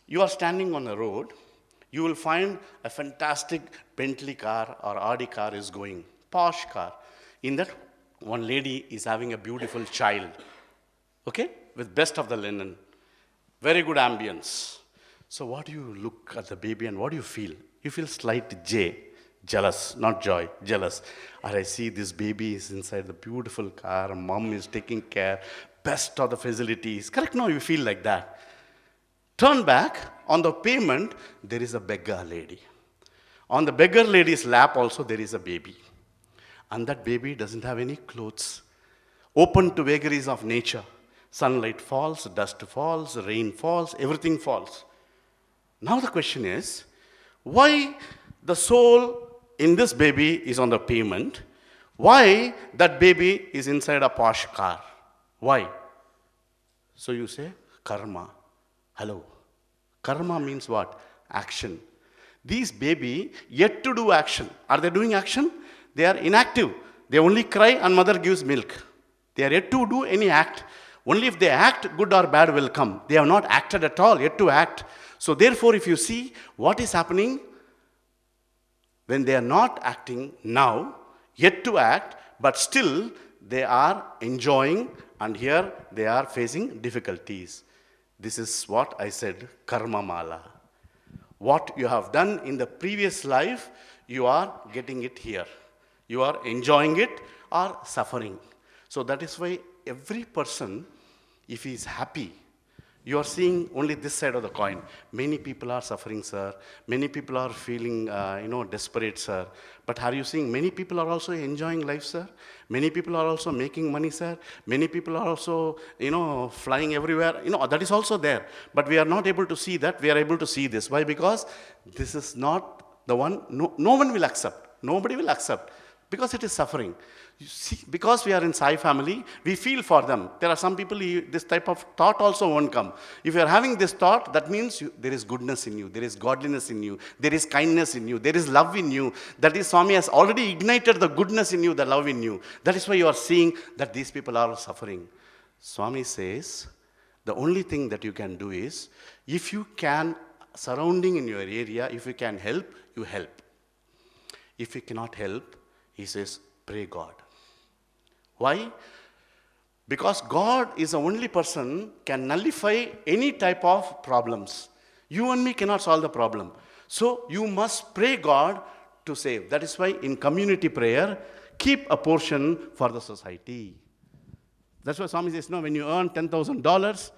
You are standing on the road, you will find a fantastic Bentley car or Audi car is going, posh car. In that, one lady is having a beautiful child, okay, with best of the linen, very good ambience. So what do you look at the baby and what do you feel? You feel slight jealous, not joy, jealous. Or I see this baby is inside the beautiful car, mom is taking care, best of the facilities. Correct? No, you feel like that. Turn back, on the pavement, there is a beggar lady. On the beggar lady's lap also there is a baby. And that baby doesn't have any clothes. Open to vagaries of nature. Sunlight falls, dust falls, rain falls, everything falls. Now the question is, why the soul in this baby is on the pavement? Why that baby is inside a posh car? Why? So you say, karma. Hello. Karma means what? Action. These baby yet to do action. Are they doing action? They are inactive. They only cry and mother gives milk. They are yet to do any act. Only if they act, good or bad will come. They have not acted at all, yet to act. So therefore, if you see what is happening, when they are not acting now, yet to act, but still they are enjoying, and here they are facing difficulties. This is what I said, karma mala. What you have done in the previous life, you are getting it here. You are enjoying it or suffering. So that is why every person, if he is happy, you are seeing only this side of the coin. Many people are suffering, sir. Many people are feeling, desperate, sir. But are you seeing many people are also enjoying life, sir? Many people are also making money, sir. Many people are also, flying everywhere. That is also there. But we are not able to see that. We are able to see this. Why? Because this is not the one, no one will accept. Nobody will accept. Because it is suffering. You see, because we are in Sai family, we feel for them. There are some people, this type of thought also won't come. If you are having this thought, that means there is goodness in you, there is godliness in you, there is kindness in you, there is love in you. That is, Swami has already ignited the goodness in you, the love in you. That is why you are seeing that these people are suffering. Swami says, the only thing that you can do is, if you can, surrounding in your area, if you can help, you help. If you cannot help, he says, pray God. Why? Because God is the only person can nullify any type of problems. You and me cannot solve the problem. So you must pray God to save. That is why in community prayer, keep a portion for the society. That's why Swami says, no, when you earn $10,000,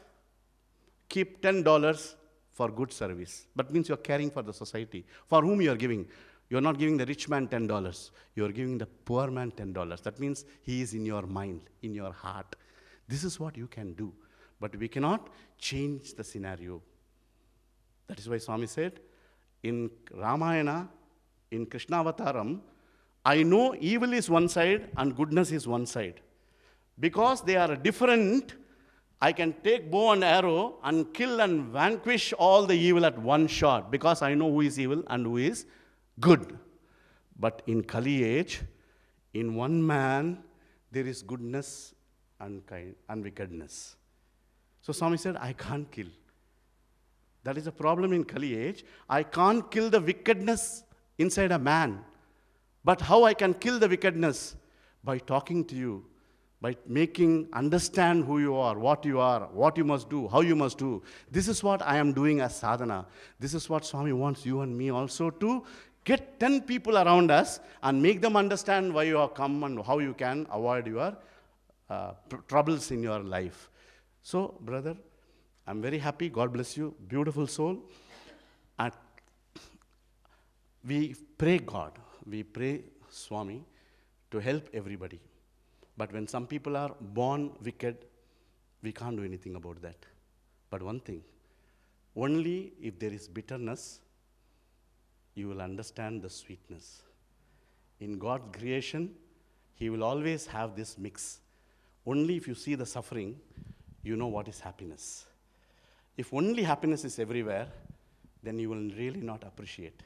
keep $10 for good service. That means you're caring for the society. For whom you are giving? You're not giving the rich man $10. You're giving the poor man $10. That means he is in your mind, in your heart. This is what you can do. But we cannot change the scenario. That is why Swami said, in Ramayana, in Krishnavataram, I know evil is one side and goodness is one side. Because they are different, I can take bow and arrow and kill and vanquish all the evil at one shot, because I know who is evil and who is good. But in Kali age, in one man, there is goodness and kind and wickedness. So Swami said, I can't kill. That is a problem in Kali age. I can't kill the wickedness inside a man. But how I can kill the wickedness? By talking to you, by making understand who you are, what you must do, how you must do. This is what I am doing as sadhana. This is what Swami wants you and me also to get 10 people around us and make them understand why you have come and how you can avoid your troubles in your life. So, brother, I'm very happy. God bless you. Beautiful soul. And we pray God. We pray Swami to help everybody. But when some people are born wicked, we can't do anything about that. But one thing, only if there is bitterness, you will understand the sweetness. In God's creation, He will always have this mix. Only if you see the suffering, you know what is happiness. If only happiness is everywhere, then you will really not appreciate.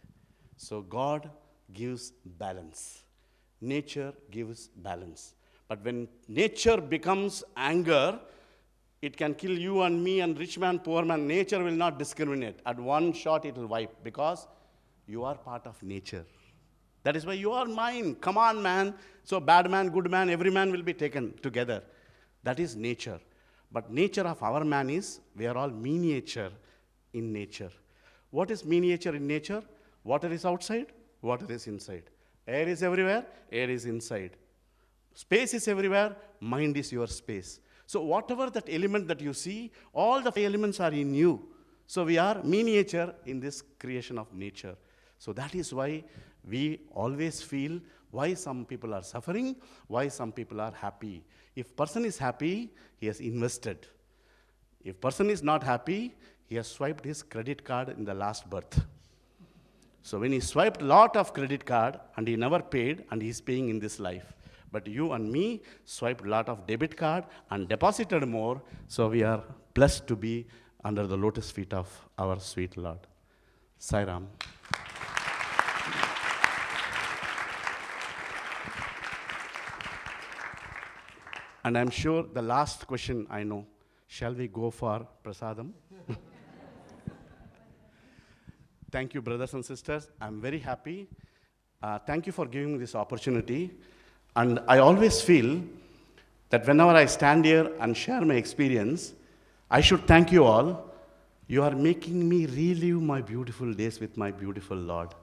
So God gives balance. Nature gives balance. But when nature becomes anger, it can kill you and me and rich man, poor man. Nature will not discriminate. At one shot, it will wipe, because you are part of nature. That is why you are mine. Come on, man. So bad man, good man, every man will be taken together. That is nature. But nature of our man is, we are all miniature in nature. What is miniature in nature? Water is outside, water is inside. Air is everywhere, air is inside. Space is everywhere, mind is your space. So whatever that element that you see, all the elements are in you. So we are miniature in this creation of nature. So that is why we always feel why some people are suffering, why some people are happy. If person is happy, he has invested. If person is not happy, he has swiped his credit card in the last birth. So when he swiped a lot of credit card and he never paid, and he is paying in this life. But you and me swiped a lot of debit card and deposited more, so we are blessed to be under the lotus feet of our sweet Lord. Sai Ram. And I'm sure the last question I know, shall we go for prasadam? Thank you, brothers and sisters. I'm very happy. Thank you for giving me this opportunity. And I always feel that whenever I stand here and share my experience, I should thank you all. You are making me relive my beautiful days with my beautiful Lord.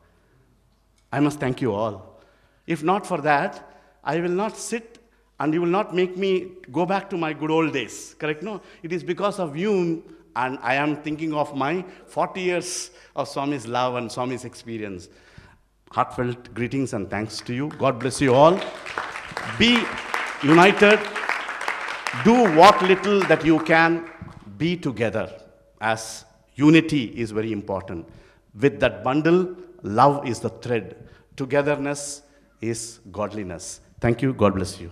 I must thank you all. If not for that, I will not sit and you will not make me go back to my good old days. Correct? No, it is because of you, and I am thinking of my 40 years of Swami's love and Swami's experience. Heartfelt greetings and thanks to you. God bless you all. Be united. Do what little that you can. Be together, as unity is very important. With that bundle, love is the thread. Togetherness is godliness. Thank you. God bless you.